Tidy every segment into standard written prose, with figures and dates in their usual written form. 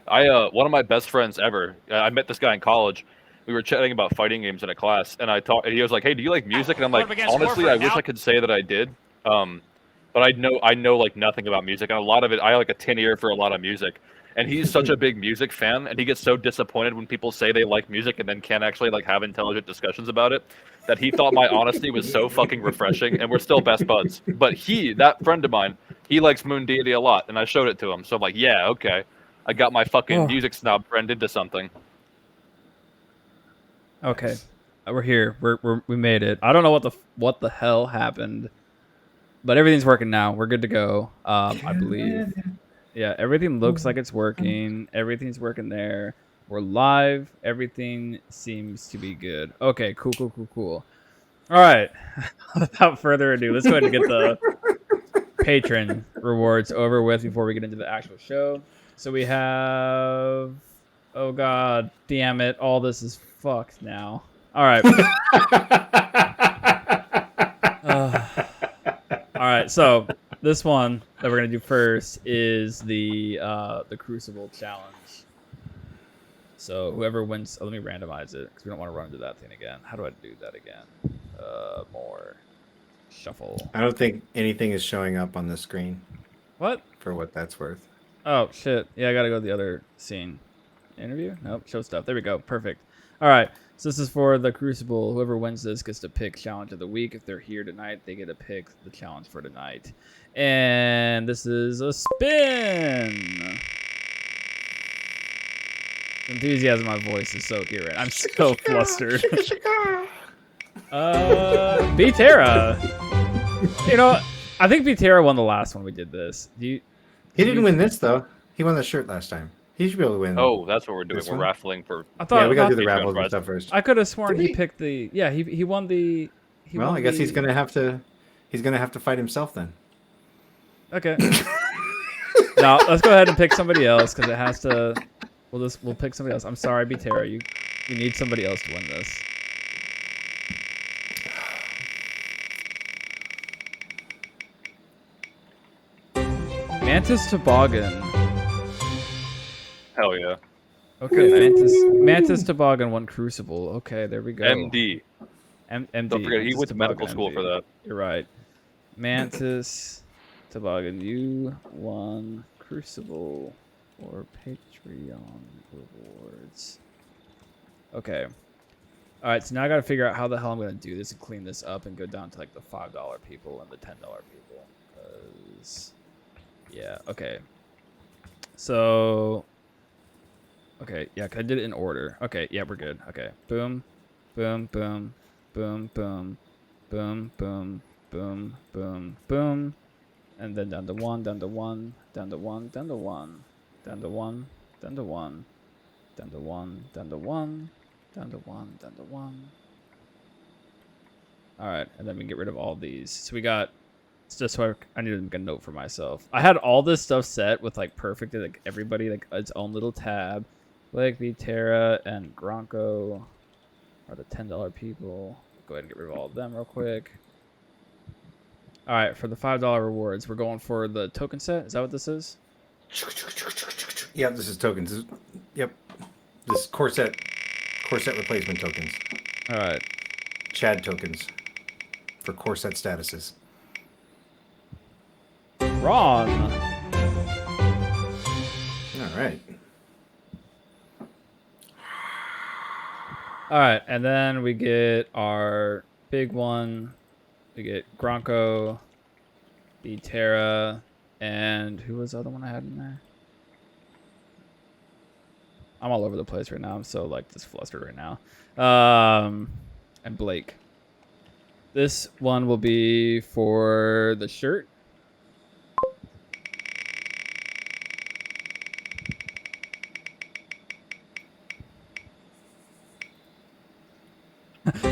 One of my best friends ever. I met this guy in college. We were chatting about fighting games in a class, and and he was like, "Hey, do you like music?" And I'm like, "Honestly, I wish I could say that I did." Um, but I know like nothing about music, and a lot of it, I have like a tin ear for a lot of music. And he's such a big music fan, and he gets so disappointed when people say they like music and then can't actually like have intelligent discussions about it, that he thought my honesty was so fucking refreshing, and we're still best buds. But that friend of mine, he likes Moon Deity a lot, and I showed it to him. So I'm like, yeah, okay. I got my fucking Oh, music snob friend into something. okay. We're here. We made it. I don't know what the hell happened, but everything's working now. We're good to go. I believe. Yeah, everything looks like it's working. Everything's working there. We're live. Everything seems to be good. Okay, cool. All right. Without further ado, let's go ahead and get the patron rewards over with before we get into the actual show. So we have. Oh god, damn it! All this is fucked now. All right. All right. So this one that we're gonna do first is the Crucible challenge. So whoever wins, let me randomize it because we don't want to run into that thing again. How do I do that again? More shuffle. I don't think anything is showing up on the screen What? for what that's worth. Oh shit! Yeah, I gotta go to the other scene. Interview? Nope. Show stuff. There we go. Perfect. All right. So this is for the Crucible. Whoever wins this gets to pick challenge of the week. If they're here tonight, they get to pick the challenge for tonight. And this is a spin. The enthusiasm in my voice is so here. I'm so flustered. B-Terra. You know, I think B-Terra won the last one we did this. He didn't win this though. He won the shirt last time. He should be able to win. Oh, that's what we're doing. This We're one? raffling for. Yeah, we gotta do the Patreon raffles and prize. stuff first. I could have sworn Did he he? picked the. Yeah, he won the. Well, I guess he's gonna have to. He's gonna have to fight himself then. Okay. No, let's go ahead and pick somebody else because it has to. We'll pick somebody else. I'm sorry, B-Terra. You need somebody else to win this. Mantis Toboggan. Hell yeah. Okay, Mantis Toboggan won Crucible. Okay, there we go. MD. MD. Don't forget, he Mantis went to medical Toboggan, school MD. for that. You're right. Mantis Toboggan, you won Crucible or Patreon rewards. Okay. All right, so now I got to figure out how the hell I'm going to do this and clean this up and go down to like the $5 people and the $10 people. Because, yeah, okay. So, okay, yeah, cause I did it in order. Okay, yeah, we're good. Okay, boom, boom, boom, boom, boom, boom, boom, boom, boom, boom, and then down to one, down to one, down to one, down to one, down to one, down to one, down to one, down to one, down to one, down to one. All right, and then we get rid of all these. So we got. It's just so I need to make a note for myself. I had all this stuff set with like perfect, like everybody like its own little tab. Like B-Terra and Gronko are the $10 people. Go ahead and get rid of all of them real quick. All right, for the $5 rewards, we're going for the token set. Is that what this is? Yeah, this is tokens. Yep, this is core set replacement tokens. All right. Chad tokens for core set statuses. Ron. All right. All right, and then we get our big one. We get Gronko, B-Terra, and who was the other one I had in there? I'm all over the place right now. I'm so like just flustered right now. And Blake. This one will be for the shirt.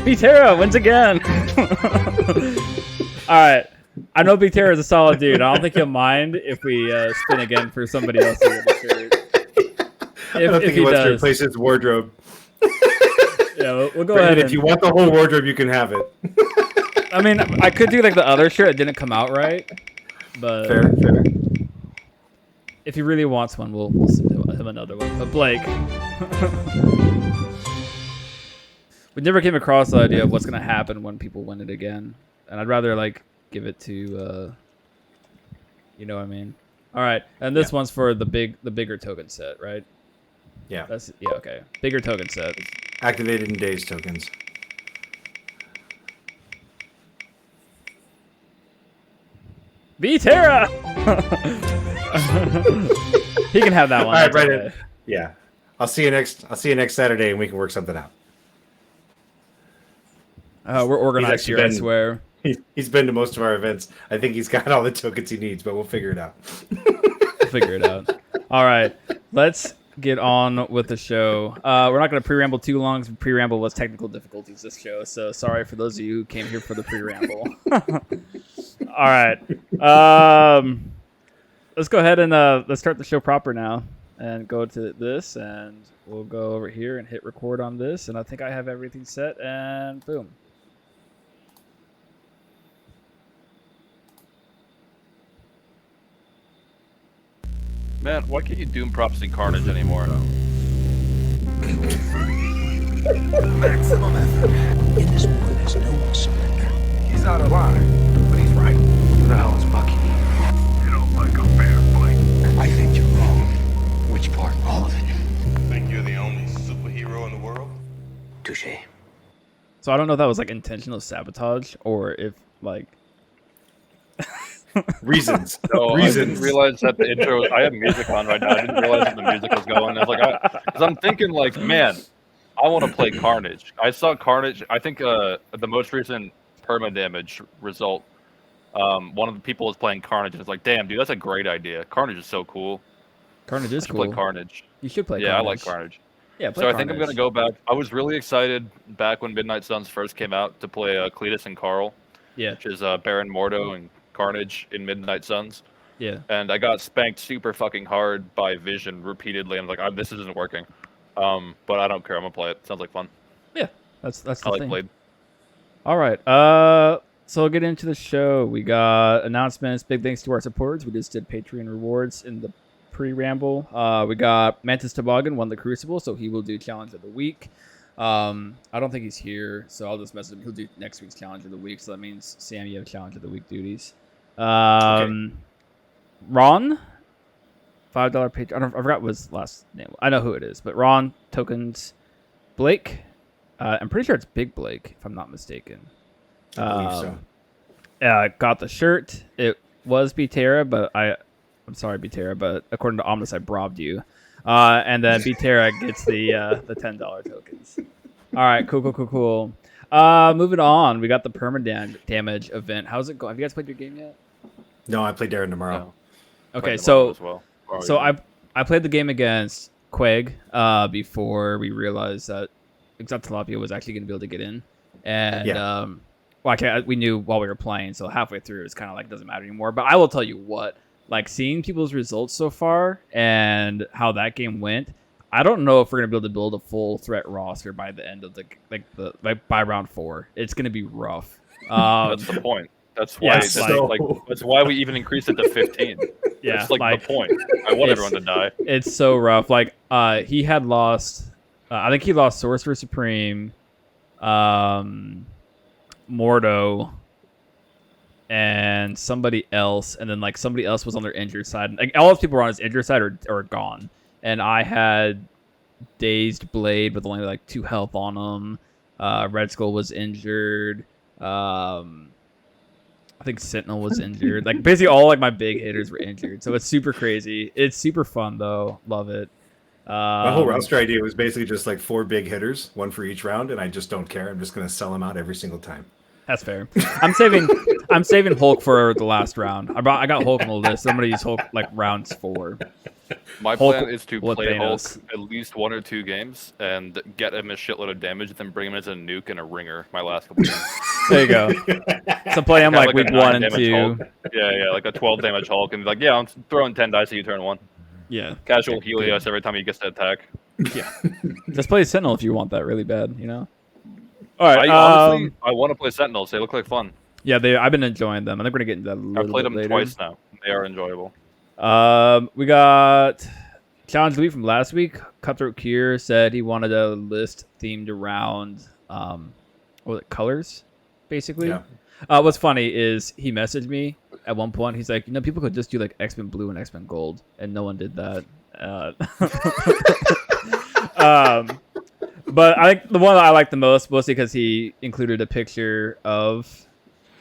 B-Terra wins again. All right. I know B-Terra is a solid dude. I don't think he'll mind if we spin again for somebody else to get the shirt. I don't think he wants to replace his wardrobe. Yeah, we'll go ahead. If you want the whole wardrobe, you can have it. I mean, I could do like the other shirt. It didn't come out right, but fair. If he really wants one, we'll send him them another one. But Blake, we never came across the idea of what's gonna happen when people win it again, and I'd rather like give it to, you know what I mean. All right, and this one's for the bigger token set, right? Yeah. Yeah, okay. Bigger token set. Activated in days tokens. V-Terra! He can have that one. All right, that's right. okay. Yeah. I'll see you next Saturday, and we can work something out. We're organized actually here, I been- swear. He's been to most of our events. I think he's got all the tokens he needs, but we'll figure it out. We'll figure it out. All right, let's get on with the show. We're not going to pre-ramble too long, because pre-ramble was technical difficulties this show, so sorry for those of you who came here for the pre-ramble. All right. Let's go ahead and let's start the show proper now and go to this, and we'll go over here and hit record on this, and I think I have everything set, and boom. Man, why can't you Doom props in Carnage anymore? Maximum effort. In this war, there's no surrender. He's out of line, but he's right. Who the hell is Bucky? You don't like a fair fight. I think you're wrong. Which part? All of it. Think you're the only superhero in the world? Touche. So I don't know if that was like intentional sabotage or if like Reasons. No, I Reasons. didn't realize that the intro. I have music on right now. I didn't realize that the music was going. I was like, because I'm thinking like, man, I want to play Carnage. I saw Carnage. I think the most recent perma damage result. One of the people was playing Carnage, and it's like, damn, dude, that's a great idea. Carnage is so cool. Carnage is I should cool. play Carnage. You should play Yeah, Carnage. I like Carnage. Yeah, play So I think I'm Carnage. gonna go back. I was really excited back when Midnight Suns first came out to play Cletus and Carl, Yeah, which is Baron Mordo and Carnage in Midnight Suns. yeah. And I got spanked super fucking hard by Vision repeatedly. I'm like, this isn't working. But I don't care. I'm gonna play it. Sounds like fun. Yeah, that's the I like thing. Blade. All right. So we'll get into the show. We got announcements. Big thanks to our supporters. We just did Patreon rewards in the pre-ramble. We got Mantis Toboggan won the Crucible, so he will do Challenge of the Week. I don't think he's here, so I'll just message him. He'll do next week's Challenge of the Week, so that means, Sam, you have Challenge of the Week duties. Okay. Ron, $5 Patreon. I forgot what his last name. I know who it is, but Ron, tokens. Blake, I'm pretty sure it's Big Blake, if I'm not mistaken. I believe so. Got the shirt. It was B-Terra, but I'm sorry, B-Terra, but according to Omnis, I robbed you. And then B-Terra gets the $10 tokens. All right, cool. Moving on, we got the damage event. How's it going? Have you guys played your game yet? No, I play Darren tomorrow. No. Okay, Played so as well. I played the game against Quag before we realized that Exotilapia was actually going to be able to get in, and we knew while we were playing, so halfway through it's kind of like it doesn't matter anymore. But I will tell you what, like seeing people's results so far and how that game went, I don't know if we're gonna be able to build a full threat roster by the end of by round 4. It's gonna be rough. That's the point. That's why. Yeah, That's why we even increased it to 15. Yeah, That's like the point. I want everyone to die. It's so rough. Like he had lost. I think he lost Sorcerer Supreme, Mordo, and somebody else, and then like somebody else was on their injured side. Like all those people were on his injured side or gone, and I had Dazed Blade with only like 2 health on him. Red Skull was injured. I think Sentinel was injured. Like basically all like my big hitters were injured. So it's super crazy. It's super fun though. Love it. My whole roster idea was basically just like 4 big hitters, 1 for each round, and I just don't care. I'm just going to sell them out every single time. That's fair. I'm saving Hulk for the last round. I got Hulk on the list. I'm gonna use Hulk like rounds 4. My Hulk plan is to with play Hulk Thanos. at least 1 or 2 games and get him a shitload of damage, then bring him as a nuke and a ringer. My last couple games. There you go. So play him Have like a week 9 1 and damage 2. Hulk. Yeah, like a 12 damage Hulk, and like, yeah, I'm throwing 10 dice at you turn 1. Yeah. Casual Helios every time he gets to attack. Yeah. Just play Sentinel if you want that really bad. You know. All right. I want to play Sentinels. They look like fun. Yeah, I've been enjoying them. I think we're gonna get into that a little I've played bit them later. twice now. They are enjoyable. We got challenge of the week from last week. Cutthroat Kier said he wanted a list themed around what was it, colors, basically. Yeah. What's funny is he messaged me at one point. He's like, people could just do like X-Men Blue and X-Men Gold, and no one did that. But I the one I like the most, mostly because he included a picture of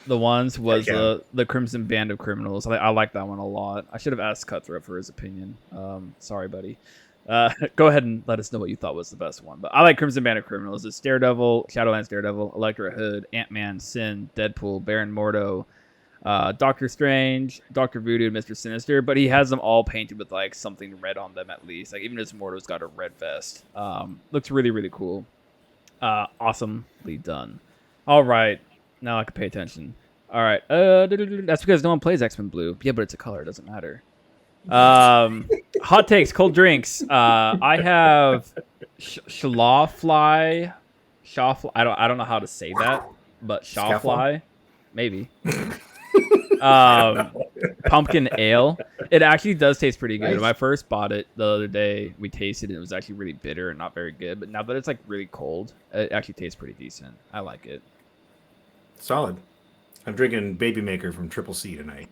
the ones was the Crimson Band of Criminals. I like that one a lot. I should have asked Cutthroat for his opinion. Sorry, buddy. Go ahead and let us know what you thought was the best one. But I like Crimson Band of Criminals. It's Daredevil, Shadowlands Daredevil, Elektra Hood, Ant-Man, Sin, Deadpool, Baron Mordo, Doctor Strange, Doctor Voodoo, and Mr. Sinister. But he has them all painted with like something red on them at least. Like even his Mordo's got a red vest. Looks really, really cool. Awesomely done. All right. Now I can pay attention. All right. That's because no one plays X-Men Blue. Yeah, but it's a color. It doesn't matter. Hot takes, cold drinks. I have Shawfly. I don't know how to say that, but Shawfly, maybe. Pumpkin ale. It actually does taste pretty good. Nice. When I first bought it the other day, we tasted it. It was actually really bitter and not very good. But now that it's like really cold, it actually tastes pretty decent. I like it. Solid. I'm drinking Baby Maker from Triple C tonight.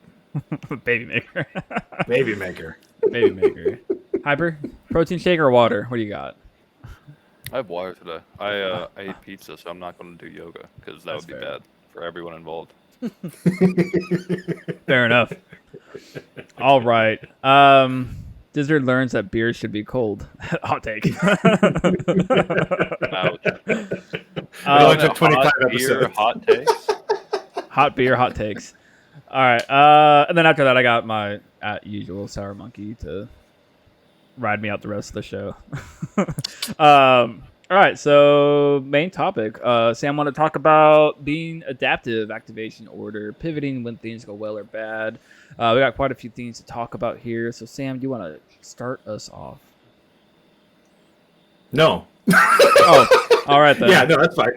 Baby maker. Baby Maker. Baby maker. Hyper, protein shake or water? What do you got? I have water today. I ate pizza, so I'm not going to do yoga because that That's would be fair. bad for everyone involved. Fair enough. All right. Dizzard learns that beer should be cold. Hot take. Ouch. only took 25 Hot beer, episodes. hot takes. Hot beer, hot takes. All right. And then after that, I got my usual sour monkey to ride me out the rest of the show. All right. So main topic. Sam want to talk about being adaptive, activation order, pivoting when things go well or bad. We got quite a few things to talk about here. So Sam, do you want to start us off? No. Oh, all right then. Yeah, no, that's fine.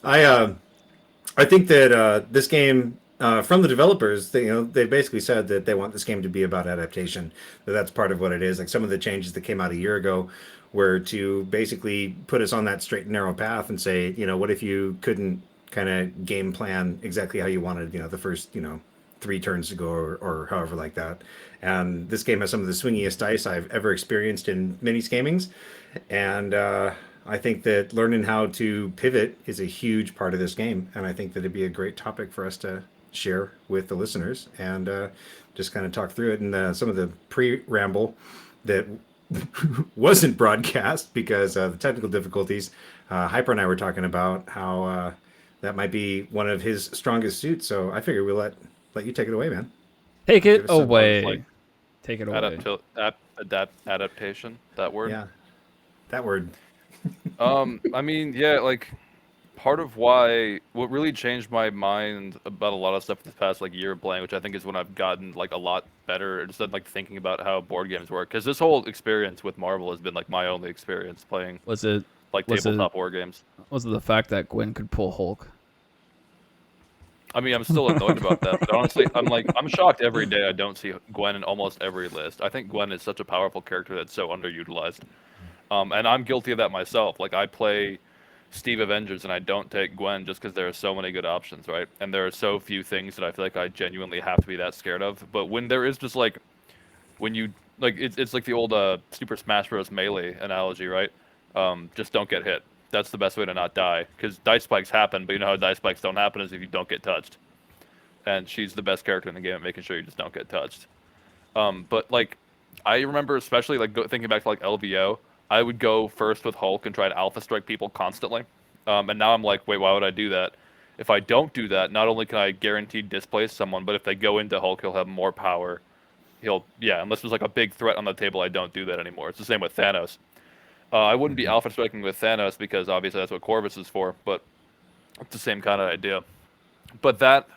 I think that this game, from the developers, they basically said that they want this game to be about adaptation. That's part of what it is. Like some of the changes that came out a year ago were to basically put us on that straight and narrow path and say, what if you couldn't kind of game plan exactly how you wanted, the first, 3 turns to go or however like that. And this game has some of the swingiest dice I've ever experienced in mini gamings. And I think that learning how to pivot is a huge part of this game. And I think that it'd be a great topic for us to share with the listeners and just kind of talk through it. And some of the pre-ramble that wasn't broadcast because of the technical difficulties, Hyper and I were talking about how that might be one of his strongest suits. So I figured we'll let you take it away, man. Take Give it us some away. like Take it away. Adaptation. That word. Yeah, that word. I mean, yeah, like part of what really changed my mind about a lot of stuff this past year of playing, which I think is when I've gotten a lot better instead of thinking about how board games work. Because this whole experience with Marvel has been my only experience playing Was it tabletop war games. Was it the fact that Gwen could pull Hulk? I mean, I'm still annoyed about that, but honestly, I'm shocked every day I don't see Gwen in almost every list. I think Gwen is such a powerful character that's so underutilized. And I'm guilty of that myself. I play Steve Avengers and I don't take Gwen just because there are so many good options, right? And there are so few things that I feel like I genuinely have to be that scared of. But when there is just when you it's like the old Super Smash Bros. Melee analogy, right? Just don't get hit. That's the best way to not die, because dice spikes happen, but you know how dice spikes don't happen is if you don't get touched. And she's the best character in the game at making sure you just don't get touched. But I remember especially thinking back to LVO, I would go first with Hulk and try to alpha strike people constantly. And now I'm like, wait, why would I do that? If I don't do that, not only can I guaranteed displace someone, but if they go into Hulk, he'll have more power. Unless there's a big threat on the table, I don't do that anymore. It's the same with Thanos. I wouldn't be alpha striking with Thanos because obviously that's what Corvus is for, but it's the same kind of idea. But that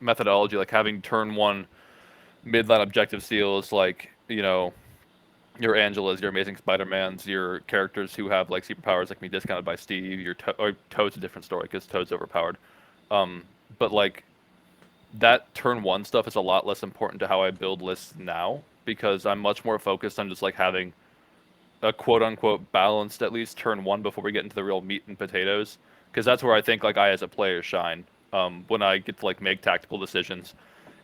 methodology, having turn 1 midline objective seals, your Angelas, your Amazing Spider-Mans, your characters who have superpowers being discounted by Steve, or Toad's a different story because Toad's overpowered. But that turn one stuff is a lot less important to how I build lists now, because I'm much more focused on just like having a quote unquote balanced at least turn one before we get into the real meat and potatoes, because that's where I think like I as a player shine, when I get to like make tactical decisions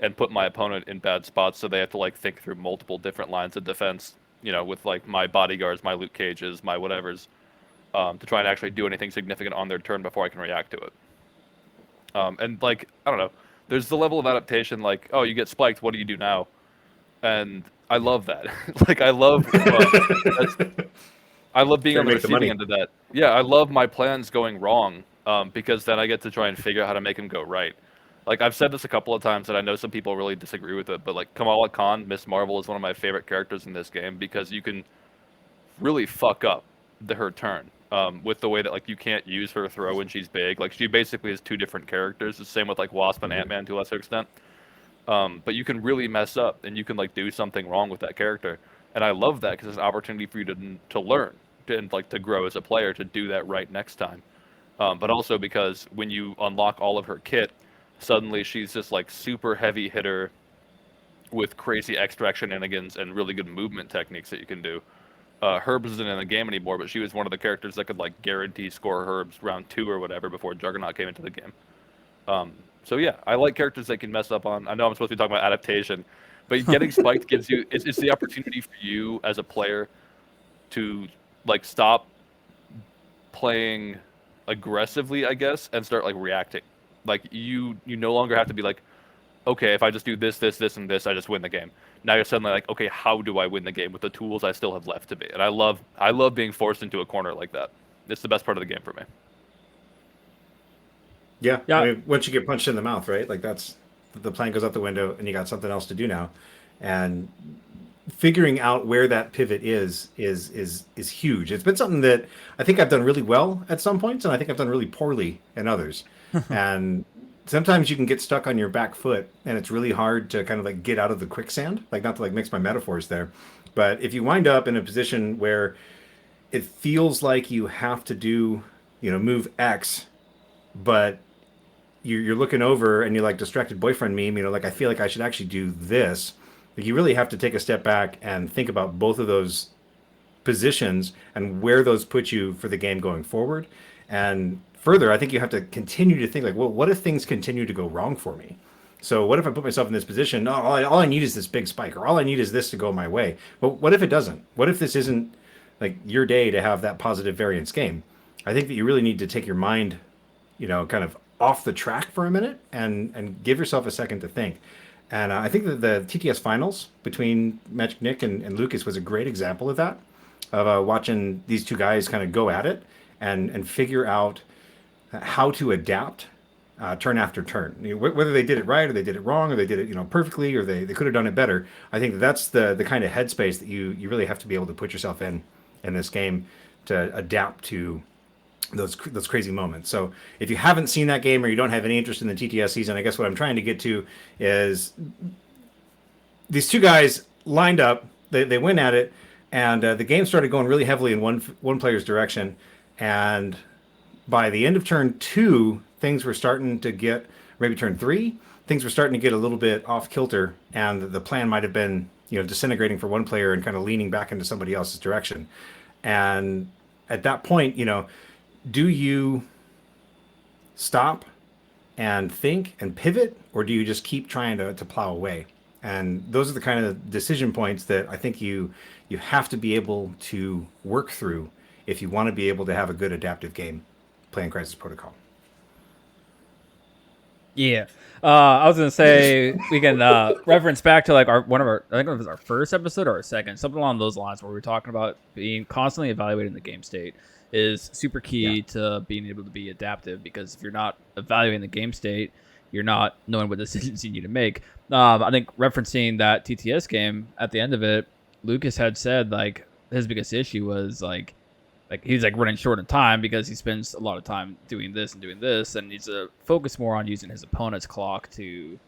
and put my opponent in bad spots, so they have to like think through multiple different lines of defense, with like my bodyguards, my Luke Cages, my whatevers, to try and actually do anything significant on their turn before I can react to it. And like, I don't know, there's the level of adaptation, like, oh, you get spiked, what do you do now? And I love that. Like, I love being on the receiving end of that. Yeah, I love my plans going wrong, because then I get to try and figure out how to make them go right. Like, I've said this a couple of times, and I know some people really disagree with it, but like Kamala Khan, Miss Marvel, is one of my favorite characters in this game, because you can really fuck up her turn, with the way that like you can't use her throw when she's big. Like, she basically is two different characters. The same with like Wasp and Ant-Man to a lesser extent. But you can really mess up, and you can like do something wrong with that character, and I love that because it's an opportunity for you to learn and like to grow as a player to do that right next time. But also because when you unlock all of her kit, suddenly she's this like super heavy hitter with crazy extract shenanigans and really good movement techniques that you can do. Herbs isn't in the game anymore, but she was one of the characters that could like guarantee score Herbs round 2 or whatever before Juggernaut came into the game. So yeah, I like characters that can mess up on. I know I'm supposed to be talking about adaptation, but getting spiked gives you it's the opportunity for you as a player to like stop playing aggressively, I guess, and start like reacting. Like you no longer have to be like, okay, if I just do this, this, this, and this, I just win the game. Now you're suddenly like, okay, how do I win the game with the tools I still have left to be? And I love being forced into a corner like that. It's the best part of the game for me. Yeah. I mean, once you get punched in the mouth, right? Like that's the plan goes out the window, and you got something else to do now. And figuring out where that pivot is huge. It's been something that I think I've done really well at some points, and I think I've done really poorly in others. And sometimes you can get stuck on your back foot, and it's really hard to kind of like get out of the quicksand. Like, not to like mix my metaphors there, but if you wind up in a position where it feels like you have to do, move X, but you're looking over and you're like distracted boyfriend meme, like I feel like I should actually do this. Like, you really have to take a step back and think about both of those positions and where those put you for the game going forward. And further, I think you have to continue to think like, well, what if things continue to go wrong for me? So what if I put myself in this position? Oh, all I need is this big spike, or all I need is this to go my way. But what if it doesn't? What if this isn't like your day to have that positive variance game? I think that you really need to take your mind, kind of off the track for a minute and give yourself a second to think. And I think that the TTS finals between Magic Nick and Lucas was a great example of that, of watching these two guys kind of go at it and figure out how to adapt turn after turn. Whether they did it right or they did it wrong, or they did it perfectly, or they could have done it better. I think that's the kind of headspace that you really have to be able to put yourself in this game to adapt to those crazy moments. So if you haven't seen that game, or you don't have any interest in the TTS season, I guess what I'm trying to get to is these two guys lined up, they went at it, and the game started going really heavily in one player's direction. And by the end of turn 2, things were starting to get, maybe turn 3, things were starting to get a little bit off kilter, and the plan might have been, disintegrating for one player and kind of leaning back into somebody else's direction. And at that point, do you stop and think and pivot, or do you just keep trying to plow away? And those are the kind of decision points that I think you have to be able to work through if you want to be able to have a good adaptive game playing Crisis Protocol. Yeah. I was gonna say we can reference back to like I think it was our first episode or our second, something along those lines, where we were talking about being constantly evaluating the game state is super key to being able to be adaptive, because if you're not evaluating the game state, you're not knowing what decisions you need to make. I think referencing that TTS game, at the end of it, Lucas had said like his biggest issue was like he's like running short on time because he spends a lot of time doing this, and needs to focus more on using his opponent's clock to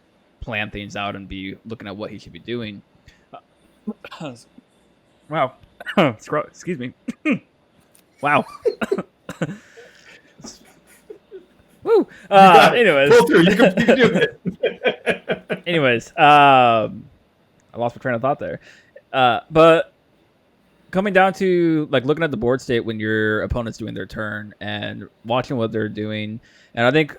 plan things out and be looking at what he should be doing. Wow. Excuse me. Wow. Woo. Anyways. Pull through. You can do it. Anyways, I lost my train of thought there. But coming down to like looking at the board state when your opponent's doing their turn and watching what they're doing, and I think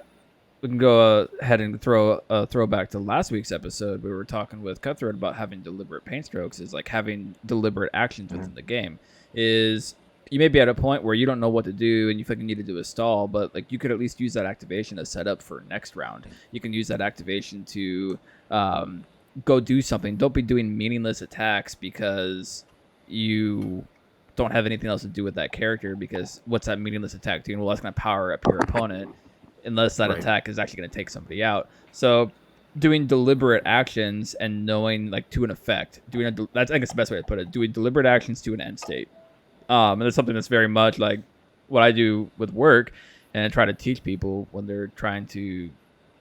we can go ahead and throw a throwback to last week's episode. We were talking with Cutthroat about having deliberate paint strokes, is like having deliberate actions within the game. Is you may be at a point where you don't know what to do and you feel like you need to do a stall, but like you could at least use that activation to set up for next round. You can use that activation to go do something. Don't be doing meaningless attacks because you don't have anything else to do with that character, because what's that meaningless attack doing? Well, that's going to power up your opponent unless that attack is actually going to take somebody out. So doing deliberate actions and knowing like to an effect, that's I guess the best way to put it, doing deliberate actions to an end state. And that's something that's very much like what I do with work and try to teach people when they're trying to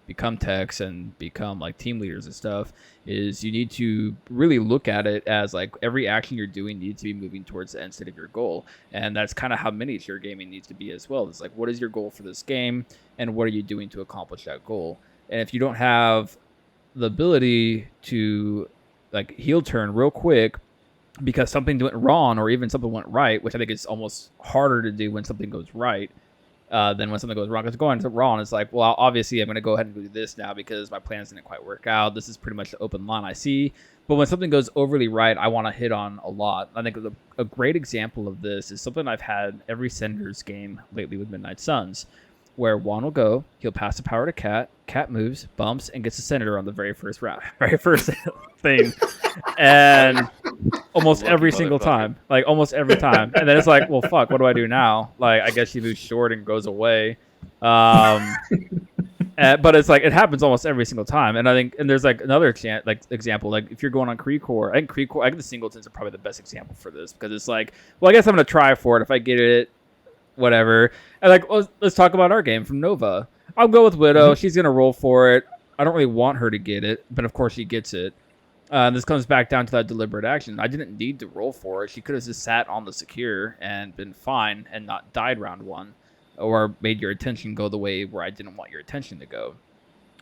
become techs and become like team leaders and stuff, is you need to really look at it as like every action you're doing needs to be moving towards the end state of your goal. And that's kind of how miniature gaming needs to be as well. It's like, what is your goal for this game and what are you doing to accomplish that goal? And if you don't have the ability to like heel turn real quick because something went wrong or even something went right, which I think is almost harder to do when something goes right than when something goes wrong. Because going wrong, it's like, well, obviously I'm going to go ahead and do this now because my plans didn't quite work out. This is pretty much the open line I see. But when something goes overly right, I want to hit on a lot. I think a great example of this is something I've had every Senators game lately with Midnight Suns, where Juan will go, he'll pass the power to Cat, Cat moves, bumps, and gets a Senator on the very first round, very first thing. And almost every single time, like almost every time. And then it's like, well, fuck, what do I do now? Like, I guess she moves short and goes away. But it's like, it happens almost every single time. And I think, and there's like another example, like if you're going on Creekcore, I think the singletons are probably the best example for this, because it's like, well, I guess I'm going to try for it. If I get it, whatever. And like, let's talk about our game from Nova. I'll go with Widow. Mm-hmm. She's going to roll for it. I don't really want her to get it, but of course she gets it. This comes back down to that deliberate action. I didn't need to roll for it. She could have just sat on the secure and been fine and not died round one, or made your attention go the way where I didn't want your attention to go.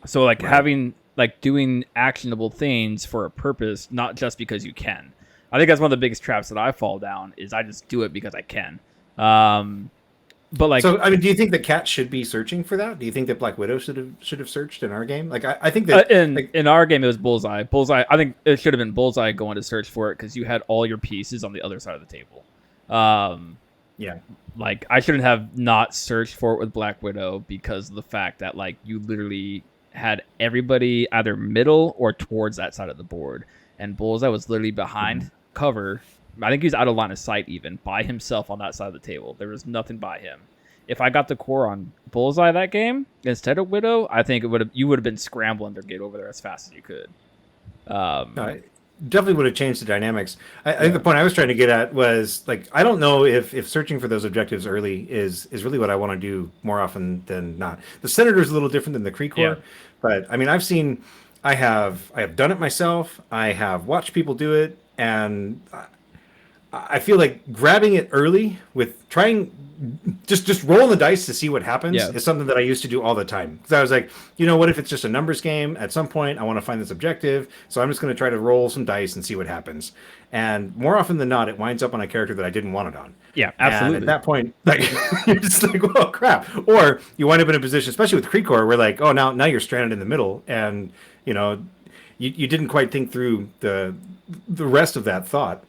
So like having, like doing actionable things for a purpose, not just because you can. I think that's one of the biggest traps that I fall down, is I just do it because I can. But like, so I mean, do you think the Cat should be searching for that? Do you think that Black Widow should have searched in our game? Like, I think that in our game it was Bullseye. Bullseye. I think it should have been Bullseye going to search for it because you had all your pieces on the other side of the table. Yeah. Like, I shouldn't have not searched for it with Black Widow because of the fact that like you literally had everybody either middle or towards that side of the board, and Bullseye was literally behind cover. I think he was out of line of sight even by himself on that side of the table. There was nothing by him. If I got the core on Bullseye that game instead of Widow, I think you would have been scrambling to get over there as fast as you could. Definitely would have changed the dynamics. I think the point I was trying to get at was like, I don't know if searching for those objectives early is really what I want to do more often than not. The Senator's a little different than the Creekcore, but I mean, I have done it myself. I have watched people do it, and I feel like grabbing it early with trying just rolling the dice to see what happens is something that I used to do all the time. Because I was like, you know, what if it's just a numbers game? At some point, I want to find this objective, so I'm just going to try to roll some dice and see what happens. And more often than not, it winds up on a character that I didn't want it on. Yeah, absolutely. And at that point, like, you're just like, oh crap. Or you wind up in a position, especially with Creekcore, where like, oh, now you're stranded in the middle, and you know, you didn't quite think through the rest of that thought.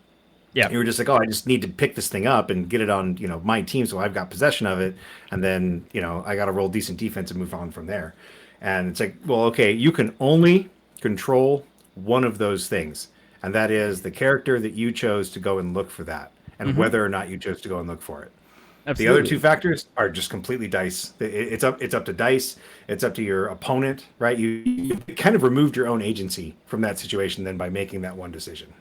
Yeah, you were just like, oh, I just need to pick this thing up and get it on, you know, my team, so I've got possession of it, and then, you know, I got to roll decent defense and move on from there. And it's like, well, okay, you can only control one of those things, and that is the character that you chose to go and look for that, and whether or not you chose to go and look for it. Absolutely. The other two factors are just completely dice. It's up to dice. It's up to your opponent, right? You kind of removed your own agency from that situation then by making that one decision.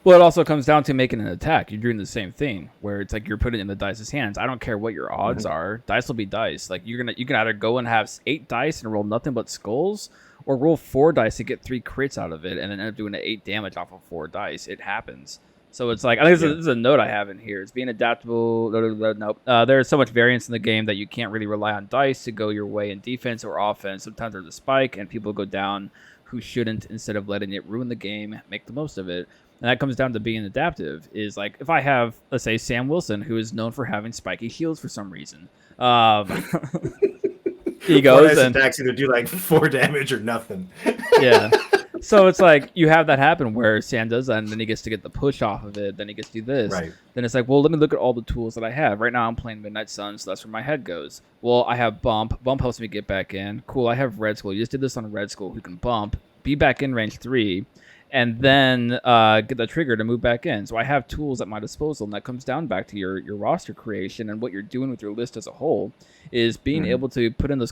Well, it also comes down to making an attack. You're doing the same thing, where it's like you're putting it in the dice's hands. I don't care what your odds are. Dice will be dice. Like you can either go and have 8 dice and roll nothing but skulls, or roll 4 dice and get 3 crits out of it, and then end up doing 8 damage off of 4 dice. It happens. So it's like, I think this is a note I have in here. It's being adaptable. Nope. There's so much variance in the game that you can't really rely on dice to go your way in defense or offense. Sometimes there's a spike and people go down who shouldn't, instead of letting it ruin the game, make the most of it. And that comes down to being adaptive. Is like if I have, let's say, Sam Wilson, who is known for having spiky shields for some reason. He goes and attacks either do like 4 damage or nothing. yeah. So it's like you have that happen where Sam does that, and then he gets to get the push off of it. Then he gets to do this. Right. Then it's like, well, let me look at all the tools that I have. Right now, I'm playing Midnight Sun, so that's where my head goes. Well, I have Bump. Bump helps me get back in. Cool. I have Red Skull. You just did this on Red Skull, who can bump, be back in range 3, and then get the trigger to move back in. So I have tools at my disposal, and that comes down back to your roster creation and what you're doing with your list as a whole is being able to put in those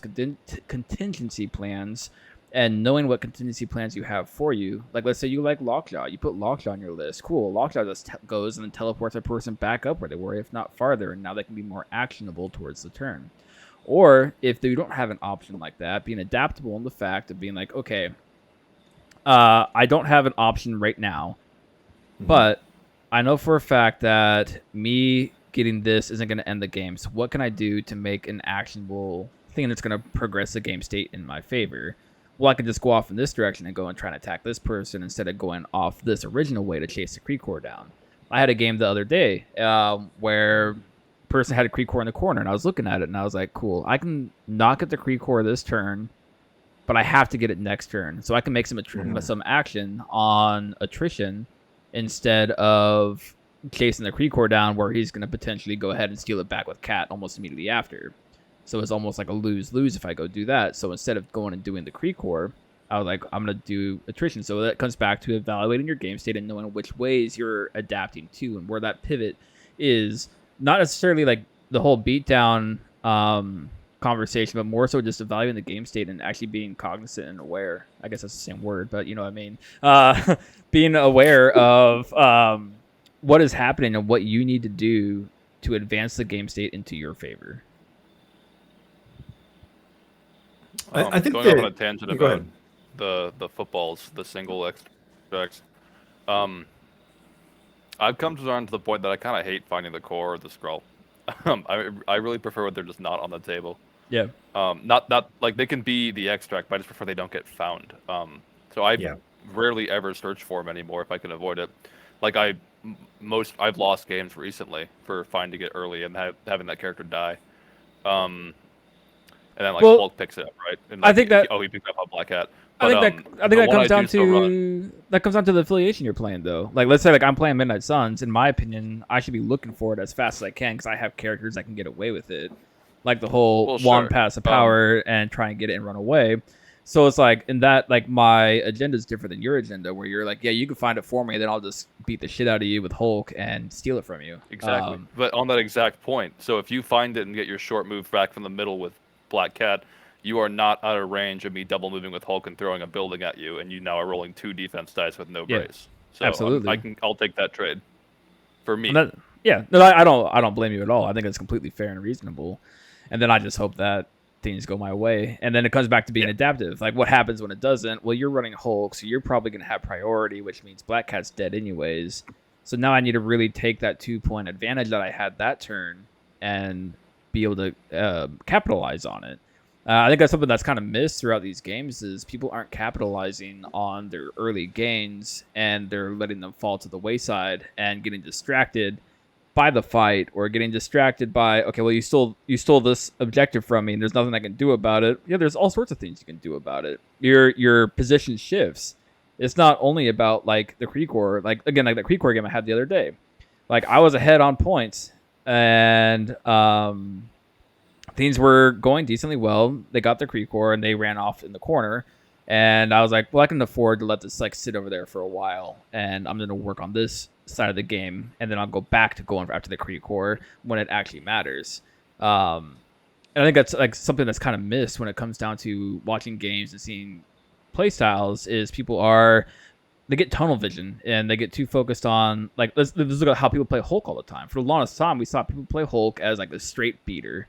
contingency plans. And knowing what contingency plans you have for you, like let's say you like Lockjaw, you put Lockjaw on your list. Cool, Lockjaw just goes and then teleports a person back up where they were, if not farther, and now they can be more actionable towards the turn. Or if you don't have an option like that, being adaptable in the fact of being like, okay, I don't have an option right now, but I know for a fact that me getting this isn't going to end the game. So what can I do to make an actionable thing that's going to progress the game state in my favor? Well, I can just go off in this direction and go and try and attack this person instead of going off this original way to chase the Creek Core down. I had a game the other day where a person had a Creek Core in the corner, and I was looking at it, and I was like, cool, I can not get the Creek Core this turn, but I have to get it next turn. So I can make some action on attrition instead of chasing the Creek Core down where he's going to potentially go ahead and steal it back with Cat almost immediately after. So it's almost like a lose-lose if I go do that. So instead of going and doing the Creek Core, I was like, I'm going to do attrition. So that comes back to evaluating your game state and knowing which ways you're adapting to and where that pivot is. Not necessarily like the whole beatdown conversation, but more so just evaluating the game state and actually being cognizant and aware. I guess that's the same word, but you know what I mean. Being aware of what is happening and what you need to do to advance the game state into your favor. I think going off on a tangent about the footballs, the single extracts. I've come to the point that I kind of hate finding the core or the scroll. I really prefer when they're just not on the table. Yeah. Not like they can be the extract, but I just prefer they don't get found. So I rarely ever search for them anymore if I can avoid it. Like I've lost games recently for finding it early and having that character die. And then Hulk picks it up, right? And I think that he picked up a Black Hat. But, I think that comes down to the affiliation you're playing, though. Like, let's say I'm playing Midnight Suns. In my opinion, I should be looking for it as fast as I can because I have characters that can get away with it, like the whole wand pass of power and try and get it and run away. So it's like in that, like my agenda is different than your agenda, where you're like, yeah, you can find it for me, then I'll just beat the shit out of you with Hulk and steal it from you. Exactly. But on that exact point, so if you find it and get your short move back from the middle with Black Cat, you are not out of range of me double moving with Hulk and throwing a building at you, and you now are rolling 2 defense dice with no brace. So absolutely, I'll take that trade. For me, no, I don't blame you at all. I think it's completely fair and reasonable. And then I just hope that things go my way. And then it comes back to being adaptive. Like what happens when it doesn't? Well, you're running Hulk, so you're probably going to have priority, which means Black Cat's dead anyways. So now I need to really take that 2-point advantage that I had that turn and be able to capitalize on it. I think that's something that's kind of missed throughout these games is people aren't capitalizing on their early gains and they're letting them fall to the wayside and getting distracted by the fight or getting distracted by, okay, well, you stole this objective from me and there's nothing I can do about it. Yeah, there's all sorts of things you can do about it. Your position shifts. It's not only about like the Creek Core, like again, like the Creek Core game I had the other day. Like I was ahead on points and things were going decently well. They got the Creek Core and they ran off in the corner. And I was like, well, I can afford to let this like sit over there for a while. And I'm going to work on this side of the game. And then I'll go back to going after the Creek Core when it actually matters. And I think that's like something that's kind of missed when it comes down to watching games and seeing play styles is they get tunnel vision and they get too focused on like, let's look at how people play Hulk all the time. For the longest time, we saw people play Hulk as like the straight beater.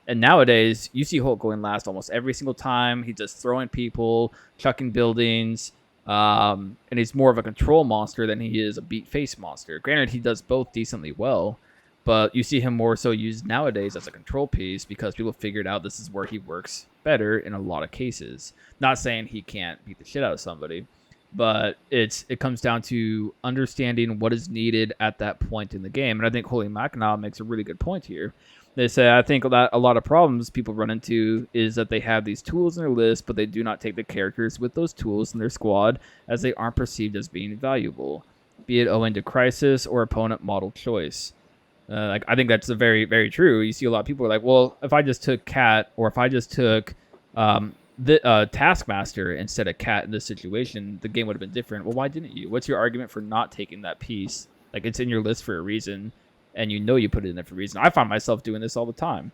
And nowadays, you see Hulk going last almost every single time. He's just throwing people, chucking buildings, and he's more of a control monster than he is a beat face monster. Granted, he does both decently well, but you see him more so used nowadays as a control piece because people figured out this is where he works better in a lot of cases. Not saying he can't beat the shit out of somebody, but it comes down to understanding what is needed at that point in the game. And I think Holy Mackinac makes a really good point here. They say, I think that a lot of problems people run into is that they have these tools in their list, but they do not take the characters with those tools in their squad as they aren't perceived as being valuable, be it owing to crisis or opponent model choice. I think that's very, very true. You see a lot of people are like, well, if I just took Cat or if I just took the Taskmaster instead of Cat in this situation, the game would have been different. Well, why didn't you? What's your argument for not taking that piece? Like, it's in your list for a reason, and you know you put it in there for a reason. I find myself doing this all the time.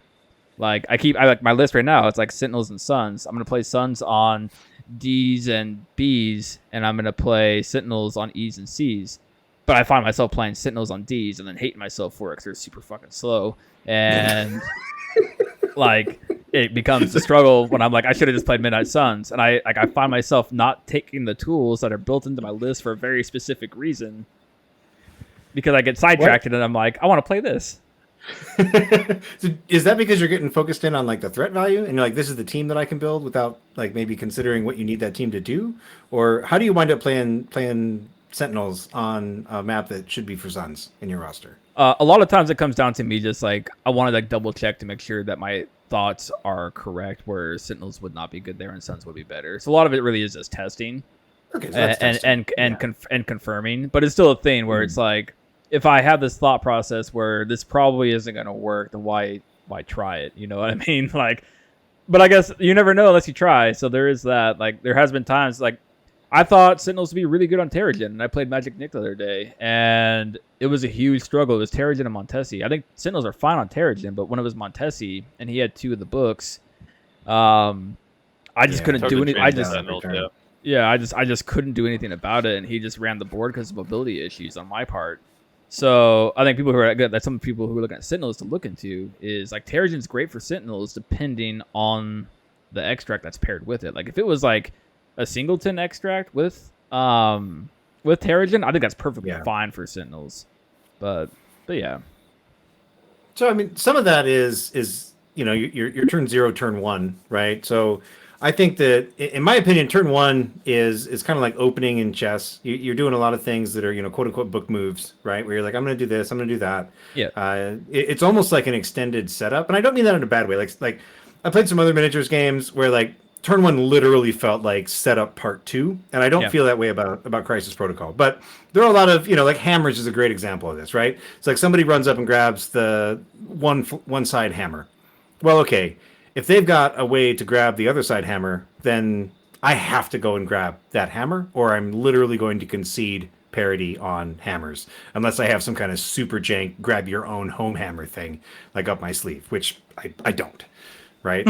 Like, I like my list right now. It's like Sentinels and Suns. I'm gonna play Suns on D's and B's, and I'm gonna play Sentinels on E's and C's. But I find myself playing Sentinels on D's and then hating myself for it because they're super fucking slow. And like, it becomes a struggle when I'm like, I should have just played Midnight Suns. And I find myself not taking the tools that are built into my list for a very specific reason because I get sidetracked and I'm like, I want to play this. So is that because you're getting focused in on like the threat value and you're like, this is the team that I can build without like maybe considering what you need that team to do? Or how do you wind up playing Sentinels on a map that should be for Suns in your roster? A lot of times it comes down to me just like I want to like double check to make sure that my thoughts are correct, where Sentinels would not be good there and Suns would be better. So a lot of it really is just testing, Okay, so that's testing. and confirming. But it's still a thing where it's like, if I have this thought process where this probably isn't going to work, then why try it? You know what I mean? Like, but I guess you never know unless you try. So there is that. Like, there has been times like I thought Sentinels would be really good on Terrigen, and I played Magic Nick the other day, and it was a huge struggle. It was Terrigen and Montesi. I think Sentinels are fine on Terrigen, but when it was Montesi and he had 2 of the books, I just couldn't do anything. I just couldn't do anything about it, and he just ran the board because of mobility issues on my part. So I think some people who are looking at Sentinels to look into is like Terrigen's great for Sentinels depending on the extract that's paired with it. Like if it was like a singleton extract with Terrigen, I think that's perfectly fine for Sentinels. But yeah. So I mean, some of that is your turn 0, turn 1, right? So I think that, in my opinion, turn 1 is kind of like opening in chess. You're doing a lot of things that are quote unquote book moves, right? Where you're like, I'm going to do this, I'm going to do that. Yeah. It's almost like an extended setup, and I don't mean that in a bad way. Like I played some other miniatures games where like turn 1 literally felt like setup part 2, and I don't feel that way about Crisis Protocol. But there are a lot of like Hammers is a great example of this, right? It's like somebody runs up and grabs the one side hammer. Well, okay, if they've got a way to grab the other side hammer, then I have to go and grab that hammer, or I'm literally going to concede parity on hammers, unless I have some kind of super jank grab your own home hammer thing like up my sleeve, which I don't. Right?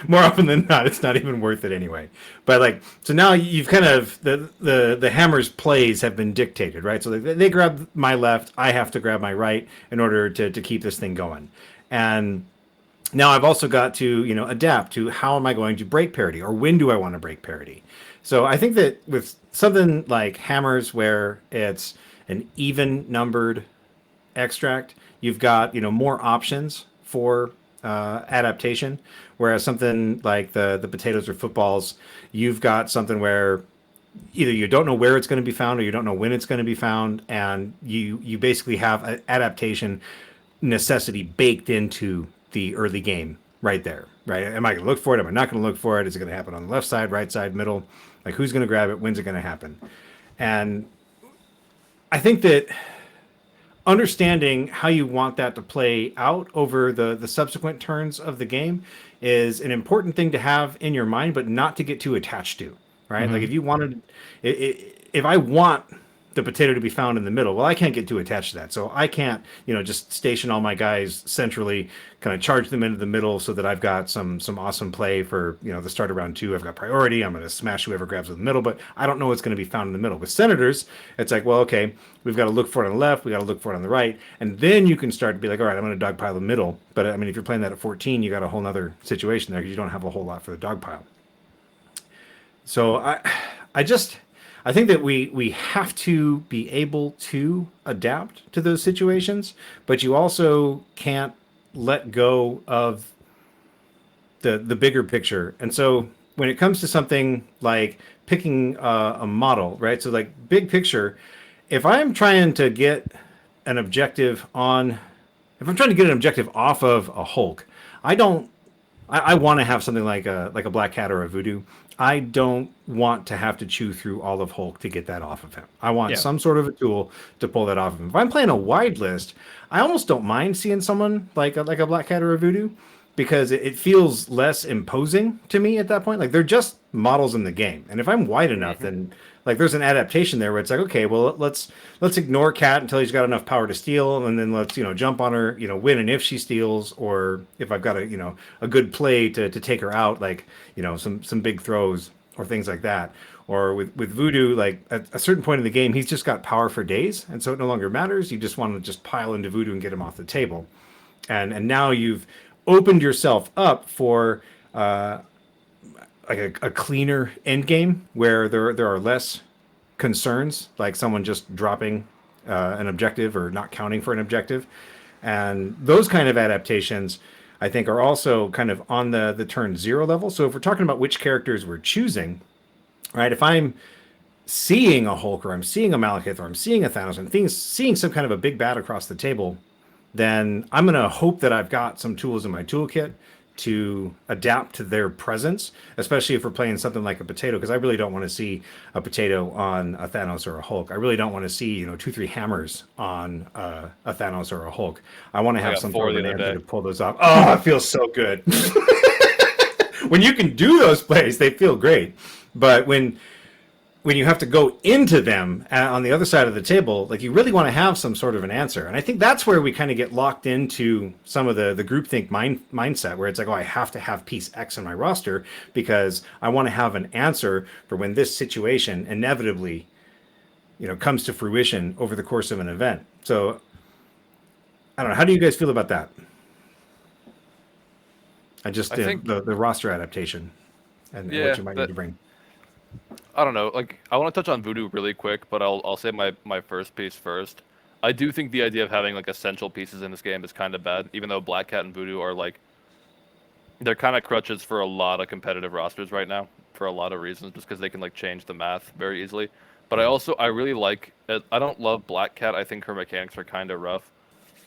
More often than not, it's not even worth it anyway. But like, so now you've kind of the hammer's plays have been dictated, right? So they grab my left, I have to grab my right in order to keep this thing going. And now I've also got to adapt to how am I going to break parity, or when do I want to break parity? So I think that with something like hammers, where it's an even numbered extract, you've got more options for adaptation, whereas something like the potatoes or footballs, you've got something where either you don't know where it's going to be found or you don't know when it's going to be found, and you basically have an adaptation necessity baked into the early game right there, right? Am I going to look for it? Am I not going to look for it? Is it going to happen on the left side, right side, middle? Like, who's going to grab it? When's it going to happen? And I think that understanding how you want that to play out over the subsequent turns of the game is an important thing to have in your mind, but not to get too attached to, right? Like if I want the potato to be found in the middle, well, I can't get too attached to that. So I can't, just station all my guys centrally, kind of charge them into the middle so that I've got some awesome play for, the start of round 2. I've got priority. I'm going to smash whoever grabs in the middle, but I don't know what's going to be found in the middle. With Senators, it's like, well, okay, we've got to look for it on the left. We got to look for it on the right. And then you can start to be like, all right, I'm going to dogpile the middle. But I mean, if you're playing that at 14, you got a whole nother situation there because you don't have a whole lot for the dogpile. So I think that we have to be able to adapt to those situations, but you also can't let go of the bigger picture. And so when it comes to something like picking a model, right? So like big picture, if I'm trying to get an objective on, if I'm trying to get an objective off of a Hulk, I don't. I want to have something like a Black Cat or a Voodoo. I don't want to have to chew through all of Hulk to get that off of him. I want some sort of a tool to pull that off of him. If I'm playing a wide list, I almost don't mind seeing someone like a Black Cat or a Voodoo, because it feels less imposing to me at that point. Like they're just models in the game, and if I'm wide enough, then like there's an adaptation there where it's like, okay, well let's ignore Cat until he's got enough power to steal, and then let's jump on her, win, and if she steals, or if I've got a good play to take her out, like some big throws or things like that. Or with Voodoo, like at a certain point in the game, he's just got power for days, and so it no longer matters. You just want to just pile into Voodoo and get him off the table, and now you've opened yourself up for like a cleaner end game where there are less concerns, like someone just dropping an objective or not counting for an objective. And those kind of adaptations, I think, are also kind of on the turn 0 level. So if we're talking about which characters we're choosing, right? If I'm seeing a Hulk, or I'm seeing a Malekith, or I'm seeing a Thanos, and seeing some kind of a big bad across the table, then I'm going to hope that I've got some tools in my toolkit to adapt to their presence, especially if we're playing something like a potato, because I really don't want to see a potato on a Thanos or a Hulk. I really don't want to see 2-3 hammers on a Thanos or a Hulk. I want to have some sort of an answer to pull those off. Oh, it feels so good. When you can do those plays, they feel great. But when you have to go into them on the other side of the table, like you really want to have some sort of an answer. And I think that's where we kind of get locked into some of the groupthink mindset, where it's like, oh, I have to have piece X in my roster because I want to have an answer for when this situation inevitably, comes to fruition over the course of an event. So I don't know. How do you guys feel about that? I think the roster adaptation and what you might need to bring. I don't know. Like, I want to touch on Voodoo really quick, but I'll say my first piece first. I do think the idea of having like essential pieces in this game is kind of bad, even though Black Cat and Voodoo are like, they're kind of crutches for a lot of competitive rosters right now for a lot of reasons, just because they can like change the math very easily. But I really like it. I don't love Black Cat. I think her mechanics are kind of rough.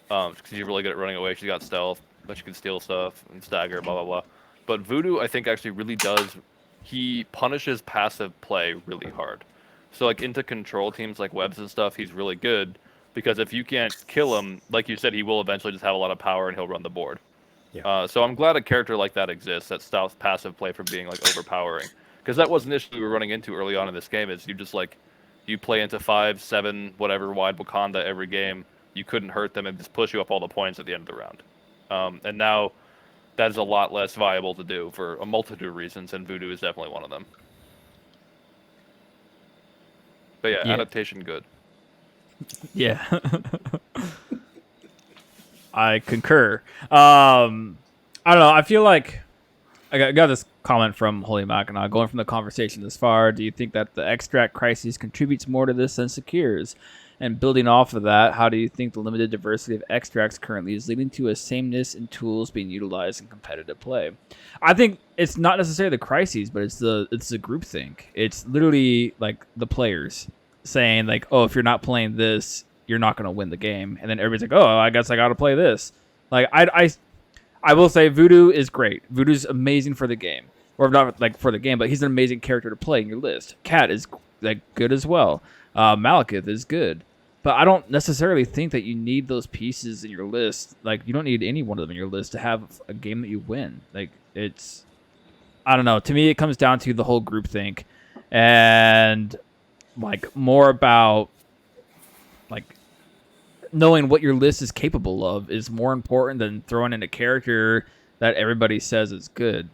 Because she's really good at running away. She's got stealth, but she can steal stuff and stagger, blah blah blah. But Voodoo, I think, actually really does. He punishes passive play really hard. So like into control teams like webs and stuff, he's really good, because if you can't kill him, like you said, he will eventually just have a lot of power and he'll run the board. Yeah. So I'm glad a character like that exists that stops passive play from being like overpowering, because that was an issue we were running into early on in this game. Is you play into 5, 7, whatever wide Wakanda every game, you couldn't hurt them and just push you up all the points at the end of the round. And now that is a lot less viable to do for a multitude of reasons, and Voodoo is definitely one of them. But yeah, adaptation good. Yeah. I concur. I don't know. I feel like I got this comment from Holy Mackinac. Going from the conversation this far, do you think that the extract crisis contributes more to this than secures? And building off of that, how do you think the limited diversity of extracts currently is leading to a sameness in tools being utilized in competitive play? I think it's not necessarily the crises, but it's the groupthink. It's literally like the players saying like, oh, if you're not playing this, you're not going to win the game. And then everybody's like, oh, I guess I got to play this. Like I will say Voodoo is great. Voodoo's amazing for the game. Or not like for the game, but he's an amazing character to play in your list. Cat is like good as well. Malekith is good, but I don't necessarily think that you need those pieces in your list. Like, you don't need any one of them in your list to have a game that you win. Like, I don't know. To me, it comes down to the whole group think, and like more about like knowing what your list is capable of is more important than throwing in a character that everybody says is good.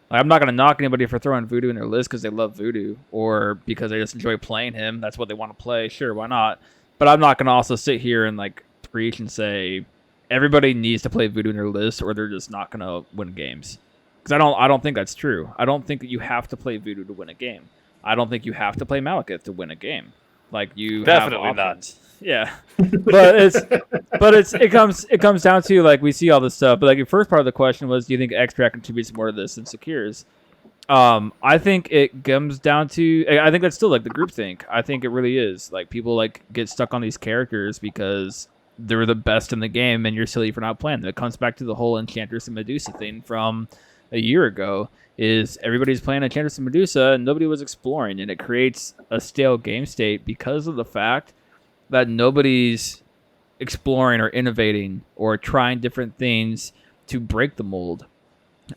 Like, I'm not going to knock anybody for throwing Voodoo in their list because they love Voodoo or because they just enjoy playing him. That's what they want to play. Sure, why not? But I'm not going to also sit here and like preach and say everybody needs to play Voodoo in their list or they're just not going to win games. Because I don't think that's true. I don't think that you have to play Voodoo to win a game. I don't think you have to play Malekith to win a game. Like, you definitely have options. not. Yeah, it comes down to like we see all this stuff, but like the first part of the question was, do you think extract contributes more to this than secures? I think it comes down to I think that's still like the group think. I think it really is like people like get stuck on these characters because they're the best in the game, and you're silly for not playing them. It comes back to the whole Enchantress and Medusa thing from a year ago. Is everybody's playing Enchantress and Medusa and nobody was exploring, and it creates a stale game state because of the fact that nobody's exploring or innovating or trying different things to break the mold.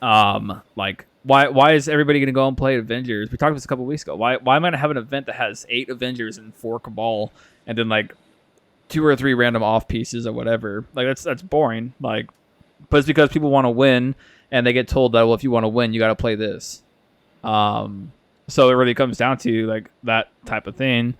Like why is everybody gonna go and play Avengers? We talked about this a couple weeks ago. Why am I gonna have an event that has 8 Avengers and 4 Cabal and then like 2 or 3 random off pieces or whatever? Like that's boring. Like, but it's because people want to win and they get told that, well, if you want to win, you got to play this. So it really comes down to like that type of thing.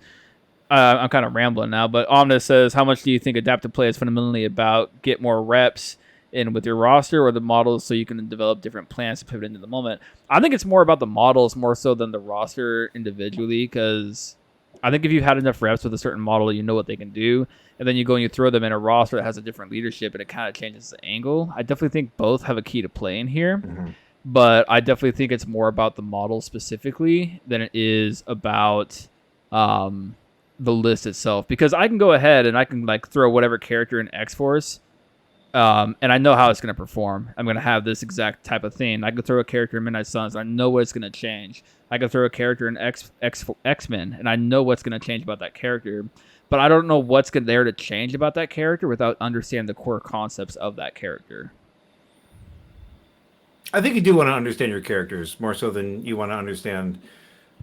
I'm kind of rambling now, but Omnis says, how much do you think adaptive play is fundamentally about get more reps in with your roster or the models so you can develop different plans to pivot into the moment? I think it's more about the models more so than the roster individually, because I think if you've had enough reps with a certain model, you know what they can do, and then you go and you throw them in a roster that has a different leadership and it kind of changes the angle. I definitely think both have a key to play in here. Mm-hmm. But I definitely think it's more about the model specifically than it is about the list itself. Because I can go ahead and I can like throw whatever character in X-Force, and I know how it's going to perform. I'm going to have this exact type of thing. I could throw a character in Midnight Suns, and I know what it's going to change. I could throw a character in X-Men, and I know what's going to change about that character. But I don't know what's there to change about that character without understanding the core concepts of that character. I think you do want to understand your characters more so than you want to understand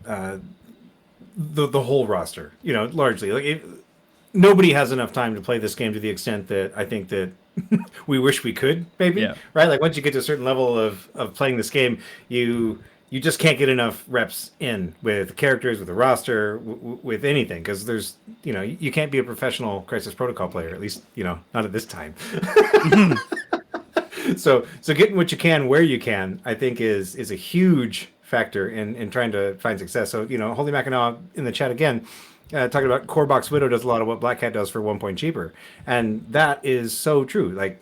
the whole roster. You know, largely, like nobody has enough time to play this game to the extent that I think that we wish we could. Maybe right? Like once you get to a certain level of playing this game, you just can't get enough reps in with characters, with a roster, with anything, because there's you can't be a professional Crisis Protocol player, at least not at this time. So getting what you can where you can, I think is a huge factor in trying to find success. So Holy Mackinac in the chat again, talking about Core Box Widow does a lot of what Black Cat does for 1 point cheaper, and that is so true. Like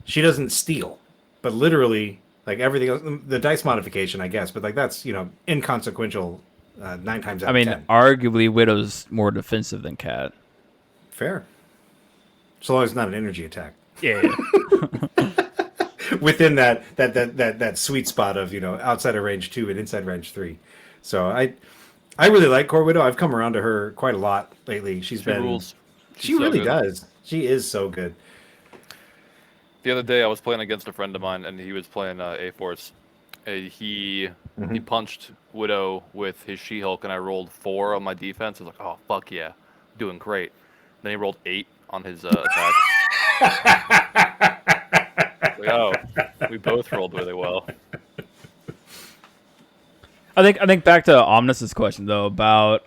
she doesn't steal, but literally like everything else, the dice modification, I guess, but like that's inconsequential 9 times out of 10. Arguably Widow's more defensive than Cat. Fair, so long as it's not an energy attack. Yeah. Within that sweet spot of outside of range 2 and inside range 3. So I really like Core Widow. I've come around to her quite a lot lately. She rules. She really does. She is so good. The other day I was playing against a friend of mine and he was playing A-Force. He punched Widow with his She-Hulk and I rolled 4 on my defense. I was like, oh fuck yeah, doing great. Then he rolled 8 on his attack. Like, oh, we both rolled really well. I think back to Omnis's question though about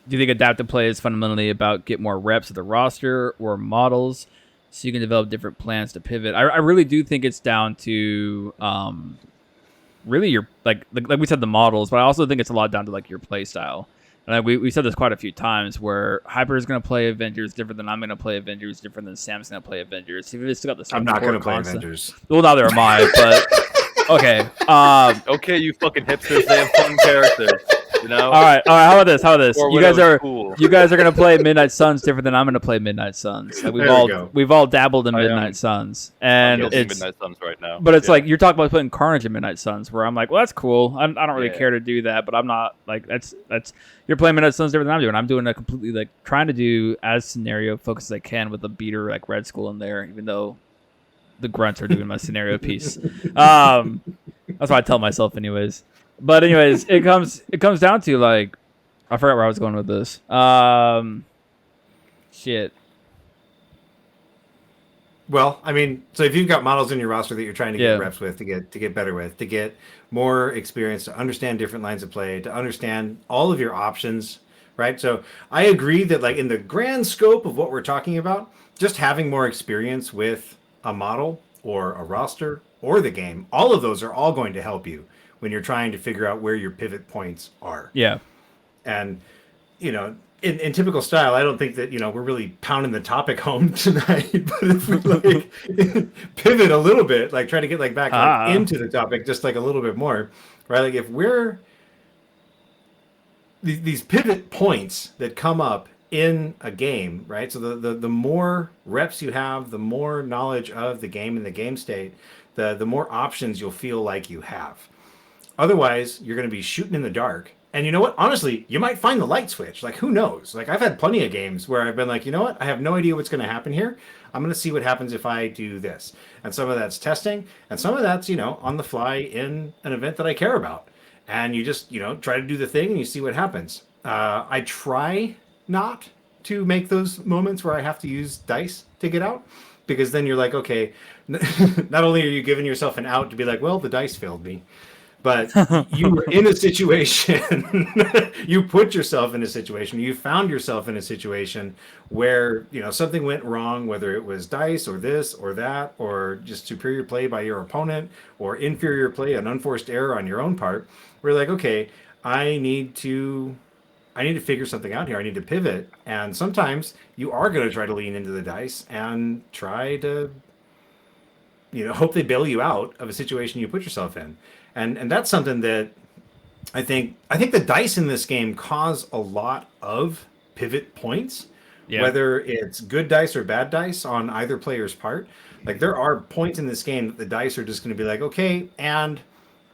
do you think adaptive play is fundamentally about get more reps of the roster or models so you can develop different plans to pivot? I really do think it's down to really your like we said the models, but I also think it's a lot down to like your play style. And we said this quite a few times where Hyper is going to play Avengers different than I'm going to play Avengers, different than Sam's going to play Avengers. He's still got the same. I'm not going to play Avengers. Well, neither am I, but okay. Okay, you fucking hipsters, they have fun characters. All right. How about this? You guys are cool. You guys are going to play Midnight Suns different than I'm going to play Midnight Suns. Like we've all dabbled in Midnight Suns, and it's Midnight Suns right now. But it's like you're talking about putting Carnage in Midnight Suns, where I'm like, well, that's cool. I don't really care to do that, but I'm not like that's you're playing Midnight Suns different than I'm doing. I'm doing a completely like trying to do as scenario focused as I can with a beater like Red Skull in there, even though the grunts are doing my scenario piece. That's what I tell myself, anyways. But anyways, it comes down to like I forgot where I was going with this. Shit. Well, I mean, so if you've got models in your roster that you're trying to get reps with, to get better with, to get more experience, to understand different lines of play, to understand all of your options, right? So I agree that like in the grand scope of what we're talking about, just having more experience with a model or a roster or the game, all of those are all going to help you when you're trying to figure out where your pivot points are. Yeah. And, in typical style, I don't think that we're really pounding the topic home tonight. But if we pivot a little bit, like try to get back into the topic just a little bit more, right? Like if we're these pivot points that come up in a game, right? So the more reps you have, the more knowledge of the game and the game state, the more options you'll feel like you have. Otherwise, you're going to be shooting in the dark. And you know what? Honestly, you might find the light switch. Who knows? I've had plenty of games where I've been like, you know what? I have no idea what's going to happen here. I'm going to see what happens if I do this. And some of that's testing, and some of that's, on the fly in an event that I care about. And you just, try to do the thing and you see what happens. I try not to make those moments where I have to use dice to get out, because then you're like, okay, not only are you giving yourself an out to be like, well, the dice failed me, but you were in a situation, you put yourself in a situation, you found yourself in a situation where, something went wrong, whether it was dice or this or that, or just superior play by your opponent, or inferior play, an unforced error on your own part. We're like, okay, I need to figure something out here. I need to pivot. And sometimes you are going to try to lean into the dice and try to, hope they bail you out of a situation you put yourself in. And that's something that I think the dice in this game cause a lot of pivot points, whether it's good dice or bad dice on either player's part. There are points in this game that the dice are just going to be like, okay, and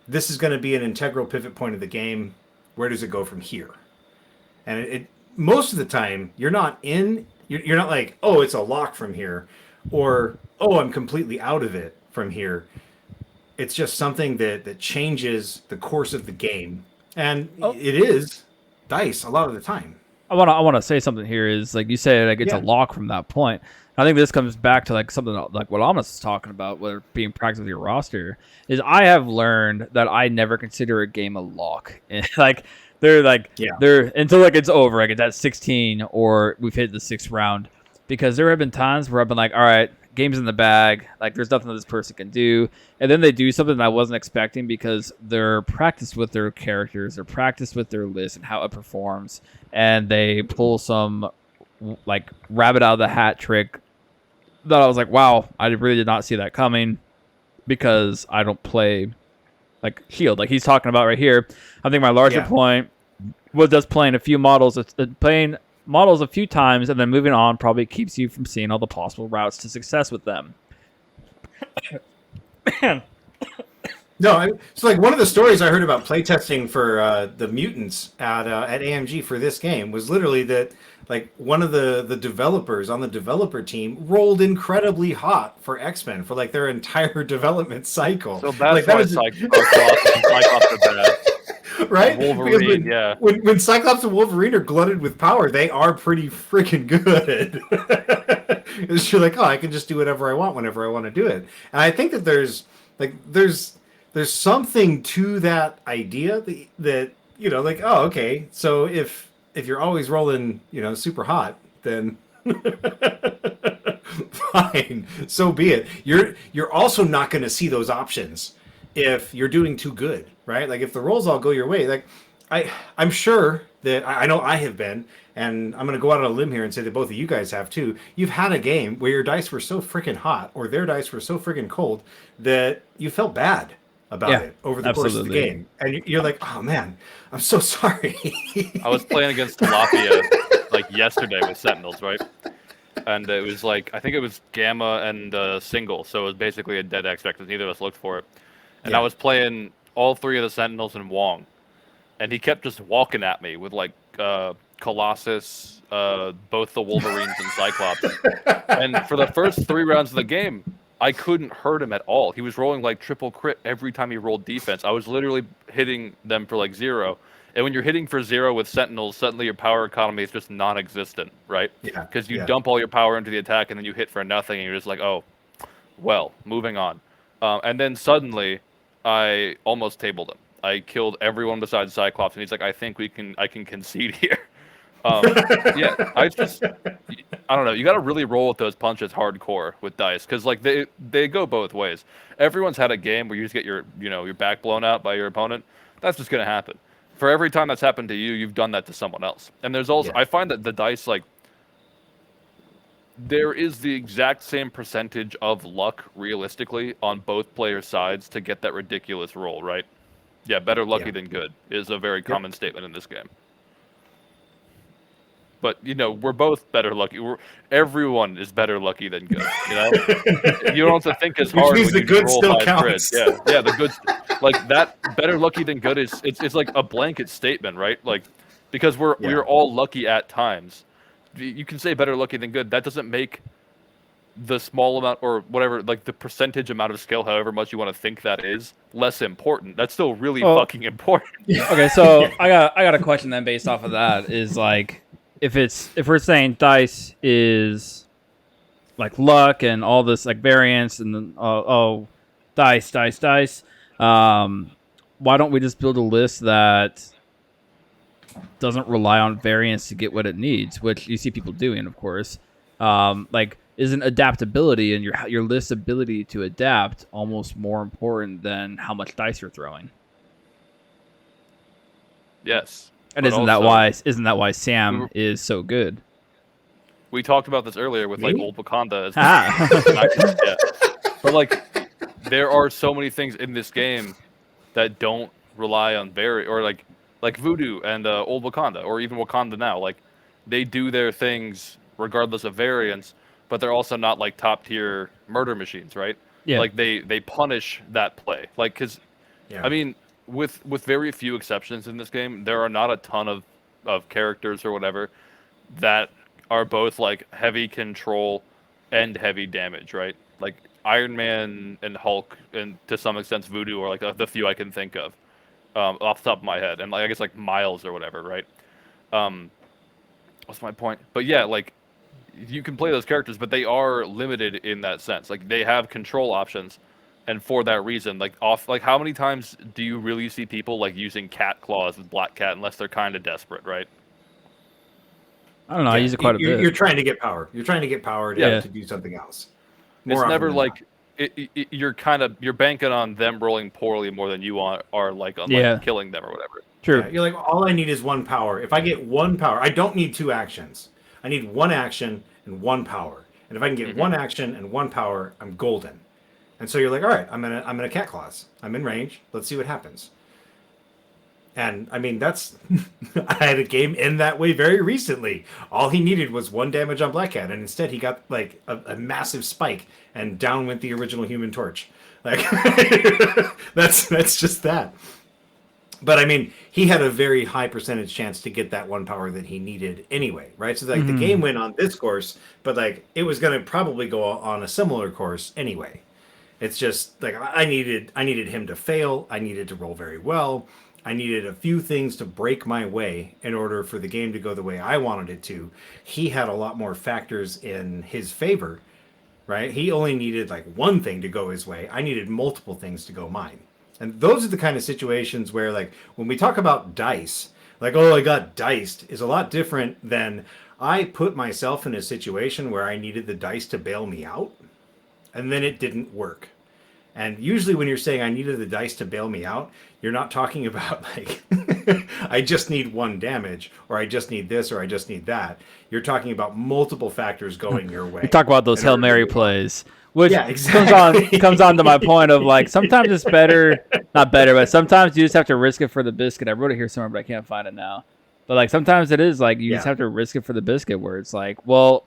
this is going to be an integral pivot point of the game. Where does it go from here? And it most of the time you're not like, oh, it's a lock from here, or oh, I'm completely out of it from here. It's just something that changes the course of the game, and it is dice a lot of the time. I want to say something here. Is you say it's a lock from that point. I think this comes back to something like what Almas is talking about, where being practiced with your roster. Is I have learned that I never consider a game a lock. They're until it's over, it's at 16 or we've hit the 6th round, because there have been times where I've been like, all right, game's in the bag, there's nothing that this person can do, and then they do something that I wasn't expecting because they're practiced with their characters, they're practiced with their list and how it performs, and they pull some rabbit out of the hat trick that I was like, wow, I really did not see that coming, because I don't play shield he's talking about right here. I think my larger point was just playing a few models, playing models a few times and then moving on probably keeps you from seeing all the possible routes to success with them. No, so one of the stories I heard about playtesting for the mutants at AMG for this game was literally that one of the developers on the developer team rolled incredibly hot for X-Men for their entire development cycle. So that's why Cyclops are bad. Right? Wolverine, when Cyclops and Wolverine are glutted with power, they are pretty freaking good. It's you're oh, I can just do whatever I want whenever I want to do it. And I think that there's something to that idea that oh, okay, so if you're always rolling, super hot, then fine, so be it. You're also not going to see those options if you're doing too good, right? If the rolls all go your way, I'm sure that I know I have been, and I'm going to go out on a limb here and say that both of you guys have too. You've had a game where your dice were so freaking hot, or their dice were so freaking cold, that you felt bad about it over the course of the game, and you're like, oh man, I'm so sorry. I was playing against Tilapia yesterday with Sentinels, right? And it was I think it was Gamma and Single, so it was basically a dead X because neither of us looked for it. And I was playing all 3 of the Sentinels and Wong, and he kept just walking at me with Colossus, both the Wolverines and Cyclops. And for the first 3 rounds of the game, I couldn't hurt him at all. He was rolling triple crit every time he rolled defense. I was literally hitting them for 0. And when you're hitting for 0 with Sentinels, suddenly your power economy is just non-existent, right? Yeah. Because you dump all your power into the attack and then you hit for nothing, and you're just oh, well, moving on. And then suddenly, I almost tabled him. I killed everyone besides Cyclops, and he's like, I think I can concede here. I don't know. You got to really roll with those punches hardcore with dice, because they go both ways. Everyone's had a game where you just get your back blown out by your opponent. That's just gonna happen. for every time that's happened to you, you've done that to someone else. And there's also, I find that the dice, like, there is the exact same percentage of luck, realistically, on both players' sides to get that ridiculous roll, right? Yeah, better lucky than good is a very common statement in this game. But, you know, we're both better lucky. Everyone is better lucky than good, you know? You don't have to think as hard when the you good roll still 5 counts. grids. Yeah, the good, like, that better lucky than good is, it's like a blanket statement, right? Like, because we're all lucky at times. You can say better lucky than good. That doesn't make the small amount or whatever, like the percentage amount of skill, however much you want to think that is, less important. That's still really fucking important. Okay, so I got a question then based off of that is like if we're saying dice is like luck and all this like variance and then dice, why don't we just build a list that doesn't rely on variance to get what it needs, which you see people doing, of course. Like, isn't adaptability and your list's ability to adapt almost more important than how much dice you're throwing? Yes. And isn't that why Sam is so good? We talked about this earlier with like old Wakanda as Yeah. But like there are so many things in this game that don't rely on or like Voodoo and old Wakanda, or even Wakanda now. Like they do their things regardless of variance, but they're also not like top tier murder machines, right? Yeah. Like they punish that play. Like because I mean, with very few exceptions in this game, there are not a ton of characters or whatever that are both like heavy control and heavy damage, right? Like Iron Man and Hulk, and to some extent Voodoo, are like the few I can think of off the top of my head, and like I guess like Miles or whatever, right? What's my point? But yeah, like you can play those characters, but they are limited in that sense. Like they have control options, and for that reason, like how many times do you really see people like using cat claws with Black Cat unless they're kind of desperate, right? I don't know. I use it quite a bit. You're trying to get power. You're trying to get power to do something else. It's never like you're banking on them rolling poorly more than you are like on like killing them or whatever. True. Yeah, you're like, all I need is one power. If I get one power, I don't need two actions. I need one action and one power. And if I can get one action and one power, I'm golden. And so you're like, all right, I'm gonna cat claws. I'm in range. Let's see what happens. And I mean, that's I had a game end that way very recently. All he needed was one damage on Black Cat, and instead he got like a massive spike, and down went the original Human Torch. Like that's just that. But I mean, he had a very high percentage chance to get that one power that he needed anyway, right? So like the game went on this course, but like it was going to probably go on a similar course anyway. It's just like I needed him to fail. I needed to roll very well. I needed a few things to break my way in order for the game to go the way I wanted it to. He had a lot more factors in his favor, right? He only needed like one thing to go his way. I needed multiple things to go mine. And those are the kind of situations where, like, when we talk about dice, like, oh, I got diced, is a lot different than I put myself in a situation where I needed the dice to bail me out, and then it didn't work. And usually when you're saying I needed the dice to bail me out, you're not talking about like, I just need one damage, or I just need this, or I just need that. You're talking about multiple factors going your way. We talk about those Hail Mary plays. Which exactly. comes on to my point of like sometimes it's better, not better, but sometimes you just have to risk it for the biscuit. I wrote it here somewhere, but I can't find it now. But like sometimes it is like you just have to risk it for the biscuit, where it's like, well,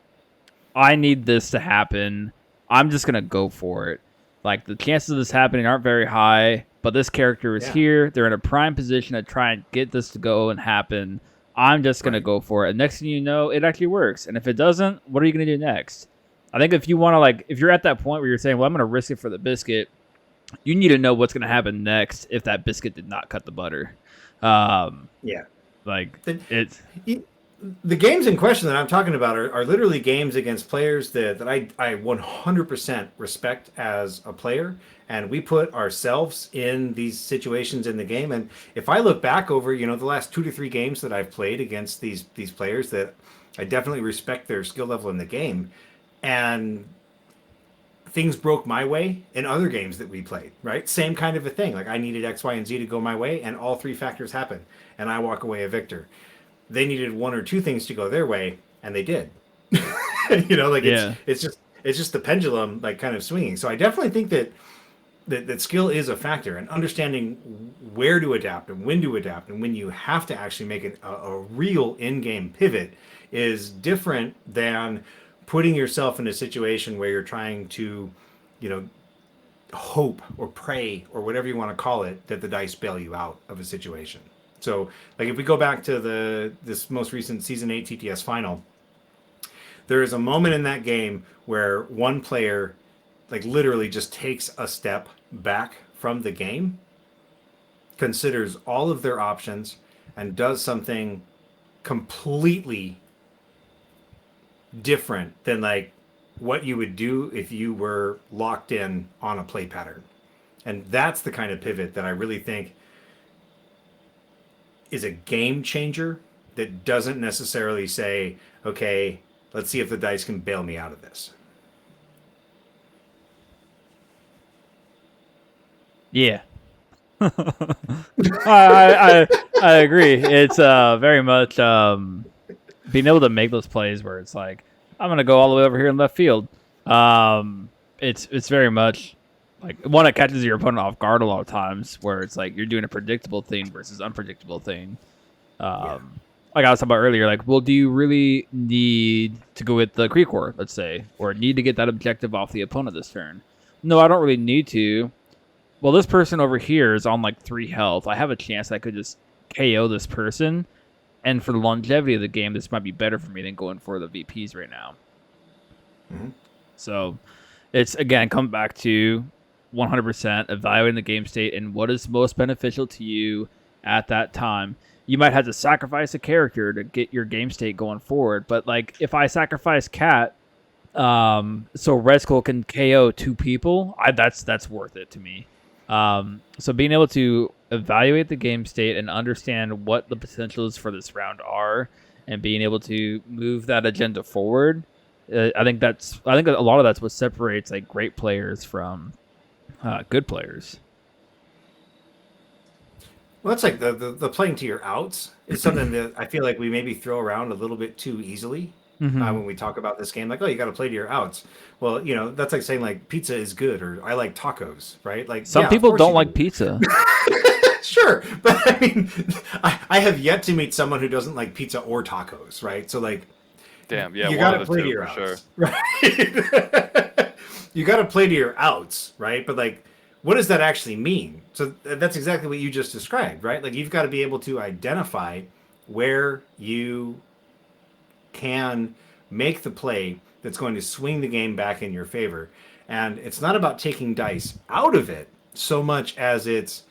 I need this to happen. I'm just gonna go for it. Like the chances of this happening aren't very high, but this character is here. They're in a prime position to try and get this to go and happen. I'm just gonna go for it. And next thing you know, it actually works. And if it doesn't, what are you gonna do next? I think if you want to, like, if you're at that point where you're saying, well, I'm going to risk it for the biscuit, you need to know what's going to happen next if that biscuit did not cut the butter. Like, it's... The games in question that I'm talking about are literally games against players that I 100% respect as a player. And we put ourselves in these situations in the game. And if I look back over, the last 2 to 3 games that I've played against these players, that I definitely respect their skill level in the game. And things broke my way in other games that we played, right? Same kind of a thing. Like I needed X, Y, and Z to go my way, and all three factors happen, and I walk away a victor. They needed one or two things to go their way, and they did. Like Yeah. it's just the pendulum like kind of swinging. So I definitely think that skill is a factor, and understanding where to adapt and when to adapt and when you have to actually make a real in-game pivot is different than putting yourself in a situation where you're trying to, hope or pray or whatever you want to call it, that the dice bail you out of a situation. So, like if we go back to this most recent Season 8 TTS final, there is a moment in that game where one player, like literally just takes a step back from the game, considers all of their options, and does something completely different than like what you would do if you were locked in on a play pattern. And that's the kind of pivot that I really think is a game changer, that doesn't necessarily say, okay, let's see if the dice can bail me out of this. Yeah. I agree. It's very much being able to make those plays where it's like, I'm gonna go all the way over here in left field. It's very much like one that catches your opponent off guard a lot of times, where it's like you're doing a predictable thing versus unpredictable thing. Like I was talking about earlier, like, well, do you really need to go with the Creekor, let's say, or need to get that objective off the opponent this turn? No, I don't really need to. Well, this person over here is on like 3 health. I have a chance I could just KO this person. And for the longevity of the game, this might be better for me than going for the VPs right now. Mm-hmm. So it's, again, come back to 100% evaluating the game state and what is most beneficial to you at that time. You might have to sacrifice a character to get your game state going forward. But like if I sacrifice Cat, so Red Skull can KO 2 people, that's worth it to me. So being able to evaluate the game state and understand what the potentials for this round are, and being able to move that agenda forward, I think a lot of that's what separates like great players from good players. Well, that's like the playing to your outs is something that I feel like we maybe throw around a little bit too easily. When we talk about this game, like, oh, you got to play to your outs. Well, that's like saying like pizza is good, or I like tacos, right? Like some people don't like pizza. Sure, but I mean, I have yet to meet someone who doesn't like pizza or tacos, right? So like, damn, yeah, you got to play to your outs, sure. right? You got to play to your outs, right? But like, what does that actually mean? So that's exactly what you just described, right? Like you've got to be able to identify where you can make the play that's going to swing the game back in your favor. And it's not about taking dice out of it so much as it's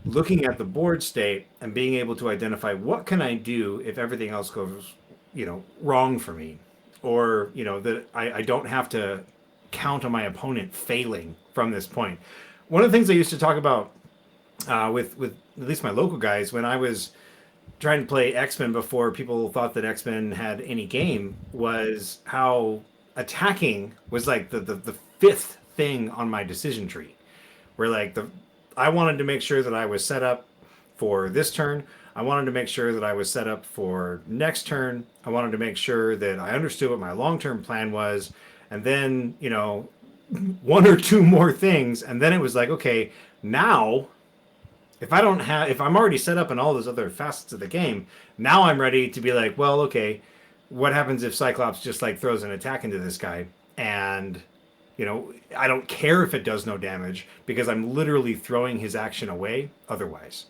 looking at the board state and being able to identify what can I do if everything else goes, wrong for me, or, that I don't have to count on my opponent failing from this point. One of the things I used to talk about with at least my local guys when I was trying to play X-Men before people thought that X-Men had any game was how attacking was like the fifth thing on my decision tree, where like I wanted to make sure that I was set up for this turn. I wanted to make sure that I was set up for next turn. I wanted to make sure that I understood what my long-term plan was. And then, 1 or 2 more things. And then it was like, okay, now if I'm already set up in all those other facets of the game, now I'm ready to be like, well, okay, what happens if Cyclops just like throws an attack into this guy? And, I don't care if it does no damage because I'm literally throwing his action away otherwise.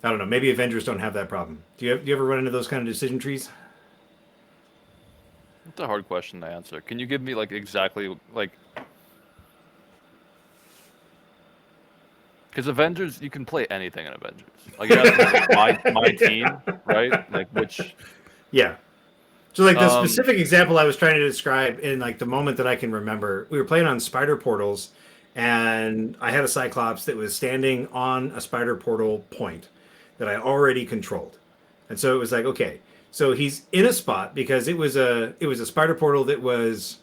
I don't know. Maybe Avengers don't have that problem. Do you ever run into those kind of decision trees? It's a hard question to answer. Can you give me like exactly like? Because Avengers, you can play anything in Avengers. Like you have to like my team, right? Like which? Yeah. So like the specific example I was trying to describe in like the moment that I can remember, we were playing on spider portals, and I had a Cyclops that was standing on a spider portal point that I already controlled. And so it was like, okay, So he's in a spot because it was a spider portal that was,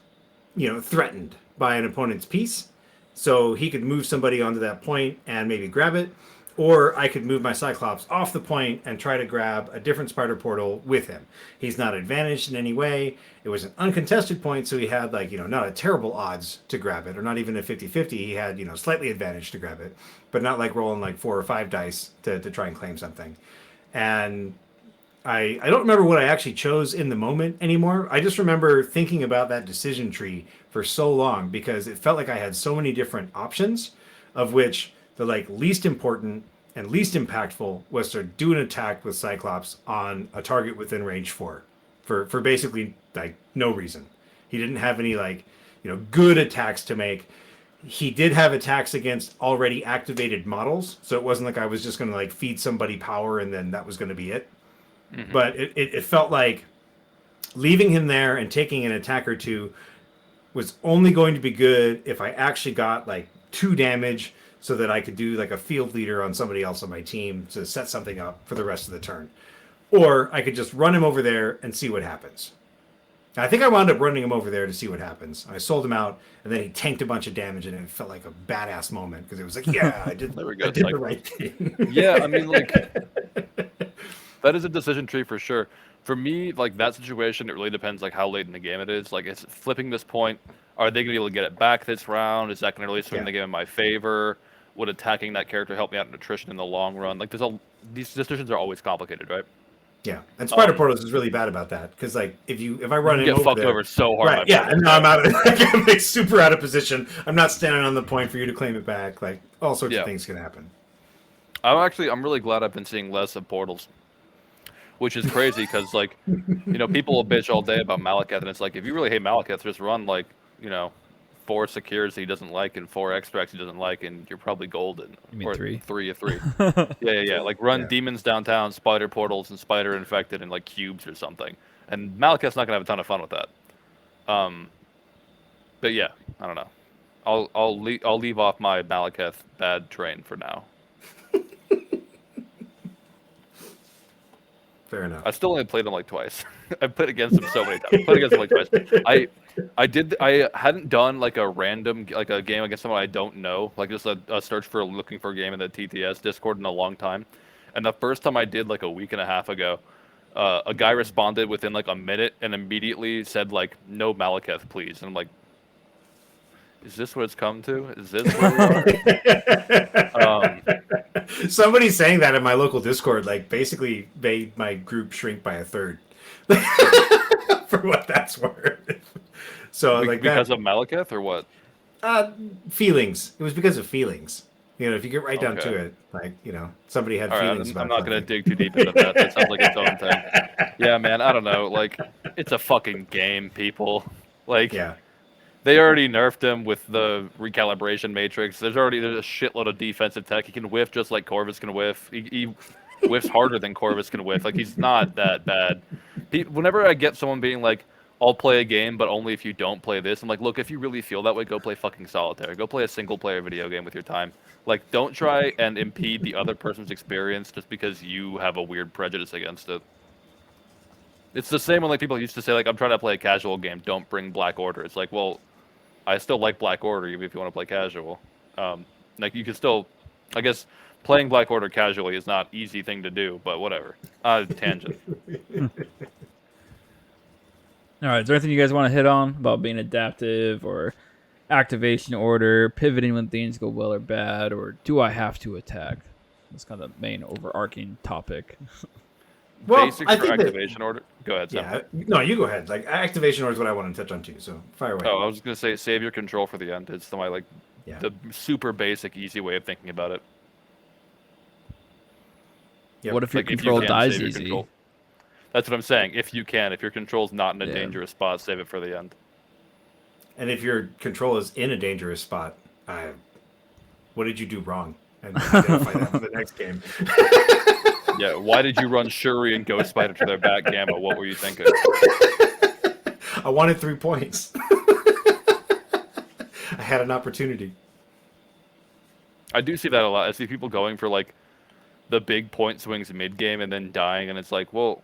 threatened by an opponent's piece. So he could move somebody onto that point and maybe grab it, or I could move my Cyclops off the point and try to grab a different spider portal with him. He's not advantaged in any way. It was an uncontested point, so he had not a terrible odds to grab it, or not even a 50-50. He had, slightly advantage to grab it, but not like rolling like 4 or 5 dice to try and claim something. And I don't remember what I actually chose in the moment anymore. I just remember thinking about that decision tree for so long because it felt like I had so many different options, of which the least important and least impactful was to do an attack with Cyclops on a target within range 4 for basically no reason. He didn't have any good attacks to make. He did have attacks against already activated models, so it wasn't like I was just going to feed somebody power and then that was going to be it. Mm-hmm. But it felt like leaving him there and taking an attack or 2 was only going to be good if I actually got 2 damage so that I could do a field leader on somebody else on my team to set something up for the rest of the turn. Or I could just run him over there and see what happens. I think I wound up running him over there to see what happens. I sold him out, and then he tanked a bunch of damage, and it felt like a badass moment because it was yeah, I did, I did the right thing. Yeah, I mean, that is a decision tree for sure. For me, that situation, it really depends how late in the game it is. It's flipping this point. Are they going to be able to get it back this round? Is that going to really swing the game in my favor? Would attacking that character help me out in attrition in the long run? These decisions are always complicated, right? Yeah, and Spider Portals is really bad about that because if I run get fucked over so hard, right? Yeah, and now I'm out of I'm super out of position. I'm not standing on the point for you to claim it back. All sorts of things can happen. I'm really glad I've been seeing less of Portals, which is crazy because people will bitch all day about Malekith, and it's if you really hate Malekith, just run 4 secures he doesn't like and 4 extracts he doesn't like, and you're probably golden. You mean or 3? 3 of 3. Yeah. Run demons downtown, spider portals, and spider infected, and cubes or something. And Malekith's not gonna have a ton of fun with that. But yeah, I don't know. I'll leave off my Malekith bad train for now. Fair enough. I still only played him twice. I've played against him so many times. Played against him twice. I hadn't done a random a game against someone I don't know, just a search for looking for a game in the TTS Discord in a long time. And the first time I did a week and a half ago, a guy responded within a minute and immediately said no Malekith please. And I'm is this what it's come to? Is this where we are? Somebody saying that in my local Discord basically made my group shrink by 1/3. For what that's worth. So because of Malekith or what? Feelings. It was because of feelings. If you get right down to it, somebody had feelings about I'm not going to dig too deep into that. That sounds like its own thing. Yeah, man, I don't know. It's a fucking game, people. Yeah. They already nerfed him with the recalibration matrix. There's a shitload of defensive tech. He can whiff just like Corvus can whiff. He whiffs harder than Corvus can whiff. He's not that bad. Whenever I get someone being I'll play a game, but only if you don't play this, I'm look, if you really feel that way, go play fucking Solitaire. Go play a single-player video game with your time. Don't try and impede the other person's experience just because you have a weird prejudice against it. It's the same when people used to say I'm trying to play a casual game, don't bring Black Order. It's well, I still like Black Order even if you want to play casual. You can still, I guess, playing Black Order casually is not an easy thing to do, but whatever. Tangent. All right, is there anything you guys want to hit on about being adaptive or activation order, pivoting when things go well or bad, or do I have to attack? That's kind of the main overarching topic. Well, Basics for activation order. Go ahead, Sam. Yeah, no, you go ahead. Activation order is what I want to touch on too. So fire away. Oh, I was gonna say save your control for the end. It's the super basic, easy way of thinking about it. Yep. What if your control dies easy? Control. That's what I'm saying. If you can, if your control's not in a dangerous spot, save it for the end. And if your control is in a dangerous spot, what did you do wrong? And identify that for the next game. Yeah, why did you run Shuri and Ghost Spider to their back gamma? What were you thinking? I wanted 3 points. I had an opportunity. I do see that a lot. I see people going for the big point swings mid game and then dying, and it's well,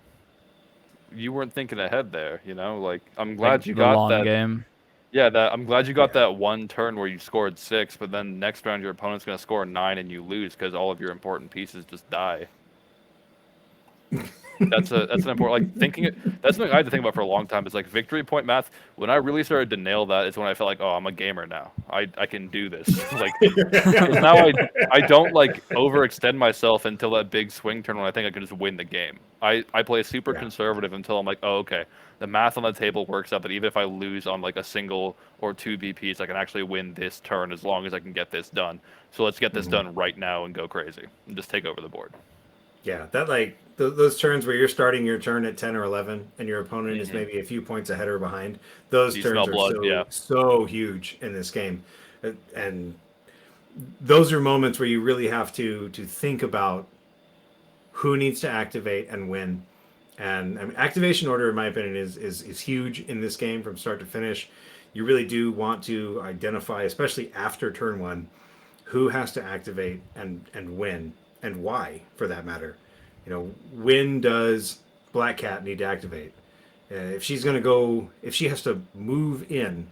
you weren't thinking ahead there. Like I'm glad Like you the got long that. game. Yeah, I'm glad you got that one turn where you scored 6, but then next round your opponent's gonna score 9 and you lose because all of your important pieces just die. That's an important that's something I had to think about for a long time. Is like victory point math. When I really started to nail that is when I felt like, oh, I'm a gamer now. I can do this. Like, 'cause now I don't like overextend myself until that big swing turn when I think I can just win the game. I play super Yeah. conservative until I'm like, oh, okay, the math on the table works out that even if I lose on like a single or 2 BPs, I can actually win this turn as long as I can get this done. So let's get this done right now and go crazy and just take over the board. Yeah, that like those turns where you're starting your turn at 10 or 11 and your opponent is maybe a few points ahead or behind. Those You turns smell are blood, yeah. so huge in this game. And those are moments where you really have to think about who needs to activate and when. And I mean, activation order, in my opinion, is huge in this game from start to finish. You really do want to identify, especially after turn 1, who has to activate and when and why, for that matter. When does Black Cat need to activate? If she has to move in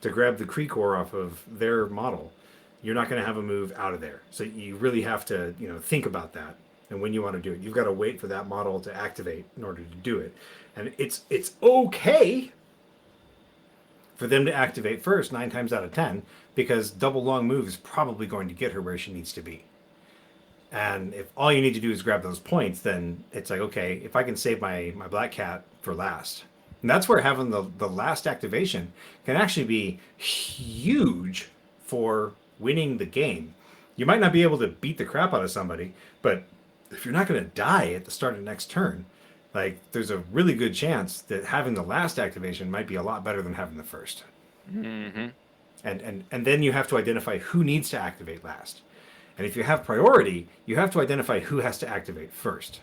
to grab the Creekor off of their model, you're not going to have a move out of there. So you really have to, think about that. And when you want to do it, you've got to wait for that model to activate in order to do it. And it's okay for them to activate first 9 times out of 10 because double long move is probably going to get her where she needs to be. And if all you need to do is grab those points, then it's like, okay, if I can save my Black Cat for last. And that's where having the last activation can actually be huge for winning the game. You might not be able to beat the crap out of somebody, but if you're not going to die at the start of the next turn, like there's a really good chance that having the last activation might be a lot better than having the first. Mm-hmm. And then you have to identify who needs to activate last. And if you have priority, you have to identify who has to activate first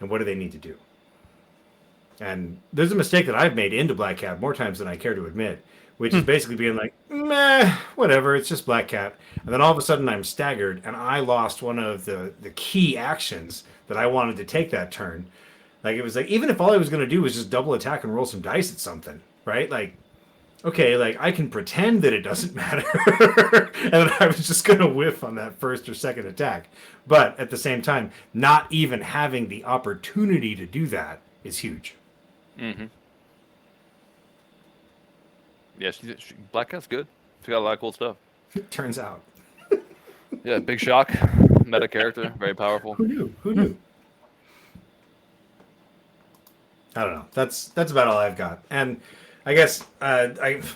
and what do they need to do. And there's a mistake that I've made into Black Cat more times than I care to admit, which is basically being like, meh, whatever, it's just Black Cat. And then all of a sudden I'm staggered and I lost one of the key actions that I wanted to take that turn. Like, it was like, even if all I was going to do was just double attack and roll some dice at something, right? Like, okay, like I can pretend that it doesn't matter, and then I was just gonna whiff on that first or second attack. But at the same time, not even having the opportunity to do that is huge. Mm-hmm. Yeah, Black Cat's good. She's got a lot of cool stuff. Turns out. Yeah, big shock, meta character, very powerful. Who knew? Who knew? I don't know. That's about all I've got. And I guess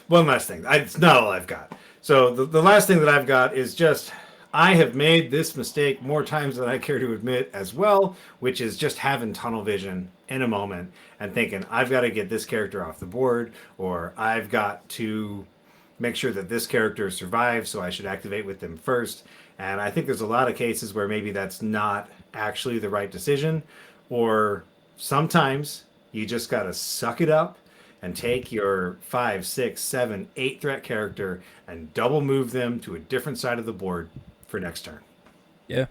one last thing. It's not all I've got. So the last thing that I've got is just I have made this mistake more times than I care to admit as well, which is just having tunnel vision in a moment and thinking I've got to get this character off the board, or I've got to make sure that this character survives, so I should activate with them first. And I think there's a lot of cases where maybe that's not actually the right decision, or sometimes you just got to suck it up and take your 5, 6, 7, 8 threat character and double move them to a different side of the board for next turn. Yeah.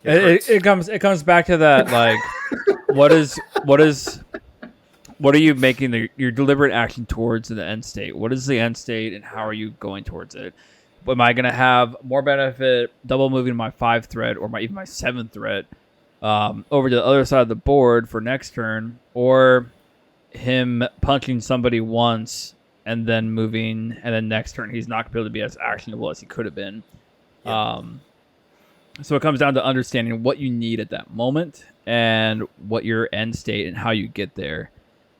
It It comes back to that, like, what are you making your deliberate action towards in the end state? What is the end state and how are you going towards it? Am I going to have more benefit double moving my 5 threat or even my 7 threat over to the other side of the board for next turn, or him punching somebody once and then moving, and then next turn he's not going to be able to be as actionable as he could have been. Yeah. So it comes down to understanding what you need at that moment and what your end state and how you get there.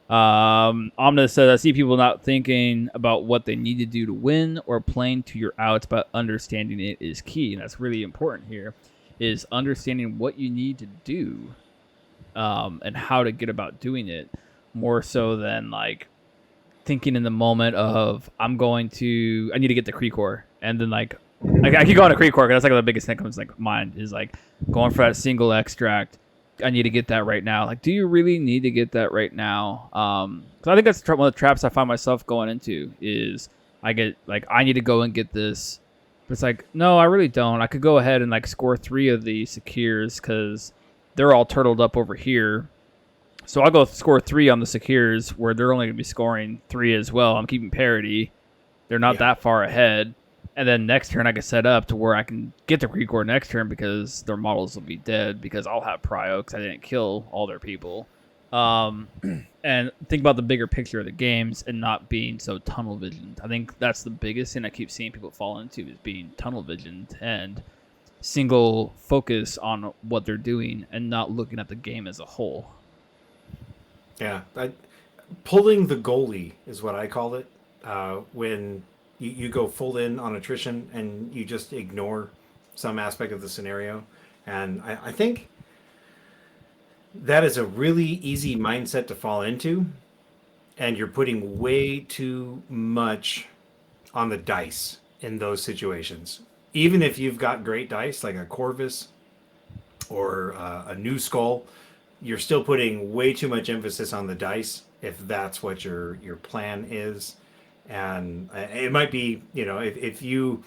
Omnis says, I see people not thinking about what they need to do to win or playing to your outs, but understanding it is key. And that's really important here, is understanding what you need to do and how to get about doing it, more so than like thinking in the moment of I need to get the Creekor, and then like I keep going to Creekor because that's like the biggest thing comes like mind is like going for that single extract. I need to get that right now. Like, do you really need to get that right now? Because I think that's one of the traps I find myself going into is I get like I need to go and get this, but it's like no, I really don't. I could go ahead and like score 3 of the secures because they're all turtled up over here. So I'll go score 3 on the secures where they're only going to be scoring 3 as well. I'm keeping parity. They're not that far ahead. And then next turn I can set up to where I can get the recore next turn because their models will be dead because I'll have prio because I didn't kill all their people. And think about the bigger picture of the games and not being so tunnel visioned. I think that's the biggest thing I keep seeing people fall into is being tunnel visioned and single focus on what they're doing and not looking at the game as a whole. Yeah, pulling the goalie is what I call it. When you go full in on attrition and you just ignore some aspect of the scenario. And I think that is a really easy mindset to fall into. And you're putting way too much on the dice in those situations. Even if you've got great dice like a Corvus or a New Skull, you're still putting way too much emphasis on the dice if that's what your plan is. And it might be, if you're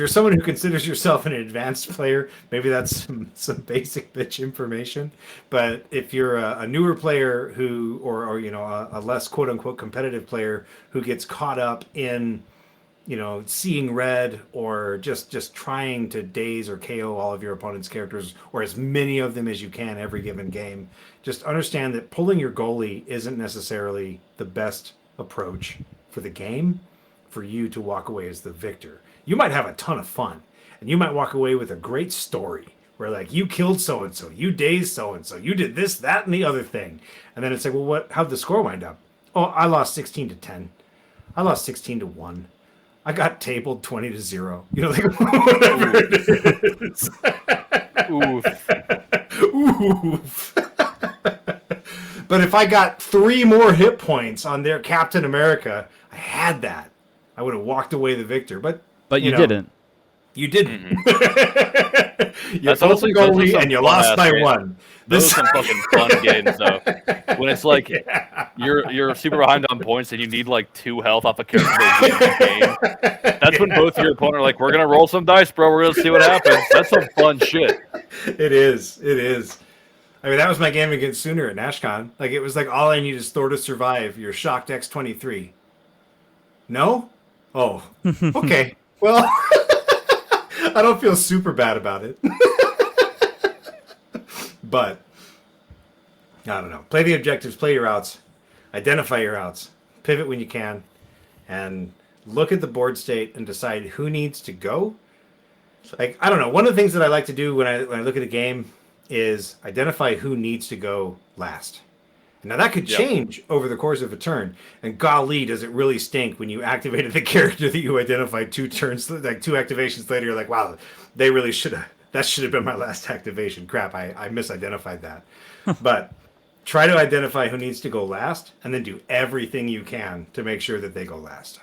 someone who considers yourself an advanced player, maybe that's some basic bitch information. But if you're a newer player who, or a less quote unquote competitive player who gets caught up in, seeing red or just trying to daze or KO all of your opponent's characters or as many of them as you can every given game, just understand that pulling your goalie isn't necessarily the best approach for the game for you to walk away as the victor. You might have a ton of fun and you might walk away with a great story where like you killed so-and-so, you dazed so-and-so, you did this, that, and the other thing. And then it's like, well, how'd the score wind up? Oh, I lost 16-10. I lost 16-1. I got tabled 20-0. Like whatever it is. Oof. But if I got 3 more hit points on their Captain America, I had that. I would have walked away the victor. But you didn't. You didn't. Mm-hmm. You pulled the goalie and you lost by 1. Those are some fucking fun games, though. When it's like you're super behind on points and you need like 2 health off a character to win the game. That's when both your opponent are like, "We're gonna roll some dice, bro. We're gonna see what happens." That's some fun shit. It is. I mean, that was my game against Sooner at NashCon. Like, it was like, all I need is Thor to survive. You're shocked X-23. No? Oh, okay. Well, I don't feel super bad about it. But, I don't know. Play the objectives, play your outs, identify your outs, pivot when you can, and look at the board state and decide who needs to go. Like, I don't know. One of the things that I like to do when I look at a game is identify who needs to go last. Now that could change over the course of a turn, and golly, does it really stink when you activated the character that you identified 2 turns, like 2 activations later. You're like, wow, they really that should have been my last activation. Crap, I misidentified that. But try to identify who needs to go last, and then do everything you can to make sure that they go last.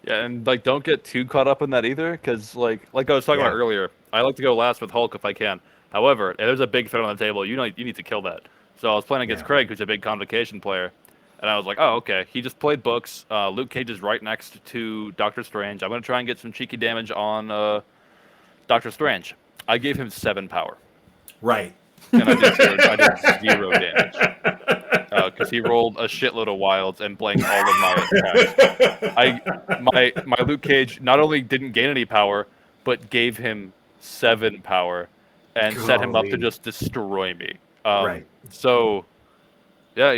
Yeah, and like don't get too caught up in that either, because like I was talking about earlier, I like to go last with Hulk if I can. However, if there's a big threat on the table, you need to kill that. So I was playing against Craig, who's a big Convocation player, and I was like, oh, okay. He just played books. Luke Cage is right next to Doctor Strange. I'm going to try and get some cheeky damage on Doctor Strange. I gave him 7 power. Right. And I did 0 damage. Because he rolled a shitload of wilds and blanked all of my attacks. My Luke Cage not only didn't gain any power, but gave him 7 power. And set him up to just destroy me. Right. So, yeah,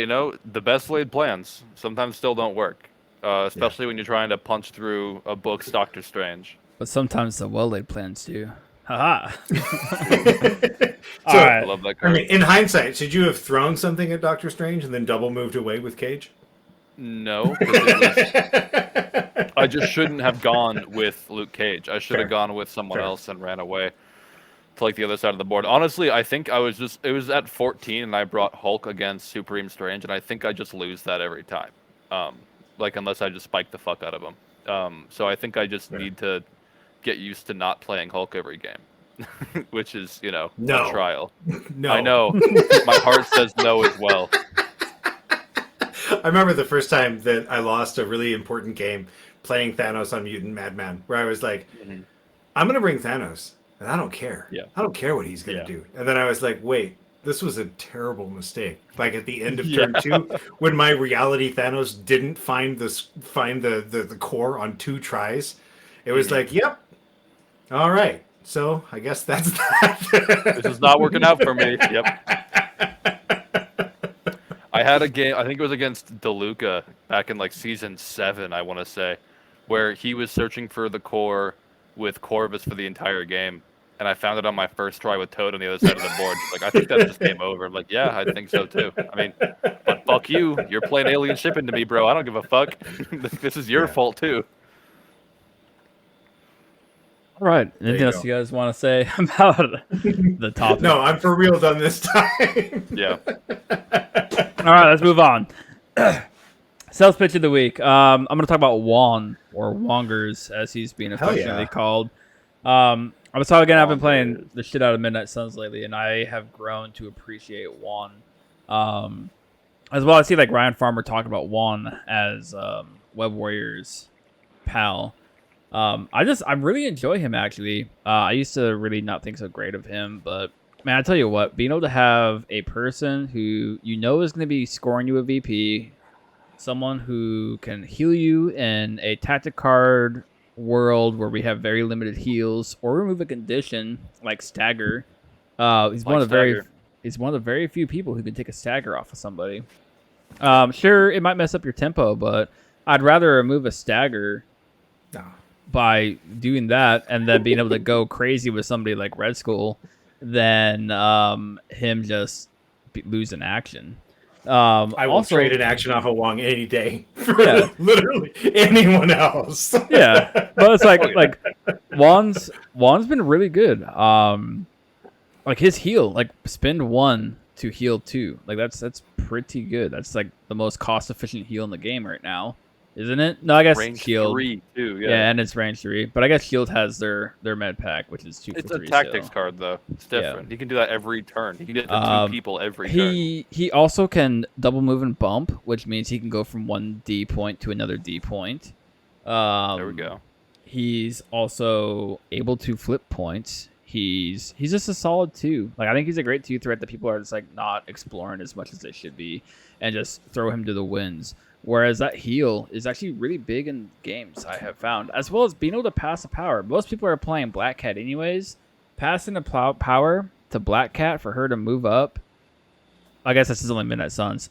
the best laid plans sometimes still don't work. Especially when you're trying to punch through a book's Doctor Strange. But sometimes the well laid plans do. Haha. So, I love that card. I mean, in hindsight, should you have thrown something at Doctor Strange and then double moved away with Cage? No. I just shouldn't have gone with Luke Cage. I should have gone with someone else and ran away to like the other side of the board. Honestly, I think it was at 14 and I brought Hulk against Supreme Strange, and I think I just lose that every time. Unless I just spike the fuck out of him. So I think I just need to get used to not playing Hulk every game. Which is, a trial. No. I know. My heart says no as well. I remember the first time that I lost a really important game playing Thanos on Mutant Madman, where I was like, I'm going to bring Thanos. And I don't care. Yeah. I don't care what he's going to do. And then I was like, wait, this was a terrible mistake. Like at the end of turn 2, when my reality Thanos didn't find the core on 2 tries, it was like, yep, all right. So I guess that's that. This is not working out for me. Yep. I had a game, I think it was against DeLuca back in like season 7, I want to say, where he was searching for the core with Corvus for the entire game. And I found it on my first try with Toad on the other side of the board. Like, I think that's just game over. I'm like, yeah, I think so too. I mean, but fuck you. You're playing alien shipping to me, bro. I don't give a fuck. This is your fault too. All right. Anything else you guys want to say about the topic? No, I'm for real done this time. Yeah. All right, let's move on. Sales pitch of the week. I'm going to talk about Wong, or Wongers, as he's being affectionately called. I'm sorry again. I've been playing the shit out of Midnight Suns lately, and I have grown to appreciate Wong. As well, I see like Ryan Farmer talk about Wong as Web Warriors pal. I really enjoy him actually. I used to really not think so great of him, but man, I tell you what, being able to have a person who you know is going to be scoring you a VP, someone who can heal you in a tactic card world where we have very limited heals, or remove a condition like stagger. He's one of the very few people who can take a stagger off of somebody. Sure, it might mess up your tempo, but I'd rather remove a stagger by doing that and then being able to go crazy with somebody like Red Skull than him just losing action. I will trade an action off of Wong any day for literally anyone else. Yeah, but it's like Wong's been really good. Like his heal, like spend 1 to heal 2. Like that's pretty good. That's like the most cost efficient heal in the game right now, isn't it? No, I guess range Shield 3 too. Yeah, and it's range 3. But I guess Shield has their med pack, which is 2 It's for a 3 tactics still. card though. It's different. He can do that every turn. He can do it to 2 people every turn. He also can double move and bump, which means he can go from 1 D point to another D point. There we go. He's also able to flip points. He's just a solid 2. Like I think he's a great 2 threat that people are just like not exploring as much as they should be, and just throw him to the winds. Whereas that heal is actually really big in games, I have found, as well as being able to pass a power. Most people are playing Black Cat anyways. Passing a power to Black Cat for her to move up. I guess this is only Midnight Suns.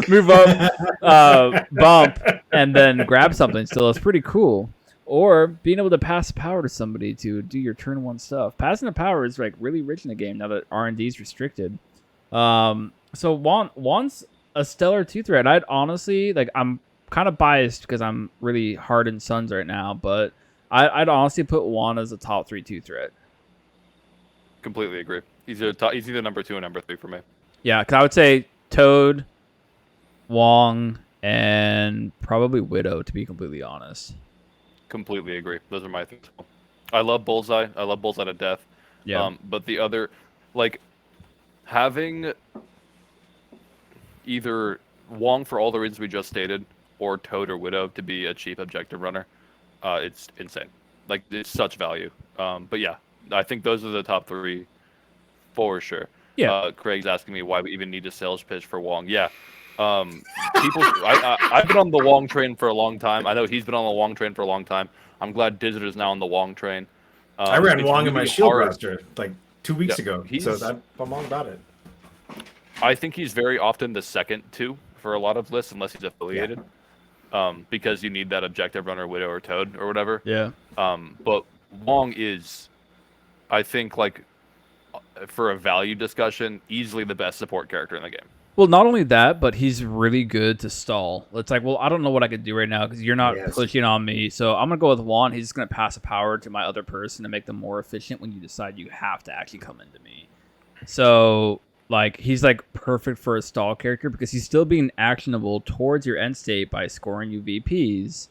Move up, bump, and then grab something still is pretty cool. Or being able to pass power to somebody to do your turn 1 stuff. Passing a power is like really rich in the game now that R&D is restricted. So Wong's a stellar 2 threat. I'd honestly, like, I'm kind of biased because I'm really hard in Suns right now, but I'd honestly put Wong as a top 3 2 threat. Completely agree. He's either number 2 or number 3 for me. Yeah, because I would say Toad, Wong, and probably Widow, to be completely honest. Completely agree. Those are my things. I love Bullseye. I love Bullseye to death. Yeah. But the other, like, having either Wong for all the reasons we just stated, or Toad or Widow to be a cheap objective runner, it's insane. Like, it's such value. But yeah, I think those are the top 3 for sure. Yeah. Craig's asking me why we even need a sales pitch for Wong. Yeah. I've been on the Wong train for a long time. I know he's been on the Wong train for a long time. I'm glad Dizzard is now on the Wong train. I ran Wong in my really shield hard. roster like 2 weeks ago, so I'm all about it. I think he's very often the second 2 for a lot of lists, unless he's affiliated. Because you need that objective runner, Widow or Toad or whatever. Yeah. But Wong is, I think, like, for a value discussion, easily the best support character in the game. Well, not only that, but he's really good to stall. It's like, well, I don't know what I could do right now because you're not pushing on me. So I'm going to go with Juan. He's just going to pass a power to my other person to make them more efficient when you decide you have to actually come into me. So, like, he's, like, perfect for a stall character because he's still being actionable towards your end state by scoring you VPs.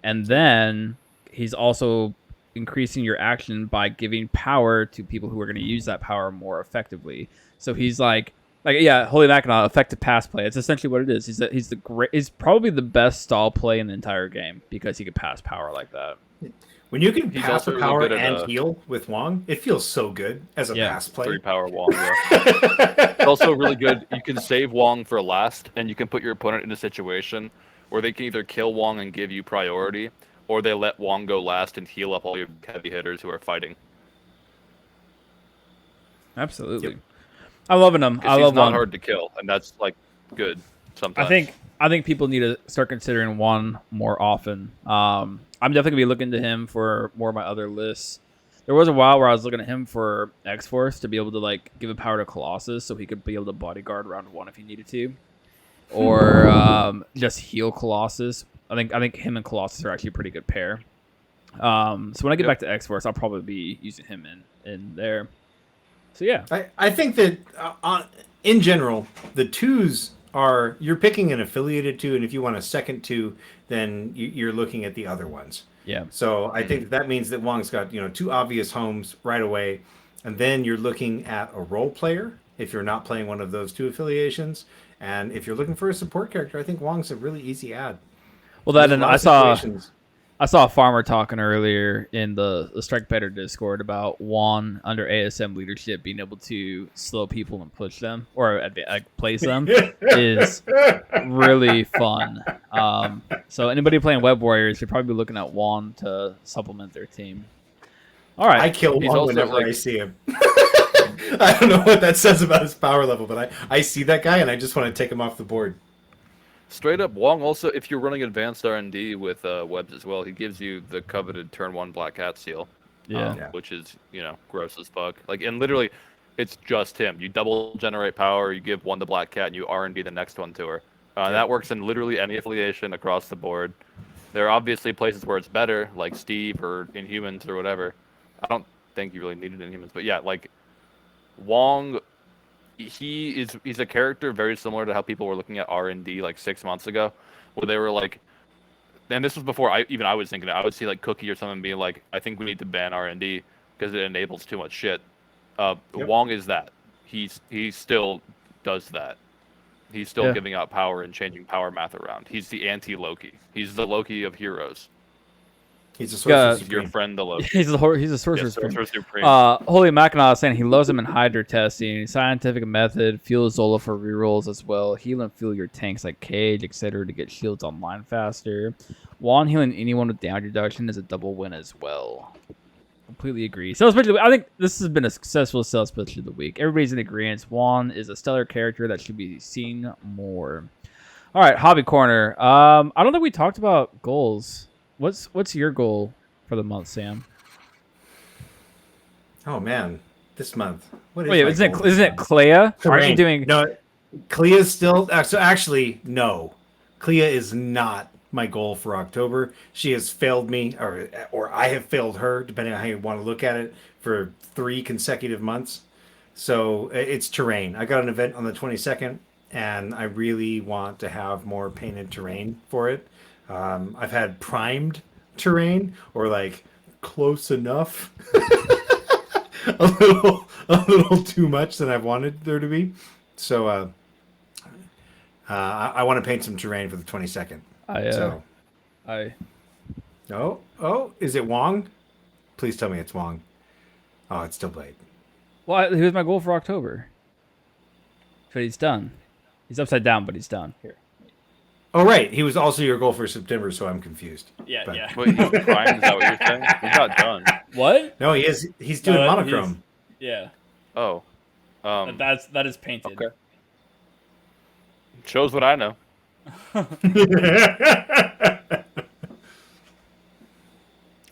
And then he's also increasing your action by giving power to people who are going to use that power more effectively. So he's, like yeah, Holy Mackinac, effective pass play. It's essentially what it is. He's probably the best stall play in the entire game because he could pass power like that. When you can He's pass also the really power good at, and heal with Wong, it feels so good as a Yeah, pass play. 3 power Wong. Yeah. It's also really good. You can save Wong for last, and you can put your opponent in a situation where they can either kill Wong and give you priority, or they let Wong go last and heal up all your heavy hitters who are fighting. Absolutely. Yep. I'm loving him. I Because he's love not Wong. hard to kill, and that's like good sometimes. I think people need to start considering Wong more often. I'm definitely gonna be looking to him for more of my other lists. There was a while where I was looking at him for X-Force to be able to like give a power to Colossus so he could be able to bodyguard round 1 if he needed to, or just heal Colossus. I think him and Colossus are actually a pretty good pair. So when I get back to X-Force, I'll probably be using him in there. So yeah, I think that in general, the 2s are, you're picking an affiliated 2, and if you want a second 2, then you're looking at the other ones. yeah. So I think that means that Wong's got 2 obvious homes right away, and then you're looking at a role player if you're not playing one of those 2 affiliations, and if you're looking for a support character, I think Wong's a really easy add. Well, that There's a and lot I of saw. situations- I saw a farmer talking earlier in the Strike Better Discord about Juan under ASM leadership being able to slow people and push them or place them is really fun. So anybody playing Web Warriors should probably be looking at Juan to supplement their team. All right. I kill He's Wong also, whenever like- I see him. I don't know what that says about his power level, but I see that guy and I just want to take him off the board. Straight up, Wong also, if you're running advanced R&D with webs as well, he gives you the coveted turn 1 Black Hat seal. Yeah. Yeah. Which is, gross as fuck. Like, and literally, it's just him. You double generate power, you give 1 to Black Cat, and you R&D the next one to her. And that works in literally any affiliation across the board. There are obviously places where it's better, like Steve or Inhumans or whatever. I don't think you really needed Inhumans, but yeah, like, Wong... He's a character very similar to how people were looking at R&D like 6 months ago, where they were like, and this was before I was thinking it. I would see like Cookie or someone being like, I think we need to ban R&D because it enables too much shit. Wong is that. He still does that. He's still giving out power and changing power math around. He's the anti-Loki. He's the Loki of heroes. He's a sorcerer He's your friend, the Loki. He's a sorcerer. Yeah, Sorcerer Supreme. Holy Mackinac is saying he loves him in Hydra testing, scientific method, fuel Zola for rerolls as well, heal and fuel your tanks like Cage, etc. to get shields online faster. Juan healing anyone with damage reduction is a double win as well. Completely agree. So especially, I think this has been a successful sales pitch of the week. Everybody's in agreement. Juan is a stellar character that should be seen more. All right, Hobby Corner. I don't think we talked about goals. What's your goal for the month, Sam? Oh man, this month. What is Wait, my isn't goal it, this isn't it month? Clea? Aren't you Terrain. doing? No, Clea's still. So actually, no. Clea is not my goal for October. She has failed me, or I have failed her, depending on how you want to look at it, for 3 consecutive months. So it's terrain. I got an event on the 22nd, and I really want to have more painted terrain for it. I've had primed terrain, or like close enough. a little too much than I've wanted there to be. So I want to paint some terrain for the 22nd. Oh, is it Wong? Please tell me it's Wong. Oh, it's still Blade. Well, here's my goal for October. But he's done. He's upside down, but he's done. Here. Oh, right. He was also your goal for September, so I'm confused. Yeah, But- yeah. Wait, he's primed? Is that what you're saying? He's not done. What? No, he is. He's doing No, monochrome. Yeah. Oh. That is painted. Okay. Shows what I know.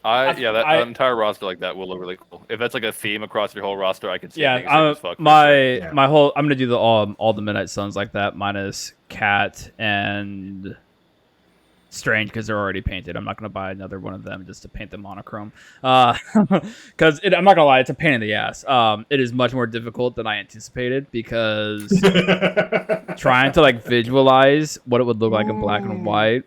That entire roster like that will look really cool. If that's like a theme across your whole roster, I could see. it being sick as fuck for sure. Yeah. my whole. I'm gonna do the all the Midnight Suns like that minus Cat and Strange because they're already painted. I'm not gonna buy another one of them just to paint the monochrome. Because I'm not gonna lie, it's a pain in the ass. It is much more difficult than I anticipated because trying to like visualize what it would look like in black and white.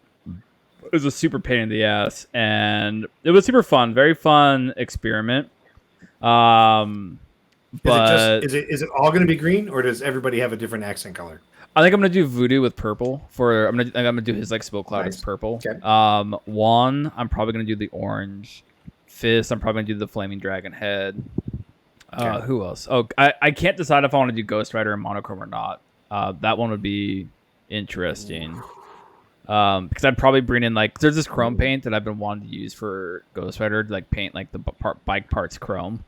It was a super pain in the ass, and it was super fun, very fun experiment. But Is it all going to be green, or does everybody have a different accent color? I think I'm gonna do Voodoo with purple. I'm gonna do his like Spill Cloud Nice. with purple. Okay. Juan, I'm probably gonna do the orange, fist. I'm probably gonna do the flaming dragon head. Okay. Who else? Oh, I can't decide if I want to do Ghost Rider and monochrome or not. That one would be interesting. Because I'd probably bring in like there's this chrome paint that I've been wanting to use for Ghost Rider to like paint like the bike parts chrome.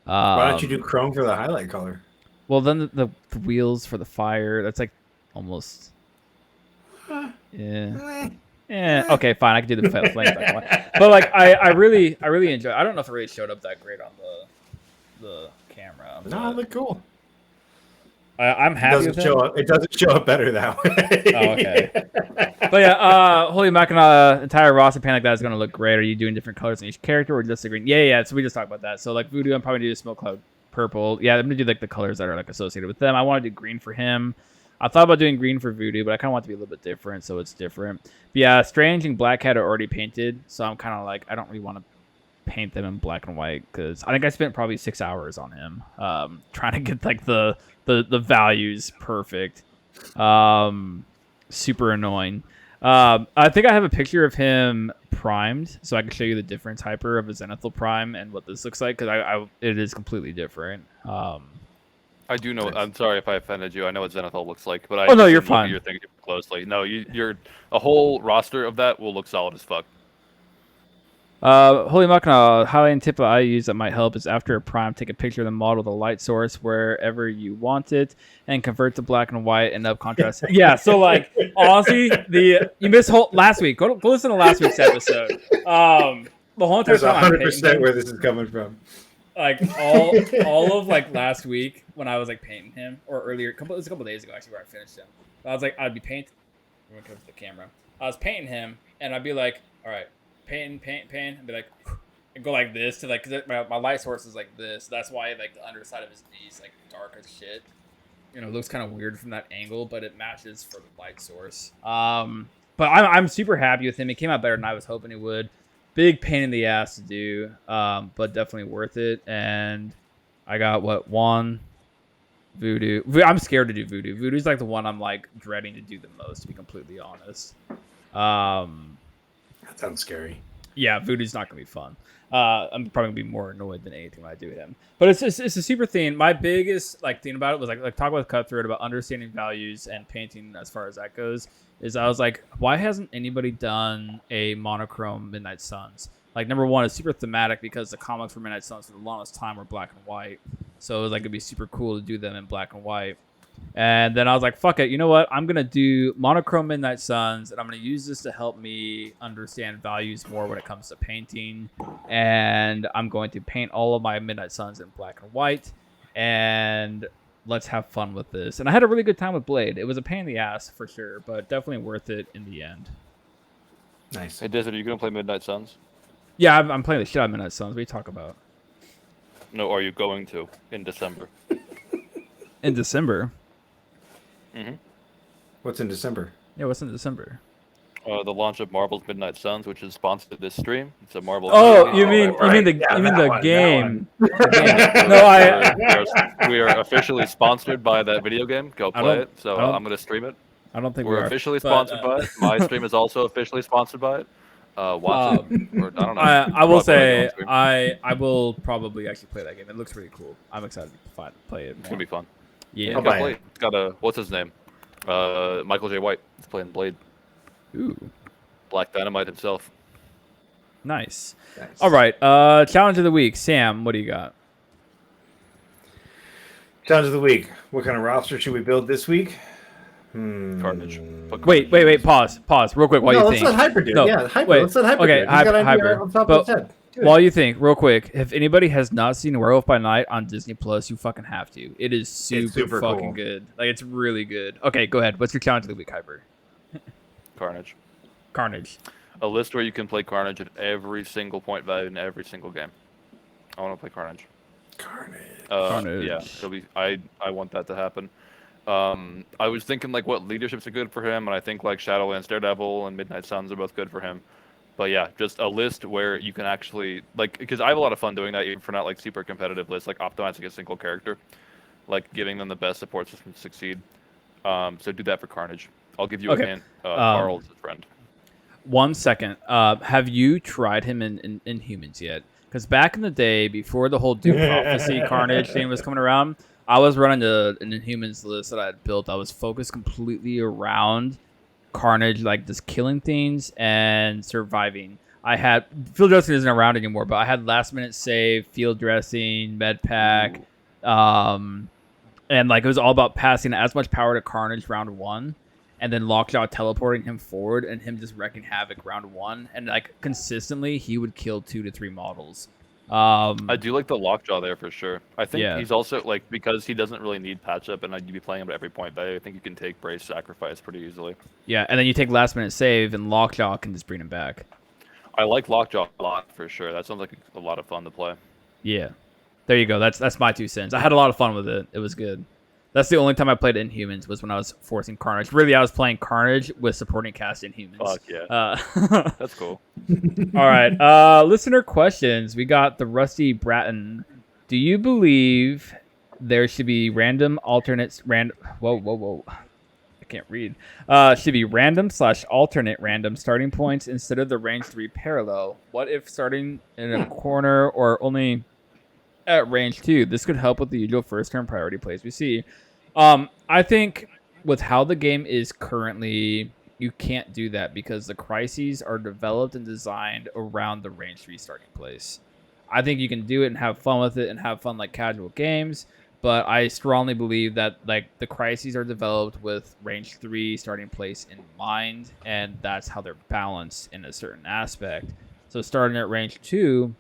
Why don't you do chrome for the highlight color? Well, then the wheels for the fire. That's like almost. Yeah. Yeah. Okay, fine. I can do the flame back one. But like, I really enjoy. I don't know if it really showed up that great on the camera. No, it looked cool. I'm happy with it. It doesn't show up better that way. Oh, okay. But yeah, Holy Machina, entire roster paint like that is going to look great. Are you doing different colors in each character or just the green? Yeah. So we just talked about that. So like Voodoo, I'm probably going to do Smoke Cloud purple. Yeah, I'm going to do like the colors that are like associated with them. I want to do green for him. I thought about doing green for Voodoo, but I kind of want it to be a little bit different, so it's different. But yeah, Strange and Black Cat are already painted, so I'm kind of like, I don't really want to paint them in black and white because I think I spent probably 6 hours on him trying to get like the values perfect. Super annoying. I think I have a picture of him primed, so I can show you the difference hyper of a Zenithal Prime and what this looks like because it is completely different. I do know. I'm sorry if I offended you. I know what Zenithal looks like, but Oh, no, you're fine. You're thinking closely. No, you're a whole roster of that will look solid as fuck. Holy Machina, highlighting tip that I use that might help is after a prime, take a picture of the model, the light source wherever you want it, and convert to black and white and up contrast. Yeah, so like honestly, you missed last week. Go listen to last week's episode. The whole entire There's time 100% where this is coming from. Like all of like last week when I was like painting him, or earlier, it was a couple days ago actually where I finished him. I was like, I'd be painting. I'm gonna come to the camera. I was painting him, and I'd be like, all right, paint, and be like, and go like this to like, cause my light source is like this. That's why like the underside of his knees like dark as shit. You know, it looks kind of weird from that angle, but it matches for the light source. But I'm super happy with him. He came out better than I was hoping he would. Big pain in the ass to do, but definitely worth it. And I got one Voodoo. I'm scared to do Voodoo. Voodoo's like the one I'm like dreading to do the most, to be completely honest. That sounds scary. Yeah, Voodoo's not gonna be fun. I'm probably gonna be more annoyed than anything when I do him. But it's a super theme. My biggest like thing about it was like talk with Cutthroat about understanding values and painting as far as that goes. Is I was like, why hasn't anybody done a monochrome Midnight Suns? Like number one, it's super thematic because the comics for Midnight Suns for the longest time were black and white. So it was like it'd be super cool to do them in black and white. And then I was like, fuck it, you know what? I'm gonna do monochrome Midnight Suns, and I'm gonna use this to help me understand values more when it comes to painting. And I'm going to paint all of my Midnight Suns in black and white. And let's have fun with this. And I had a really good time with Blade. It was a pain in the ass for sure, but definitely worth it in the end. Nice. Hey, Desert, are you gonna play Midnight Suns? Yeah, I'm playing the shit out of Midnight Suns. What are you talking about? No, are you going to in December? In December? Mm-hmm. What's in December? Yeah, what's in December? The launch of Marvel's Midnight Suns, which is sponsored this stream. It's a Marvel. Oh, you mean the game? No, we are officially sponsored by that video game. Go play it. So I'm going to stream it. I don't think we're officially sponsored by it. My stream is also officially sponsored by it. Watch it. Or, I don't know. I will say I will probably actually play that game. It looks really cool. I'm excited to play it. It's gonna be fun. Yeah. It's got a what's his name? Michael J. White. He's playing Blade. Ooh. Black Dynamite himself. Nice. All right. Challenge of the week. Sam, what do you got? Challenge of the week. What kind of roster should we build this week? Carnage. Wait. Pause. Real quick while you think. Let's let Hyper do it. No, Yeah, Hyper. wait. Let's let Hyper Okay, do it. He's got an idea Hyper. on top But of his head. while you think, real quick, if anybody has not seen Werewolf by Night on Disney Plus, you fucking have to. It is super fucking cool. good. Like, it's really good. Okay, go ahead. What's your challenge of the week, Hyper? Carnage. A list where you can play Carnage at every single point value in every single game. I want to play Carnage. Carnage. Yeah, I want that to happen. I was thinking like what leaderships are good for him, and I think like Shadowlands Daredevil and Midnight Suns are both good for him. But yeah, just a list where you can actually like, because I have a lot of fun doing that, even for not like super competitive lists, like optimizing a single character, like giving them the best support system to succeed. So do that for Carnage. I'll give you a hint. Carl's his friend. 1 second. Have you tried him in Humans yet? Because back in the day, before the whole Doom Prophecy Carnage thing was coming around, I was running an Inhumans list that I had built. I was focused completely around Carnage, like just killing things and surviving. I had field dressing isn't around anymore, but I had last minute save, field dressing, med pack, and like it was all about passing as much power to Carnage round one, and then Lockjaw teleporting him forward and him just wrecking havoc round one, and like consistently he would kill 2 to 3 models. I do like the Lockjaw there for sure. I think Yeah. he's also like because he doesn't really need patch up, and I'd be playing him at every point. But I think you can take Brace Sacrifice pretty easily. Yeah, and then you take last minute save, and Lockjaw can just bring him back. I like Lockjaw a lot for sure. That sounds like a lot of fun to play. Yeah, there you go. That's my 2 cents. I had a lot of fun with it. It was good. That's the only time I played Inhumans was when I was forcing Carnage. Really, I was playing Carnage with supporting cast Inhumans. Fuck yeah. That's cool. All right. Listener questions. We got the Rusty Bratton. Do you believe there should be random alternates? Whoa. I can't read. Should be random/alternate random starting points instead of the range 3 parallel. What if starting in a corner or only at range 2? This could help with the usual first turn priority plays we see. I think with how the game is currently, you can't do that because the crises are developed and designed around the range 3 starting place. I think you can do it and have fun with it and have fun like casual games, but I strongly believe that like the crises are developed with range 3 starting place in mind, and that's how they're balanced in a certain aspect. So starting at range 2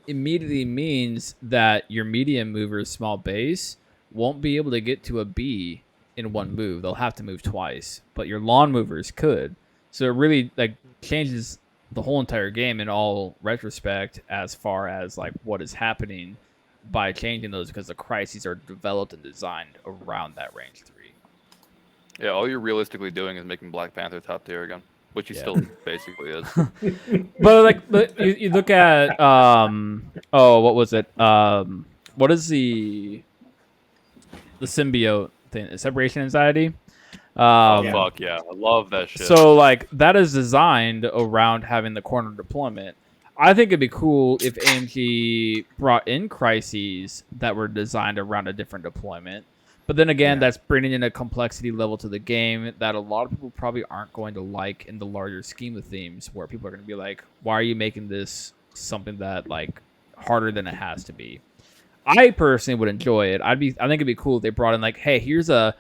immediately means that your medium mover's small base won't be able to get to a B in one move. They'll have to move twice, but your lawn movers could. So it really like changes the whole entire game in all retrospect as far as like what is happening by changing those, because the crises are developed and designed around that range 3. Yeah, all you're realistically doing is making Black Panther top tier again, which he still basically is. But you look at what was it? What is the symbiote thing? Separation anxiety. Fuck yeah, I love that shit. So like that is designed around having the corner deployment. I think it'd be cool if AMG brought in crises that were designed around a different deployment. But then again, that's bringing in a complexity level to the game that a lot of people probably aren't going to like in the larger scheme of themes, where people are going to be like, why are you making this something that like harder than it has to be? I personally would enjoy it. I think it'd be cool if they brought in like, hey, here's a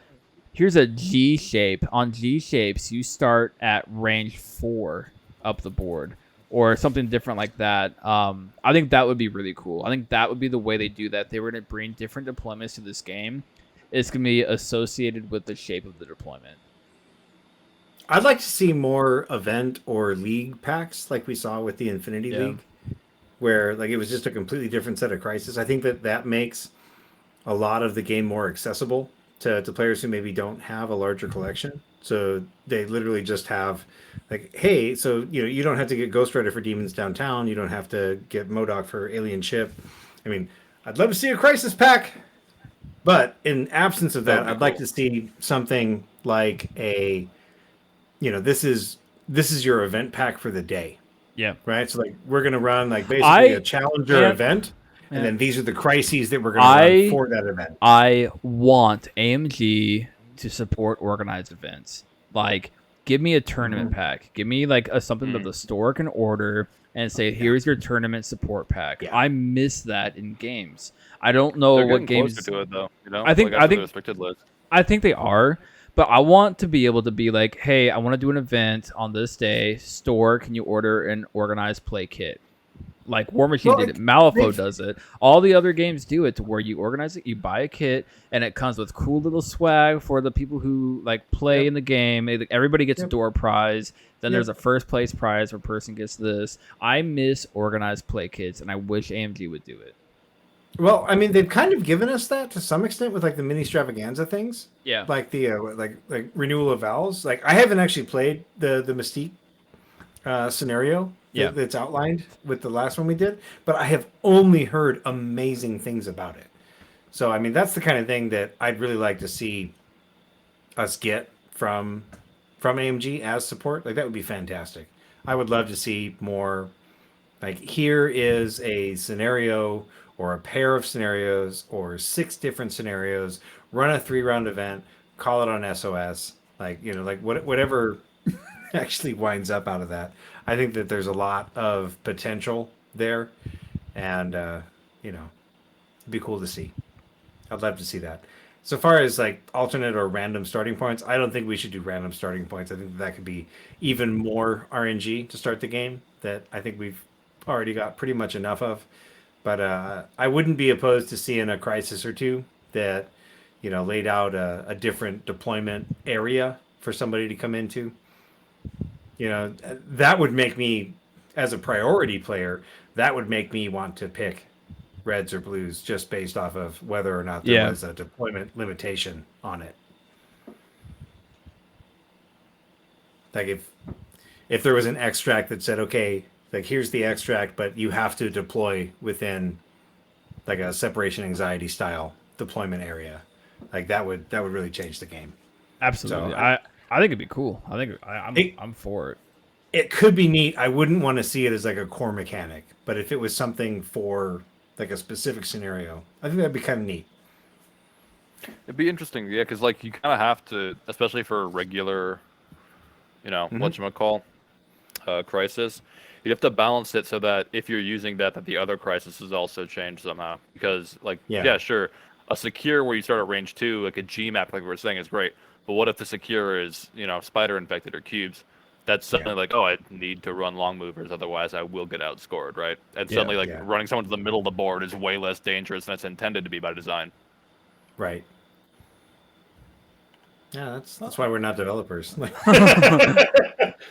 G shape. On G shapes, you start at range 4 up the board, or something different like that. I think that would be really cool. I think that would be the way they do that. They were going to bring different deployments to this game. It's going to be associated with the shape of the deployment. I'd like to see more event or league packs like we saw with the Infinity League, where like it was just a completely different set of crises. I think that makes a lot of the game more accessible to players who maybe don't have a larger collection. So they literally just have like, hey, so you don't have to get Ghost Rider for Demons Downtown. You don't have to get MODOK for Alien Ship. I mean, I'd love to see a crisis pack, but in absence of that, I'd like to see something like a, this is your event pack for the day. Yeah. Right. So like we're gonna run like basically a challenger event, and then these are the crises that we're gonna run for that event. I want AMG to support organized events. Like, give me a tournament pack. Give me like something that the store can order and say, here's your tournament support pack. I miss that in games. I don't know what games to it though. I think the restricted list. I think they are, but I want to be able to be like, hey, I want to do an event on this day. Store, can you order an organized play kit? Like War Machine did it, Malifaux does it. All the other games do it to where you organize it, you buy a kit, and it comes with cool little swag for the people who like play in the game. Everybody gets a door prize. Then there's a first place prize where a person gets this. I miss organized play kits, and I wish AMG would do it. Well, I mean, they've kind of given us that to some extent with like the mini extravaganza things. Yeah. Like the like renewal of vows. Like I haven't actually played the Mystique scenario that's outlined with the last one we did, but I have only heard amazing things about it. So I mean, that's the kind of thing that I'd really like to see us get from AMG as support. Like that would be fantastic. I would love to see more Like, here is a scenario or a pair of scenarios or 6 different scenarios. Run a 3-round event. Call it on SOS. Like, like whatever actually winds up out of that. I think that there's a lot of potential there, and it'd be cool to see. I'd love to see that. So far as like alternate or random starting points, I don't think we should do random starting points. I think that could be even more RNG to start the game that I think we've already got pretty much enough of. But I wouldn't be opposed to seeing a crisis or two that, laid out a different deployment area for somebody to come into. That would make me, as a priority player, that would make me want to pick reds or blues just based off of whether or not there was a deployment limitation on it. Like if there was an extract that said, okay, like here's the extract, but you have to deploy within like a separation anxiety style deployment area, like that would really change the game. Absolutely. So, I think it'd be cool. I think I'm for it. It could be neat. I wouldn't want to see it as like a core mechanic, but if it was something for like a specific scenario, I think that'd be kind of neat. It'd be interesting, yeah, because like you kind of have to, especially for a regular, whatchamacall, crisis, you have to balance it so that if you're using that the other crisis is also changed somehow. Because like, yeah, sure, a secure where you start at range 2, like a G map, like we were saying, is great. But what if the secure is, spider infected or cubes? That's suddenly like, oh, I need to run long movers, otherwise I will get outscored, right? And suddenly, running someone to the middle of the board is way less dangerous than it's intended to be by design. Right. Yeah, that's why we're not developers. Those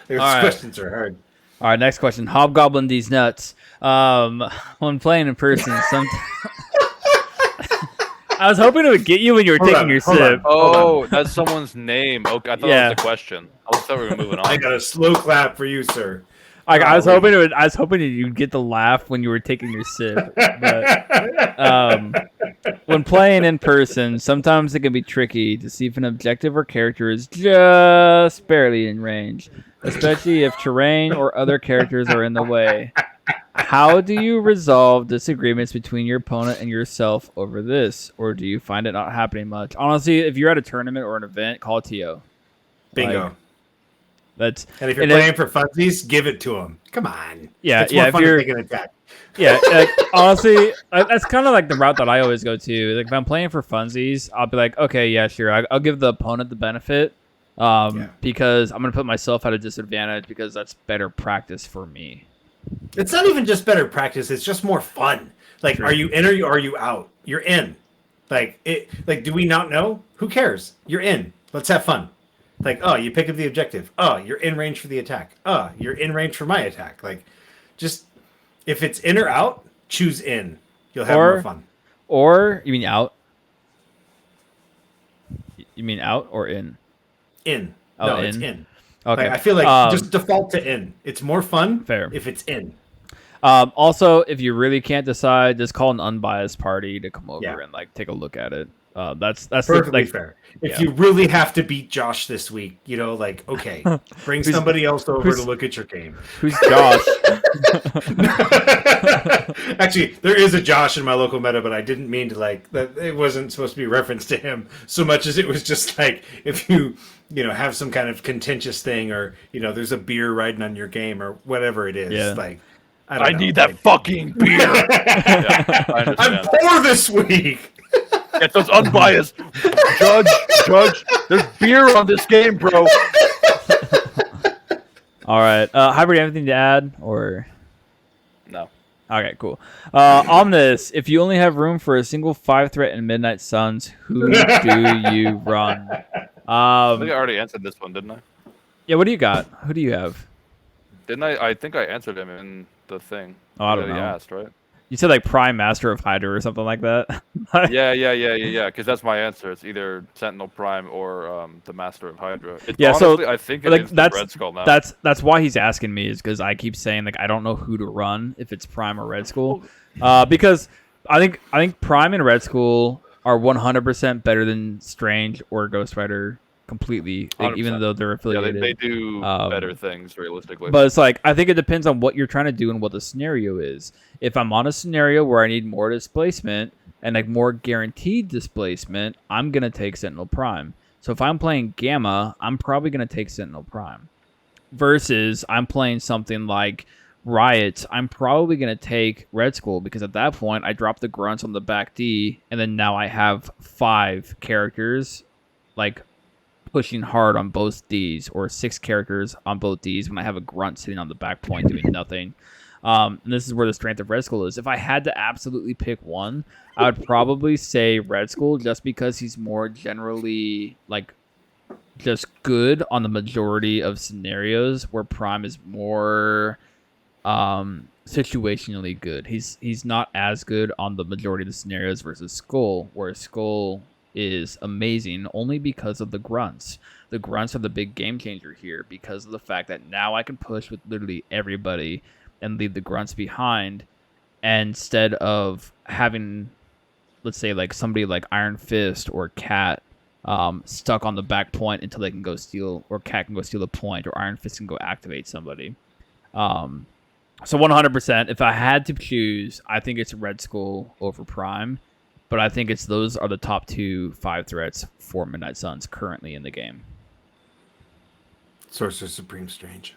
questions are hard. All right, next question. Hobgoblin these nuts. When playing in person, I was hoping it would get you when you were taking your sip. Oh, that's someone's name. Okay, I thought that was the question. I thought we were moving on. I got a slow clap for you, sir. I was hoping you'd get the laugh when you were taking your sip. But when playing in person, sometimes it can be tricky to see if an objective or character is just barely in range, especially if terrain or other characters are in the way. How do you resolve disagreements between your opponent and yourself over this, or do you find it not happening much? Honestly, if you're at a tournament or an event, call a TO. Bingo. And if you're playing for funsies, give it to them. Come on. Yeah, it's more fun to take an attack. Yeah, honestly, that's kind of like the route that I always go to. Like if I'm playing for funsies, I'll be like, okay, yeah, sure, I'll give the opponent the benefit, because I'm gonna put myself at a disadvantage because that's better practice for me. It's not even just better practice; it's just more fun. Like, are you in or are you out? You're in. Like do we not know? Who cares? You're in. Let's have fun. Like, oh, you pick up the objective. Oh, you're in range for the attack. Oh, you're in range for my attack. Like, just if it's in or out, choose in. You'll have more fun. Or you mean out? You mean out or in? In. Oh, no, in? It's in. Okay. Like, I feel like just default to in. It's more fun if it's in. Also, if you really can't decide, just call an unbiased party to come over and like take a look at it. That's perfectly fair. If you really have to beat Josh this week, okay, bring somebody else over to look at your game. Who's Josh? Actually, there is a Josh in my local meta, but I didn't mean to that. It wasn't supposed to be reference to him so much as it was just like if you have some kind of contentious thing or there's a beer riding on your game or whatever it is. Yeah. Like I need that fucking beer. Yeah, I'm poor this week. Get those unbiased. Judge, there's beer on this game, bro. All right. Hybrid, anything to add or? No. Okay, cool. Omnis, if you only have room for a single 5-threat in Midnight Suns, who do you run? I think I already answered this one, didn't I? Yeah, what do you got? Who do you have? Didn't I? I think I answered him in the thing. Oh, I don't that know. He asked, right? You said like Prime Master of Hydra or something like that. Yeah. Because that's my answer. It's either Sentinel Prime or the Master of Hydra. Honestly, I think like that's Red Skull now. That's why he's asking me, is because I keep saying like I don't know who to run if it's Prime or Red Skull, because I think Prime and Red Skull are 100% better than Strange or Ghost Rider completely, even 100%. though they're Yeah, affiliated. they do better Um, things realistically. But it's like, I think it depends on what you're trying to do and what the scenario is. If I'm on a scenario where I need more displacement and like more guaranteed displacement, I'm going to take Sentinel Prime. So if I'm playing Gamma, I'm probably going to take Sentinel Prime. Versus I'm playing something like Riot, I'm probably going to take Red Skull, because at that point I drop the grunts on the back D, and then now I have 5 characters like pushing hard on both Ds, or 6 characters on both Ds when I have a grunt sitting on the back point doing nothing. And this is where the strength of Red Skull is. If I had to absolutely pick one, I would probably say Red Skull, just because he's more generally like just good on the majority of scenarios, where Prime is more situationally good. He's not as good on the majority of the scenarios versus Skull, where Skull is amazing only because of the grunts. The grunts are the big game changer here, because of the fact that now I can push with literally everybody and leave the grunts behind, instead of having, let's say, like somebody like Iron Fist or Cat stuck on the back point until they can go steal, or Cat can go steal the point, or Iron Fist can go activate somebody. So 100%, if I had to choose, I think it's Red Skull over Prime. But I think those are the top 2 5 threats for Midnight Suns currently in the game. Sorcerer Supreme Strange.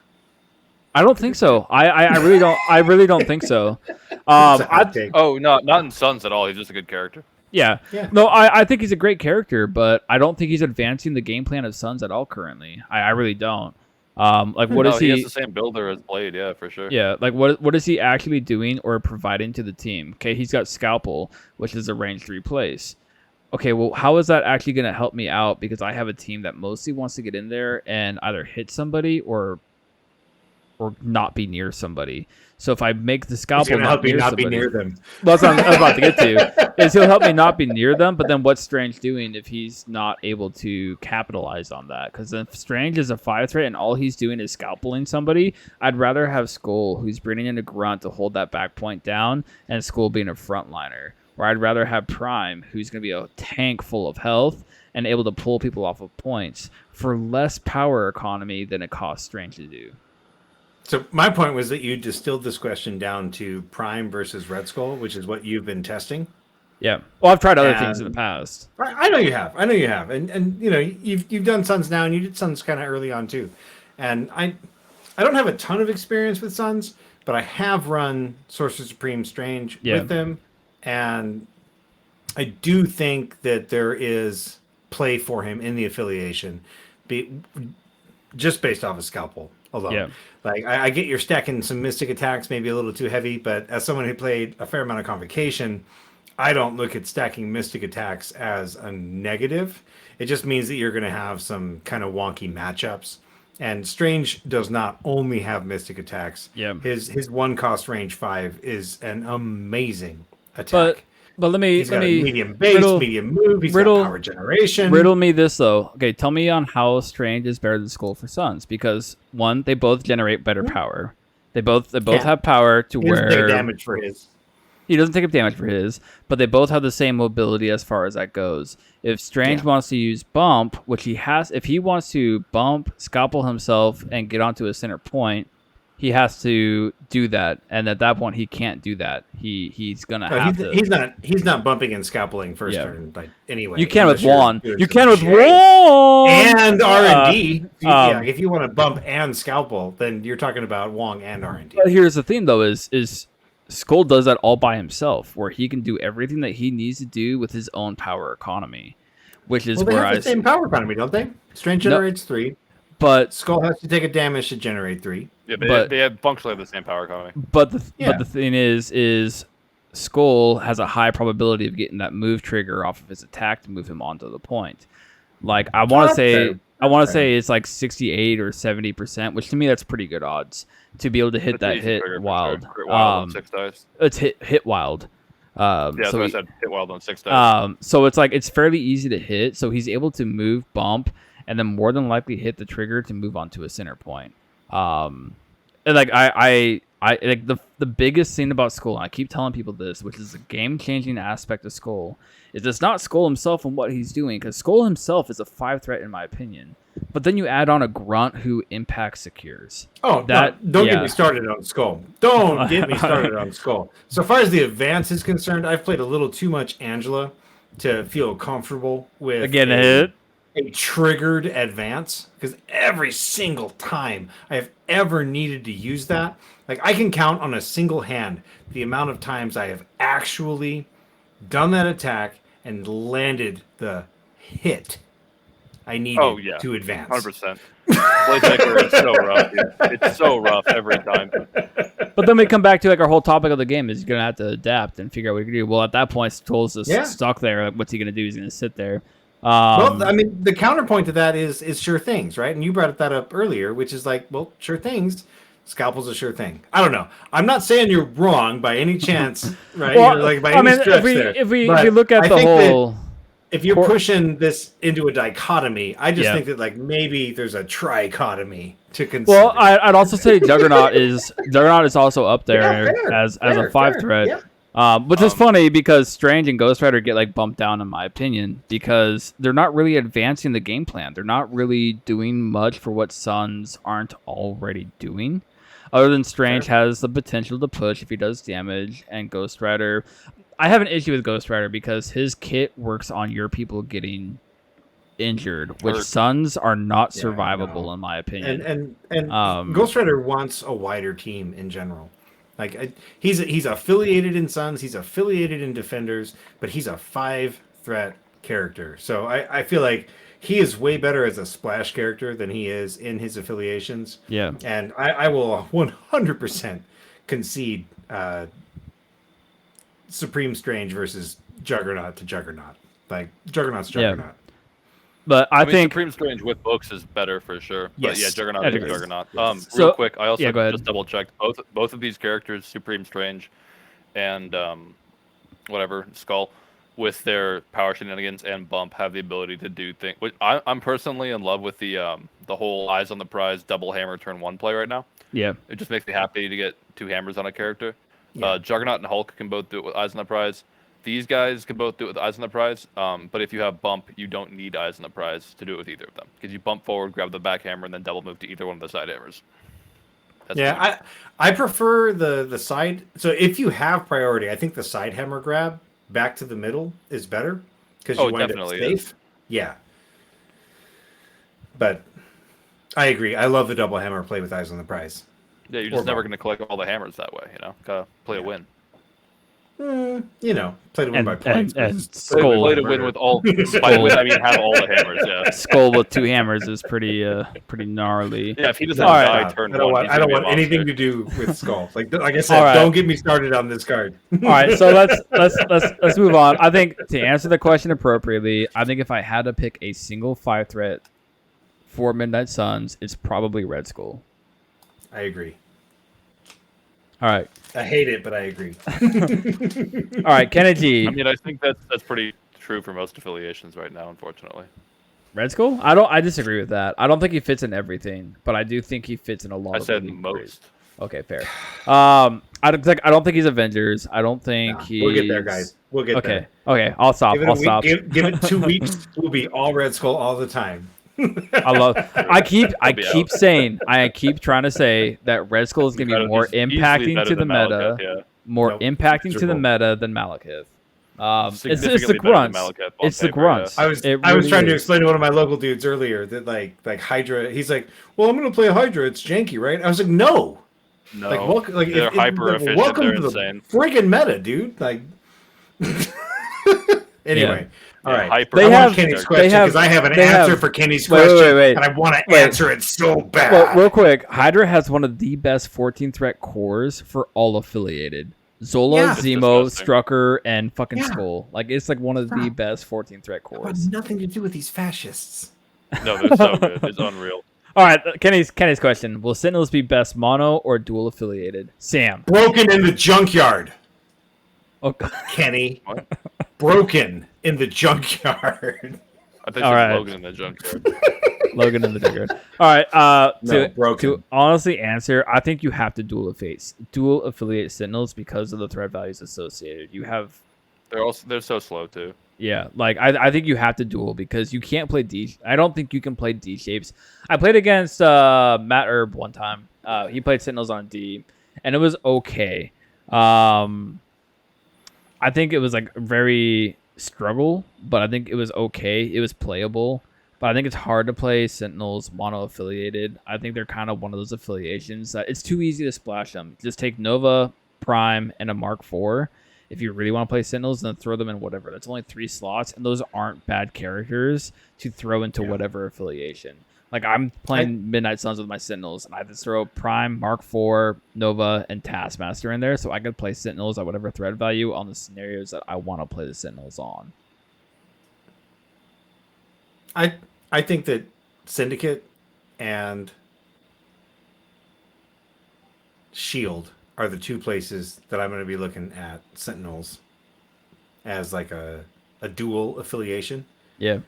I don't think so. I really don't. I really don't think so. Oh no, not in Suns at all. He's just a good character. Yeah. No, I think he's a great character, but I don't think he's advancing the game plan of Suns at all currently. I really don't. What is he? He has the same builder as Blade, yeah, for sure. Yeah, like what is he actually doing or providing to the team? Okay, he's got Scalpel, which is a range 3 place. Okay, well, how is that actually going to help me out? Because I have a team that mostly wants to get in there and either hit somebody or not be near somebody. So if I make the Scalpel not be somebody, near them. well, that's what I was about to get to. Is he'll help me not be near them, but then what's Strange doing if he's not able to capitalize on that? Because if Strange is a 5 threat and all he's doing is scalpeling somebody, I'd rather have Skull, who's bringing in a grunt to hold that back point down, and Skull being a frontliner. Or I'd rather have Prime, who's going to be a tank full of health and able to pull people off of points for less power economy than it costs Strange to do. So my point was that you distilled this question down to Prime versus Red Skull, which is what you've been testing. Yeah. Well, I've tried other things in the past. I know you have. And you know, you've done Suns now, and you did Suns kind of early on too. And I don't have a ton of experience with Suns, but I have run Sorcerer Supreme Strange with them, and I do think that there is play for him in the affiliation, just based off of Scalpel alone. Yeah. Like, I get you're stacking some Mystic attacks, maybe a little too heavy, but as someone who played a fair amount of Convocation, I don't look at stacking Mystic attacks as a negative. It just means that you're going to have some kind of wonky matchups. And Strange does not only have Mystic attacks. Yeah. His 1-cost range 5 is an amazing attack. But let me medium base, medium move. He's got power generation. Riddle me this though. Okay, tell me on how Strange is better than Skull for Suns, because one, they both generate better power. They both have power to where he doesn't take damage for his. He doesn't take up damage for his, but they both have the same mobility as far as that goes. If Strange wants to use bump, which he has, if he wants to bump, scalpel himself, and get onto a center point, he has to do that, and at that point he can't do that. He's gonna have to. He's not bumping and scalpeling first turn, but anyway. You can with Juan. You can with Juan and R&D. If you want to bump and scalpel, then you're talking about Wong and R&D. But here's the thing, though: is Skull does that all by himself, where he can do everything that he needs to do with his own power economy, which is they have the same power economy, don't they? Strange generates 3. But Skull has to take a damage to generate 3. Yeah, they have functionally the same power economy. But the thing is Skull has a high probability of getting that move trigger off of his attack to move him onto the point. Like I want to say it's like 68 or 70%, which to me that's pretty good odds to be able to hit that hit wild. Crit wild on 6 dice. It's hit wild. That's what I said. Hit wild on 6 dice. So it's like it's fairly easy to hit. So he's able to move, bump, and then more than likely hit the trigger to move on to a center point. And like I I like the biggest thing about Skull, and I keep telling people this, which is a game-changing aspect of Skull, is it's not Skull himself and what he's doing, because Skull himself is a 5 threat in my opinion. But then you add on a grunt who impact secures. Oh, that don't get me started on Skull. Don't get me started on Skull. So far as the advance is concerned, I've played a little too much Angela to feel comfortable with hit. A triggered advance, because every single time I have ever needed to use that, like I can count on a single hand the amount of times I have actually done that attack and landed the hit I needed to advance. 100%. Blademaker is so rough. It's so rough every time. But then we come back to like our whole topic of the game is you're gonna have to adapt and figure out what you can do. Well, at that point, Skull's just stuck there. Like, what's he gonna do? He's gonna sit there. Well, I mean, the counterpoint to that is sure things, right? And you brought that up earlier, which is like, well, sure things. Scalpel's a sure thing. I don't know. I'm not saying you're wrong by any chance, right? Well, like by any stretch if we look at the whole, if you're pushing this into a dichotomy, I just think that like maybe there's a trichotomy to consider. Well, I'd also say Juggernaut is also up there as a 5 threat. Yeah. Which is funny because Strange and Ghost Rider get like bumped down in my opinion because they're not really advancing the game plan. They're not really doing much for what Suns aren't already doing. Other than Strange has the potential to push if he does damage, and Ghost Rider, I have an issue with Ghost Rider because his kit works on your people getting injured, which Suns are not survivable in my opinion. And Ghost Rider wants a wider team in general. Like he's affiliated in Suns, he's affiliated in Defenders, but he's a 5 threat character. So I feel like he is way better as a splash character than he is in his affiliations. Yeah. And I will 100% concede Supreme Strange versus Juggernaut to Juggernaut. Like Juggernaut's Juggernaut. Yeah. But I think Supreme Strange with books is better for sure. Yes. But yeah, Juggernaut is Juggernaut. So, real quick, I also go ahead. just double checked both of these characters, Supreme Strange and Skull, with their power shenanigans and bump, have the ability to do things. I'm personally in love with the whole Eyes on the Prize double hammer turn 1 play right now. Yeah. It just makes me happy to get 2 hammers on a character. Yeah. Juggernaut and Hulk can both do it with Eyes on the Prize. These guys can both do it with Eyes on the Prize, but if you have bump, you don't need Eyes on the Prize to do it with either of them. Because you bump forward, grab the back hammer, and then double move to either one of the side hammers. I prefer the side. So if you have priority, I think the side hammer grab back to the middle is better because you wind up safe. Yeah. But I agree. I love the double hammer play with Eyes on the Prize. Yeah, you're just never going to collect all the hammers that way, Gotta play a win. Play to win by points. And Skull. Play to win with all. By win, I mean have all the hammers. Yeah. Skull with 2 hammers is pretty gnarly. Yeah, if he doesn't die turn 1, I don't want anything to do with Skull. Like I said, don't get me started on this card. All right, so let's move on. I think to answer the question appropriately, I think if I had to pick a single 5 threat for Midnight Suns, it's probably Red Skull. I agree. All right. I hate it, but I agree. All right, Kennedy. I mean, I think that's pretty true for most affiliations right now, unfortunately. Red Skull? I disagree with that. I don't think he fits in everything, but I do think he fits in a lot. I said most. Okay, fair. I don't think he's Avengers. I don't think he's. We'll get there, guys. We'll get there. Okay, I'll stop. Give it 2 weeks. We'll be all Red Skull all the time. I keep saying, I keep trying to say that Red Skull is going to be more impacting to the meta, impacting to the meta than Malekith. It's the grunts. It's the grunts. I was trying to explain to one of my local dudes earlier that like Hydra. He's like, "Well, I'm going to play Hydra. It's janky, right?" I was like, "No, they're hyper efficient. Welcome They're to insane. the freaking meta, dude." Like, anyway. All right. They want Kenny's question because I have an answer for Kenny's question, and I want to answer it so bad. Well, real quick, Hydra has one of the best 14 threat cores for all affiliated. Zola, Zemo, Strucker, and fucking Skull. Like it's like one of the best 14 threat cores. Nothing to do with these fascists. No, they're so good. It's unreal. All right, Kenny's question: will Sentinels be best mono or dual affiliated? Sam. Broken in the junkyard. Okay. Kenny. What? Broken in the junkyard. I think it's Logan in the junkyard. Logan and the Digger. All right. No, broken. To honestly answer, I think you have to dual affiliate Sentinels because of the threat values associated. You have. They're so slow too. Yeah, like I think you have to duel because you can't play D. I don't think you can play D shapes. I played against Matt Herb one time. He played Sentinels on D, and it was okay. I think it was like very struggle, but I think it was okay. It was playable, but I think it's hard to play Sentinels mono affiliated. I think they're kind of one of those affiliations that it's too easy to splash them. Just take Nova, Prime, and a Mark IV. If you really want to play Sentinels, then throw them in whatever. That's only 3 slots, and those aren't bad characters to throw into whatever affiliation. Like, I'm playing Midnight Suns with my Sentinels, and I have to throw Prime, Mark IV, Nova, and Taskmaster in there, so I could play Sentinels at whatever threat value on the scenarios that I want to play the Sentinels on. I think that Syndicate and Shield are the 2 places that I'm going to be looking at Sentinels as like a dual affiliation. Yeah.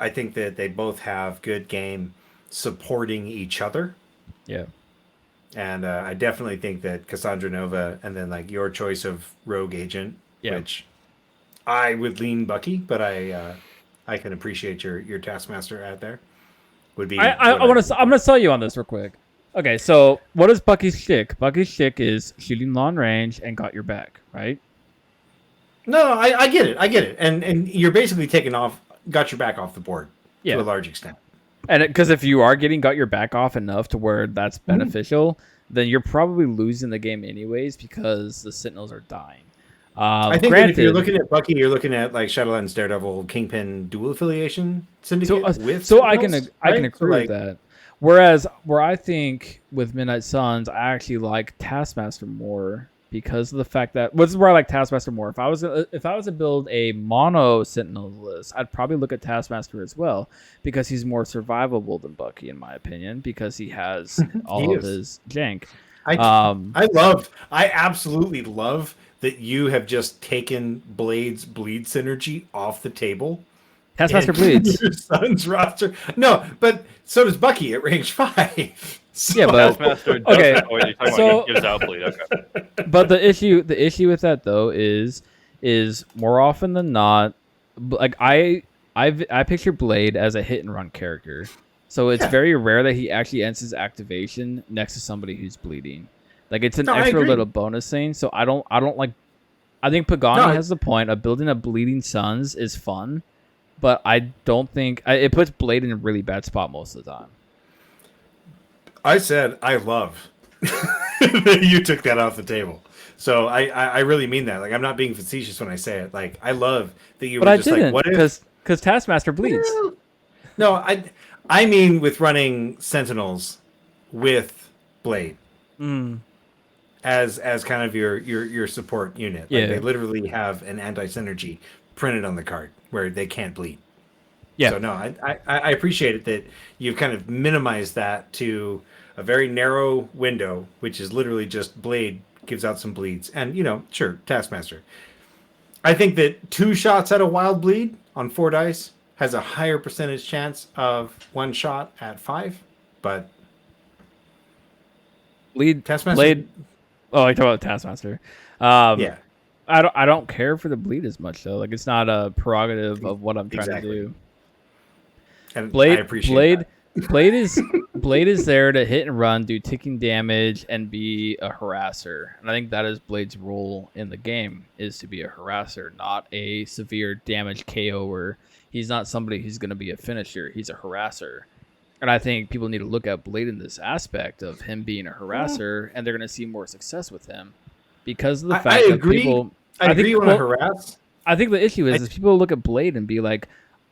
I think that they both have good game supporting each other. Yeah. And I definitely think that Cassandra Nova and then like your choice of Rogue Agent, which I would lean Bucky, but I can appreciate your Taskmaster out there. Would be. I'm gonna sell you on this real quick. Okay, so what is Bucky's shtick? Bucky's shtick is shooting long range and got your back, right? No, I get it, and you're basically got your back off the board to a large extent. And because if you are got your back off enough to where that's beneficial, then you're probably losing the game anyways because the Sentinels are dying. I think that if you're looking at Bucky, you're looking at like Shadowlands, Daredevil, Kingpin dual affiliation syndicate I can agree with that. Whereas where I think with Midnight Suns, I actually like Taskmaster more because of the fact that this is where I like Taskmaster more. If I was to build a mono Sentinel list, I'd probably look at Taskmaster as well because he's more survivable than Bucky in my opinion because he has all of his jank. I absolutely love that you have just taken Blade's bleed synergy off the table. Taskmaster bleeds. Your son's roster. No, but so does Bucky at range 5. So, yeah, but Taskmaster does okay. You're talking about gives out bleed. Okay. But the issue with that though is more often than not, like I picture Blade as a hit and run character, so it's very rare that he actually ends his activation next to somebody who's bleeding. Like it's an extra little bonus thing. So I don't like. I think Pagani has the point of building a bleeding Suns is fun. But I don't think it puts Blade in a really bad spot most of the time. I said I love that you took that off the table. So I really mean that. Like I'm not being facetious when I say it. Like I love that you. But were just like, what if? Because Taskmaster bleeds. No, I mean with running Sentinels with Blade as kind of your support unit. Like they literally have an anti-synergy printed on the card where they can't bleed. Yeah. So no, I appreciate it that you've kind of minimized that to a very narrow window, which is literally just Blade gives out some bleeds. And, sure, Taskmaster. I think that 2 shots at a wild bleed on 4 dice has a higher percentage chance of 1 shot at 5, but Taskmaster. Blade. Oh, I talk about Taskmaster. Yeah. I don't care for the bleed as much though. Like it's not a prerogative of what I'm trying to do. And Blade, I appreciate that. Blade is there to hit and run, do ticking damage, and be a harasser. And I think that is Blade's role in the game is to be a harasser, not a severe damage KO'er. He's not somebody who's going to be a finisher. He's a harasser. And I think people need to look at Blade in this aspect of him being a harasser, and they're going to see more success with him. Because of the fact that people... I agree you want to harass. I think the issue is people look at Blade and be like,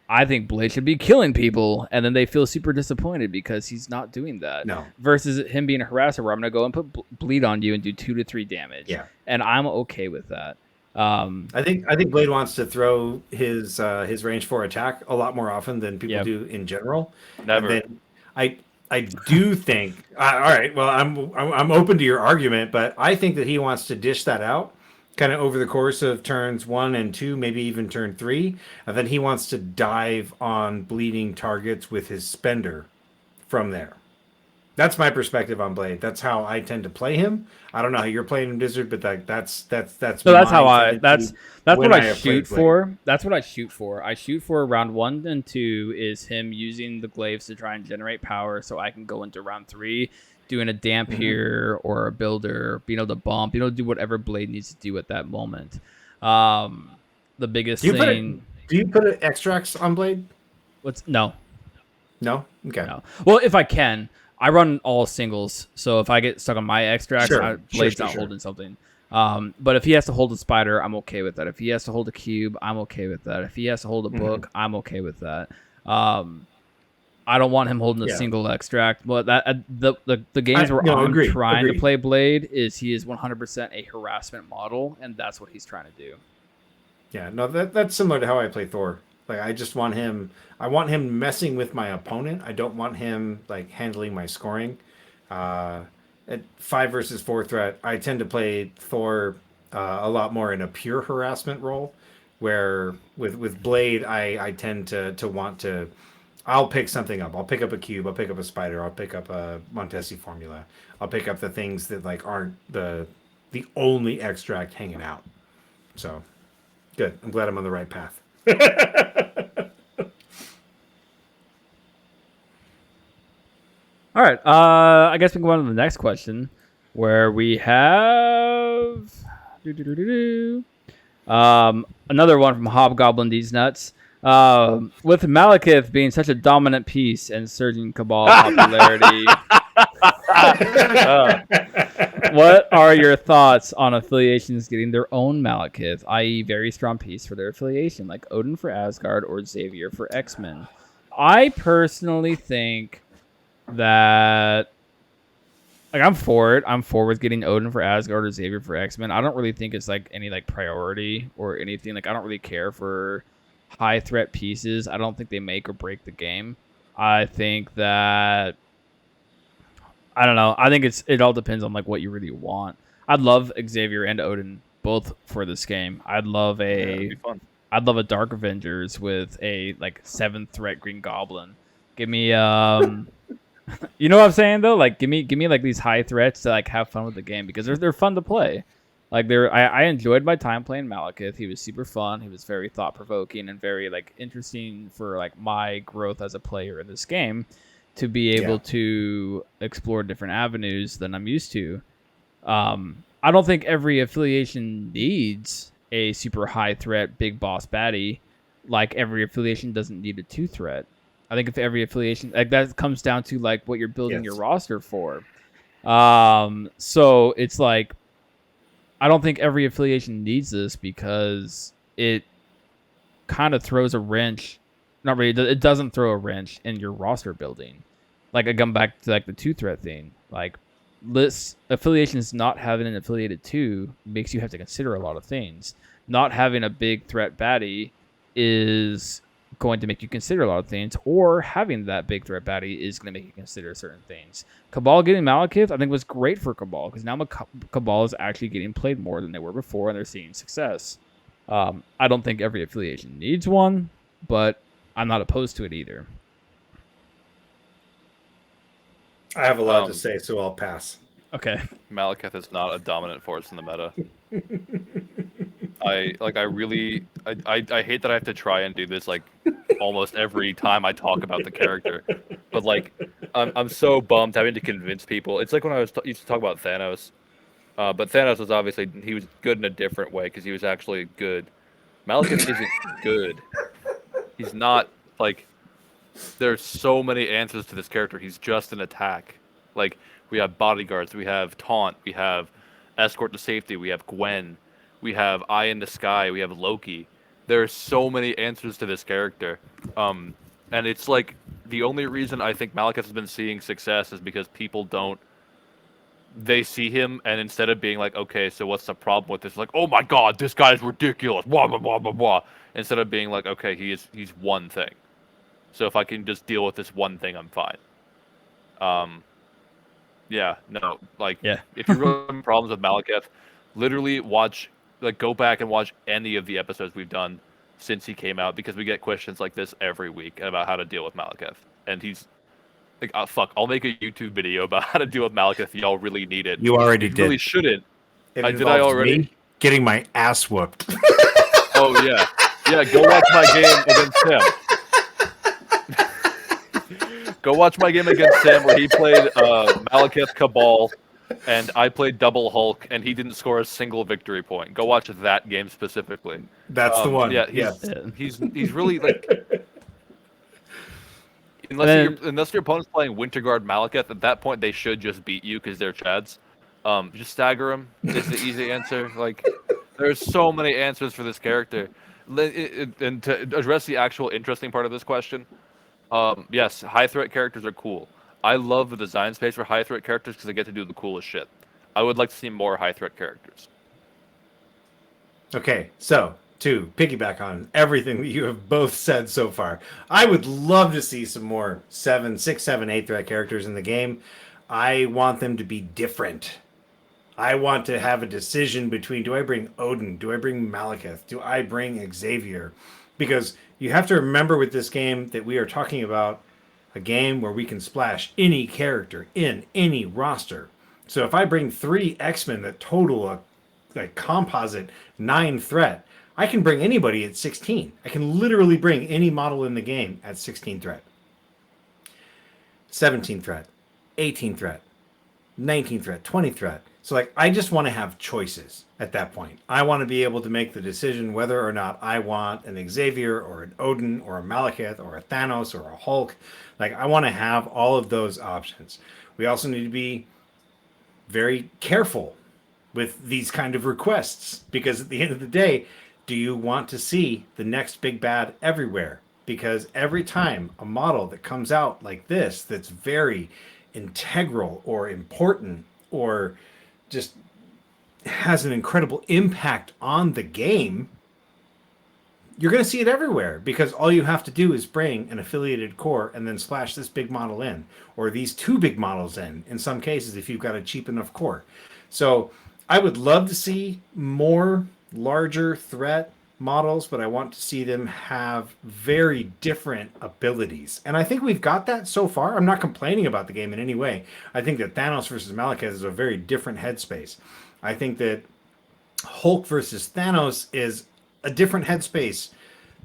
I think Blade should be killing people, and then they feel super disappointed because he's not doing that. No. Versus him being a harasser where I'm going to go and put bleed on you and do 2 to 3 damage. Yeah. And I'm okay with that. I think Blade wants to throw his range 4 attack a lot more often than people do in general. Never. And then I do think all right. Well, I'm open to your argument, but I think that he wants to dish that out kind of over the course of turns 1 and 2, maybe even turn 3, and then he wants to dive on bleeding targets with his spender from there. That's my perspective on Blade. That's how I tend to play him. I don't know how you're playing him, Dizzard, but that's So that's how my I tendency that's when what I have shoot played Blade. for. That's what I shoot for. I shoot for round 1 and 2 is him using the glaives to try and generate power, so I can go into round 3 doing a damp here or a builder, being able to bump, being able to do whatever Blade needs to do at that moment. The biggest thing. Do you put extracts on Blade? No. No. Okay. No. Well, if I can, I run all singles. So if I get stuck on my extracts, Sure, Blade's sure. not holding something. But if he has to hold a spider, I'm okay with that. If he has to hold a cube, I'm okay with that. If he has to hold a book, I'm okay with that. I don't want him holding a single extract. But that the games where I'm trying to play Blade is he is 100% a harassment model, and that's what he's trying to do. Yeah, no, that's similar to how I play Thor. Like I just want him. I want him messing with my opponent. I don't want him like handling my scoring. At 5 versus 4 threat, I tend to play Thor a lot more in a pure harassment role, where with Blade, I tend to want to. I'll pick something up. I'll pick up a cube. I'll pick up a spider. I'll pick up a Montesi formula. I'll pick up the things that like aren't the only extract hanging out. So good. I'm glad I'm on the right path. All right. I guess we can go on to the next question, where we have another one from Hobgoblin These Nuts. With Malekith being such a dominant piece and surging Cabal popularity, what are your thoughts on affiliations getting their own Malekith, i.e. very strong piece for their affiliation, like Odin for Asgard or Xavier for X-Men? I personally think that I'm for it. I'm for with getting Odin for Asgard or Xavier for X-Men. I don't really think it's like any like priority or anything. Like I don't really care for high threat pieces. I don't think they make or break the game. I think that I don't know. I think it all depends on like what you really want. I'd love Xavier and Odin both for this game. I'd love a Dark Avengers with a like 7 threat Green Goblin. Give me you know what I'm saying though? Like give me like these high threats to like have fun with the game because they're fun to play. Like I enjoyed my time playing Malekith. He was super fun. He was very thought provoking and very like interesting for like my growth as a player in this game to be able to explore different avenues than I'm used to. I don't think every affiliation needs a super high threat big boss baddie. Like every affiliation doesn't need a 2 threat. I think if every affiliation like that comes down to like what you're building your roster for. So it's like I don't think every affiliation needs this because it kind of throws a wrench. Not really. It doesn't throw a wrench in your roster building. Like I come back to like the 2 threat thing. Like this affiliations not having an affiliated 2 makes you have to consider a lot of things. Not having a big threat baddie is going to make you consider a lot of things, or having that big threat baddie is going to make you consider certain things. Cabal getting Malekith, I think, was great for Cabal because now Cabal is actually getting played more than they were before, and they're seeing success. I don't think every affiliation needs one, but I'm not opposed to it either. I have a lot to say, so I'll pass. Okay. Malekith is not a dominant force in the meta. I hate that I have to try and do this like almost every time I talk about the character, but like I'm so bummed having to convince people. It's like when I used to talk about Thanos, but Thanos was obviously he was good in a different way because he was actually good. Malekith isn't good. He's not like. There's so many answers to this character. He's just an attack. Like we have bodyguards, we have taunt, we have escort to safety, we have Gwen. We have Eye in the Sky. We have Loki. There are so many answers to this character. And it's like the only reason I think Malekith has been seeing success is because people don't. They see him, and instead of being like, okay, so what's the problem with this? Like, oh my god, this guy's ridiculous. Blah, blah, blah, blah, blah. Instead of being like, okay, he's one thing. So if I can just deal with this one thing, I'm fine. If you're really having problems with Malekith, literally watch like go back and watch any of the episodes we've done since he came out, because we get questions like this every week about how to deal with Malekith, and he's like, oh, fuck, I'll make a YouTube video about how to deal with Malekith if y'all really need it. You already You really did. shouldn't. It Did I involves already? me getting my ass whooped. Oh yeah, yeah. Go watch my game against Sam. Go watch my game against Sam where he played Malekith Cabal, and I played Double Hulk, and he didn't score a single victory point. Go watch that game specifically. That's the one. Yeah, he's really like. Unless your opponent's playing Winterguard Malekith, at that point they should just beat you because they're Chads. Just stagger him is the easy answer. Like, there's so many answers for this character. And to address the actual interesting part of this question, yes, high threat characters are cool. I love the design space for high threat characters because they get to do the coolest shit. I would like to see more high threat characters. Okay, so to piggyback on everything that you have both said so far, I would love to see some more 7, 6, 7, 8 threat characters in the game. I want them to be different. I want to have a decision between, do I bring Odin? Do I bring Malekith? Do I bring Xavier? Because you have to remember with this game that we are talking about a game where we can splash any character in any roster. So if I bring 3 X-Men that total a composite 9 threat, I can bring anybody at 16. I can literally bring any model in the game at 16 threat. 17 threat, 18 threat, 19 threat, 20 threat. So like, I just want to have choices at that point. I want to be able to make the decision whether or not I want an Xavier or an Odin or a Malekith or a Thanos or a Hulk. Like, I want to have all of those options. We also need to be very careful with these kind of requests, because at the end of the day, do you want to see the next big bad everywhere? Because every time a model that comes out like this, that's very integral or important or just has an incredible impact on the game, you're going to see it everywhere, because all you have to do is bring an affiliated core and then splash this big model in, or these 2 big models in some cases, if you've got a cheap enough core. So I would love to see more larger threat models, but I want to see them have very different abilities. And I think we've got that so far. I'm not complaining about the game in any way. I think that Thanos versus Malekith is a very different headspace. I think that Hulk versus Thanos is a different headspace,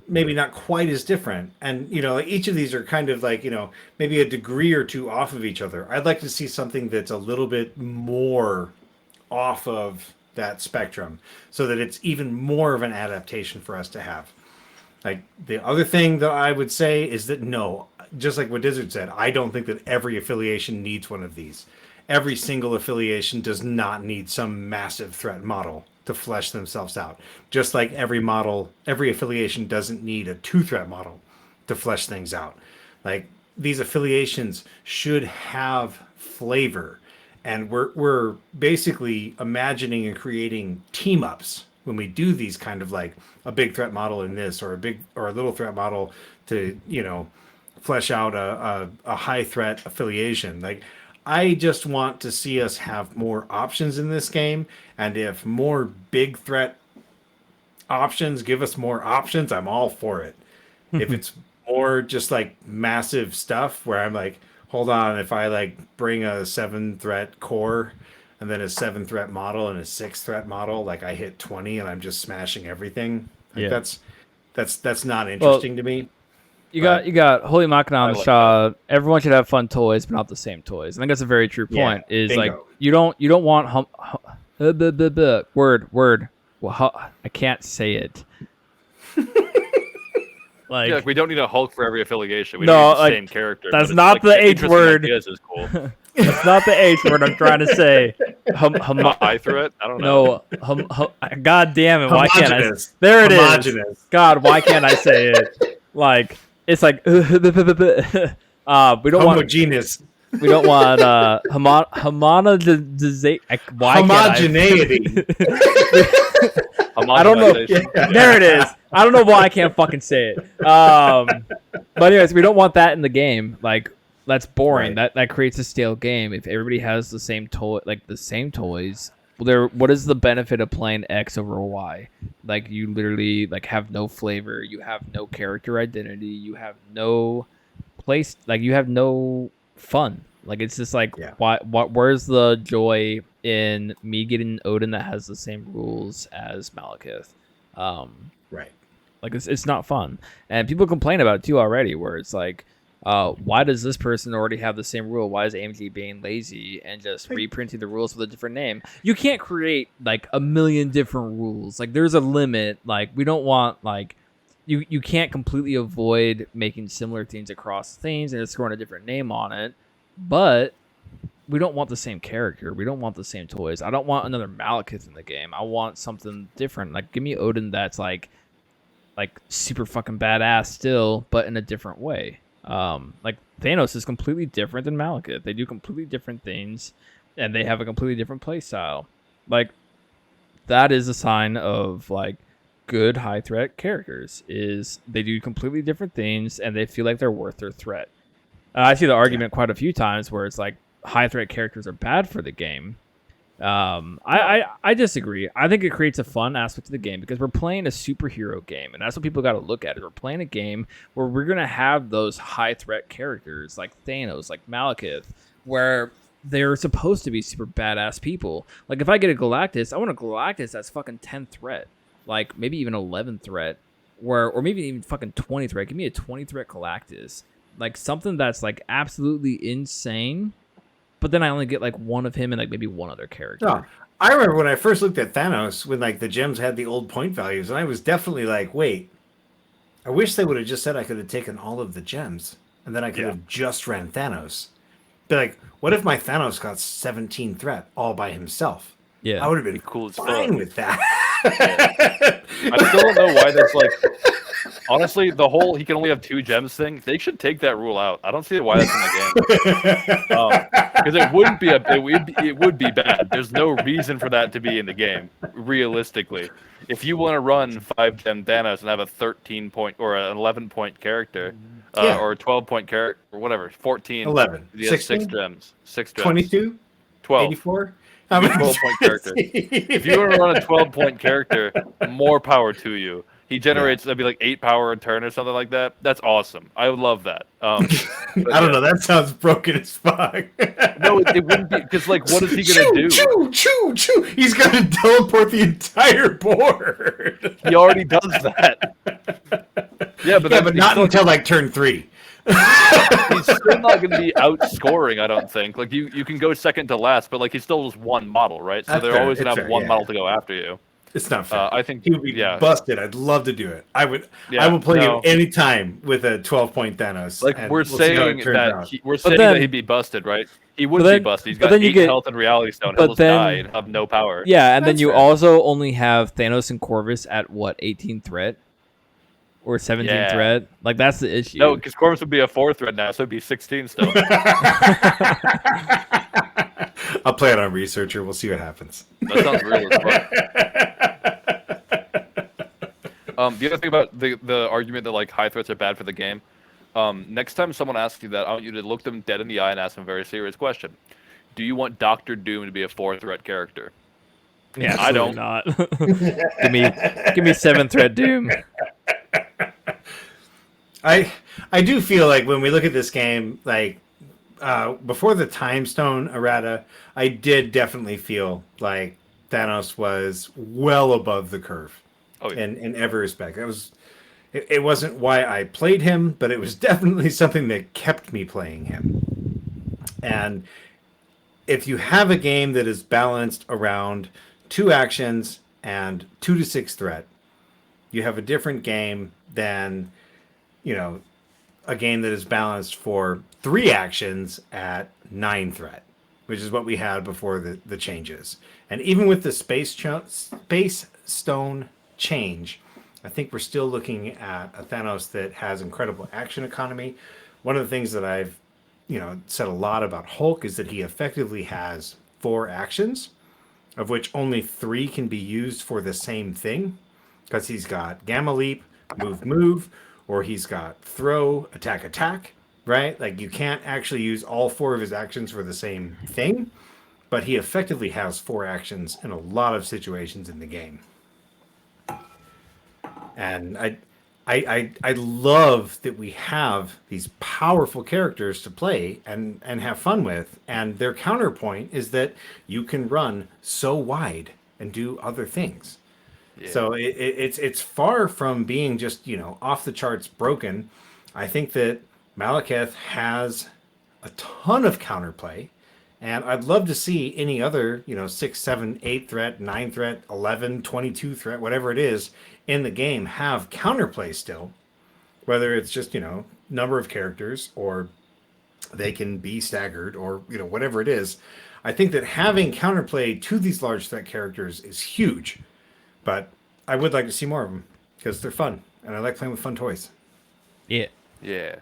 maybe not quite as different. And, you know, like each of these are kind of like, you know, maybe a degree or 2 off of each other. I'd like to see something that's a little bit more off of that spectrum, so that it's even more of an adaptation for us to have. Like, the other thing that I would say is that, no, just like what Dizzard said, I don't think that every affiliation needs one of these. Every single affiliation does not need some massive threat model to flesh themselves out. Just like every affiliation doesn't need a 2 threat model to flesh things out. Like, these affiliations should have flavor. And we're basically imagining and creating team ups when we do these kind of like a big threat model in this, or a little threat model to, you know, flesh out a high threat affiliation. Like, I just want to see us have more options in this game. And if more big threat options give us more options, I'm all for it. If it's more just like massive stuff where I'm like, hold on, if I like bring a 7 threat core and then a 7 threat model and a 6 threat model, like I hit 20 and I'm just smashing everything. Like, that's not interesting to me. You got Holy Machina on the Shaw. Everyone should have fun toys, but not the same toys. I think that's a very true point. Is bingo. Like you don't want word. Well, I can't say it. Like, we don't need a Hulk for every affiliation. We don't need the same character. That's not the H word. Is cool. That's not the H word I'm trying to say. High threat? I don't know. No. God damn it! Why can't I? There it is. God, why can't I say it? Like, it's like we don't homogeneous. We don't want homogeneity. I don't know. There it is. I don't know why I can't fucking say it. But anyways, we don't want that in the game. Like, that's boring. Right. That creates a stale game. If everybody has the same toy, like the same toys, what is the benefit of playing X over Y? Like you literally like have no flavor, you have no character identity, you have no place, like you have no fun. Like it's just like Yeah. where's the joy in me getting Odin that has the same rules as Malekith? Right. Like it's not fun. And people complain about it too already, where it's like, why does this person already have the same rule? Why is AMG being lazy and just reprinting the rules with a different name? You can't create like a million different rules. Like there's a limit. Like we don't want like you can't completely avoid making similar things across things and just throwing a different name on it. But we don't want the same character. We don't want the same toys. I don't want another Malekith in the game. I want something different. Like give me Odin that's like super fucking badass still, but in a different way. Like Thanos is completely different than Malekith. They do completely different things, and they have a completely different play style. Like that is a sign of like good high threat characters. Is they do completely different things, and they feel like they're worth their threat. I see the argument quite a few times where it's like high threat characters are bad for the game. I disagree. I think it creates a fun aspect of the game because we're playing a superhero game, and that's what people got to look at. Is we're playing a game where we're gonna have those high threat characters like Thanos, like Malekith, where they're supposed to be super badass people. Like if I get a Galactus, I want a Galactus that's fucking 10 threat, like maybe even 11 threat, or maybe even fucking 20 threat. Give me a 20 threat Galactus, like something that's like absolutely insane. But then I only get like one of him and like maybe one other character. No, I remember when I first looked at Thanos when like the gems had the old point values, and I was definitely like, wait, I wish they would have just said I could have taken all of the gems and then I could have just ran Thanos. Be like, what if my Thanos got 17 threat all by himself? Yeah, I would have been Cool as fine fuck. with that. I still don't know why that's like. Honestly, the whole he can only have 2 gems thing, they should take that rule out. I don't see why that's in the game. Because it would be bad. There's no reason for that to be in the game, realistically. If you want to run 5 gem Thanos and have a 13 point or an 11 point character, or a 12 point character, or whatever, 14, 11, he has 6 gems, 6 gems, 22, 12. 84. 12-point character. If you want to run a 12-point character, more power to you. He generates, that'd be like 8 power a turn or something like that. That's awesome. I would love that. I don't know. That sounds broken as fuck. No, it wouldn't be, because like, what is he gonna do? Choo. He's gonna teleport the entire board. He already does that. Yeah, but not until like turn 3. He's still not going to be outscoring, I don't think. Like you can go second to last, but like he's still just one model, right? So That's they're fair. always going It's to have fair, one yeah. model to go after you. It's not fair. I think he would be busted. I'd love to do it. I would. Yeah, I will play no. him anytime with a 12-point Thanos. Like and we're we'll see how it saying turns that out. that he'd be busted, right? He would be busted. He's got 8 health and Reality Stone. He'll just die and have no power. Yeah, and then That's you fair. also only have Thanos and Corvus at what 18 threat or 17 Yeah. threat. Like that's the issue. No, because Corvus would be a 4 threat now, so it'd be 16 still. I'll play it on Researcher. We'll see what happens. That sounds real as fuck. The other thing about the argument that like high threats are bad for the game, next time someone asks you that, I want you to look them dead in the eye and ask them a very serious question. Do you want Doctor Doom to be a 4 threat character? Yeah, I don't. Not. give me 7 threat Doom. I do feel like when we look at this game, like before the Time Stone errata, I did definitely feel like Thanos was well above the curve. Oh, yeah. In every respect. It wasn't why I played him, but it was definitely something that kept me playing him. And if you have a game that is balanced around 2 actions and 2 to 6 threat, you have a different game than, a game that is balanced for 3 actions at 9 threat, which is what we had before the changes. And even with the Space Stone change, I think we're still looking at a Thanos that has incredible action economy. One of the things that I've said a lot about Hulk is that he effectively has 4 actions, of which only 3 can be used for the same thing, because he's got Gamma Leap, Move, or he's got Throw, Attack, right? Like you can't actually use all 4 of his actions for the same thing. but he effectively has 4 actions in a lot of situations in the game. And I love that we have these powerful characters to play and have fun with. And their counterpoint is that you can run so wide and do other things. Yeah. So it's far from being just, off the charts broken. I think that Malekith has a ton of counterplay. And I'd love to see any other, 6, 7, 8 threat, 9 threat, 11, 22 threat, whatever it is in the game have counterplay still. Whether it's just, number of characters or they can be staggered or, whatever it is. I think that having counterplay to these large threat characters is huge. But I would like to see more of them because they're fun. And I like playing with fun toys. Yeah. Yeah.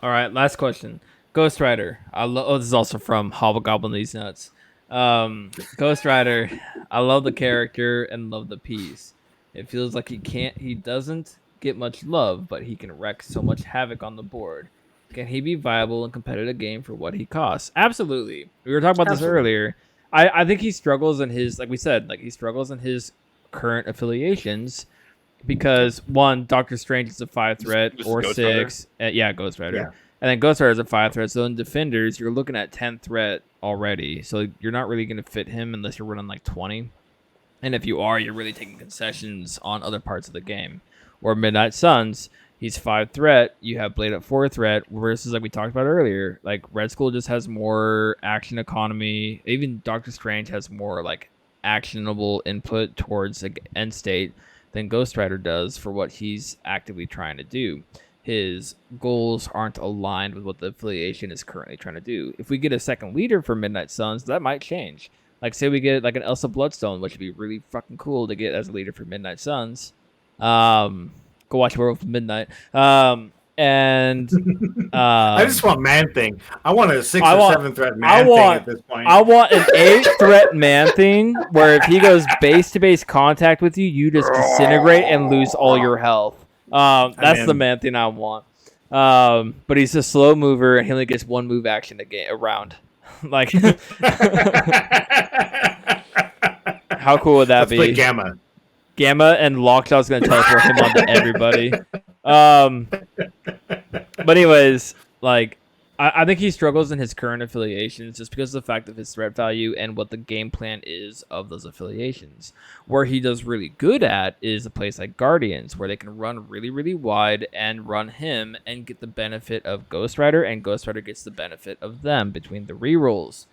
All right, last question. Ghost Rider. This is also from Hobgoblin These Nuts. Ghost Rider. I love the character and love the piece. It feels like he doesn't get much love, but he can wreak so much havoc on the board. Can he be viable in competitive game for what he costs? Absolutely. We were talking about this earlier. I think he struggles in his, like we said, he struggles in his current affiliations because one, Doctor Strange is a 5 threat Just or Ghost 6. Ghost Rider. Yeah. And then Ghost Rider is a 5 threat. So in Defenders, you're looking at 10 threat already. So you're not really going to fit him unless you're running 20. And if you are, you're really taking concessions on other parts of the game. Or Midnight Suns, he's 5 threat. You have Blade at 4 threat versus, like we talked about earlier, Red Skull just has more action economy. Even Doctor Strange has more actionable input towards end state than Ghost Rider does for what he's actively trying to do. His goals aren't aligned with what the affiliation is currently trying to do. If we get a second leader for Midnight Suns, that might change. Say we get an Elsa Bloodstone, which would be really fucking cool to get as a leader for Midnight Suns. Go watch Werewolf of Midnight. I just want Man-Thing. I want a 6 or 7 threat Man-Thing at this point. I want an 8 threat Man-Thing where if he goes base to base contact with you, you just disintegrate and lose all your health. That's the Man-Thing I want. But he's a slow mover and he only gets 1 move action a round. How cool would that Let's be? play Gamma. Gamma and Lockjaw's going to teleport him onto everybody. But anyways, I think he struggles in his current affiliations just because of the fact of his threat value and what the game plan is of those affiliations. Where he does really good at is a place like Guardians, where they can run really, really wide and run him and get the benefit of Ghost Rider, and Ghost Rider gets the benefit of them between the rerolls.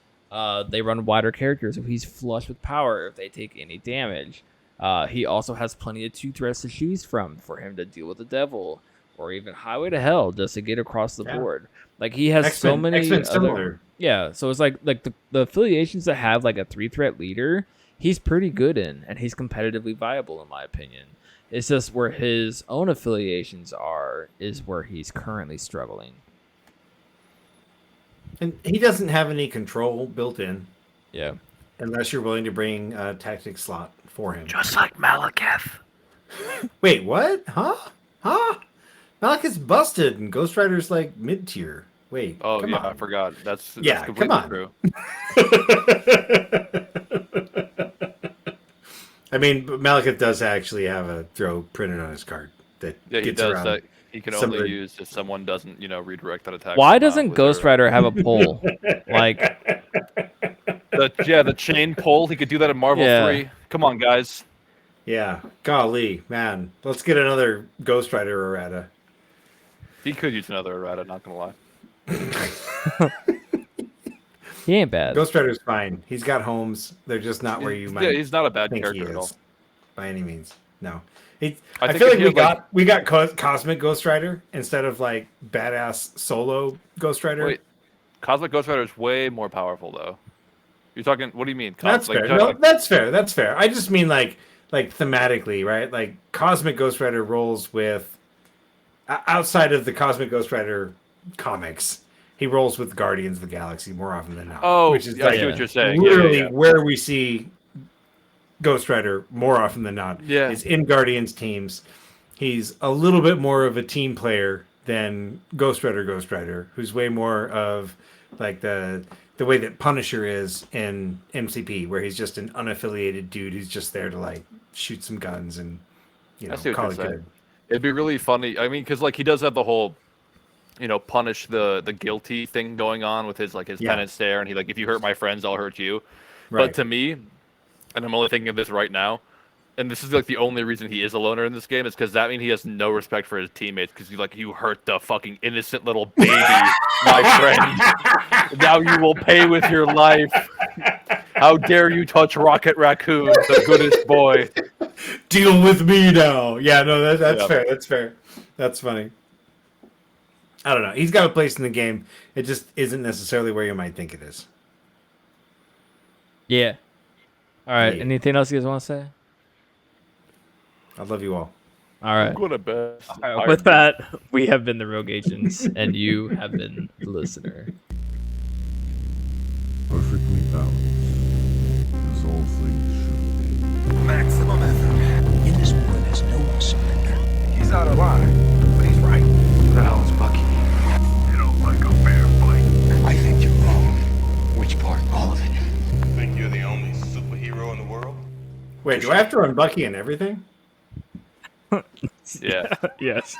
They run wider characters, so he's flush with power if they take any damage. He also has plenty of 2 threats to choose from for him to deal with the devil, or even Highway to Hell just to get across the board. He has so many X-Men other... similar. Yeah, so it's the affiliations that have a 3 threat leader, he's pretty good in, and he's competitively viable in my opinion. It's just where his own affiliations is where he's currently struggling. And he doesn't have any control built in. Yeah. Unless you're willing to bring a tactic slot for him. Just like Malekith. Wait, what? Huh? Malekith's busted and Ghost Rider's mid-tier. Wait. Oh, come yeah, on. I forgot. That's come completely on. true. I mean, Malekith does actually have a throw printed on his card that Yeah, he gets does around. that. He can some of only the- use if someone doesn't, redirect that attack. Why somehow doesn't with Ghost their- Rider have a pole? the chain pull? He could do that in Marvel 3. Come on, guys. Yeah, golly, man. Let's get another Ghost Rider errata. He could use another errata, not gonna lie. He ain't bad. Ghost Rider's fine. He's got homes. They're just not where you might. Yeah, he's not a bad think he character at all. is, by any means. No. I think feel if like he had, we got Cosmic Ghost Rider instead of badass solo Ghost Rider. Wait, Cosmic Ghost Rider is way more powerful though. You're talking? What do you mean? That's fair. No, that's fair. That's fair. I just mean like thematically, right? Cosmic Ghost Rider rolls with outside of the Cosmic Ghost Rider comics. He rolls with Guardians of the Galaxy more often than not. Oh, which is I see what you're saying. Literally where we see Ghost Rider more often than not. Yeah. Is in Guardians teams. He's a little bit more of a team player than Ghost Rider, who's way more of the the way that Punisher is in MCP, where he's just an unaffiliated dude who's just there to like shoot some guns and I see what call you're it saying. good. It'd be really funny. I mean, because like he does have the whole, punish the guilty thing going on with his penance stare, and he like, if you hurt my friends, I'll hurt you. Right. But to me, and I'm only thinking of this right now, and this is like the only reason he is a loner in this game, is because that means he has no respect for his teammates, because you hurt the fucking innocent little baby, my friend. Now you will pay with your life. How dare you touch Rocket Raccoon, the goodest boy. Deal with me now. Yeah, no, that's Yeah. fair. That's fair. That's funny. I don't know. He's got a place in the game. It just isn't necessarily where you might think it is. Yeah. All right. Yeah. Anything else you guys want to say? I love you all. All right. I'm going to bed. All right. With that, we have been the Rogue Agents, and you have been the listener. Perfectly balanced, as all things should be. Maximum effort. In this war, there's no surrender. He's out of line, but he's right. Who the hell is Bucky? You don't like a fair fight. I think you're wrong. Which part? All of it. Think you're the only superhero in the world? Wait, do I have to run Bucky and everything? Yeah. Yes.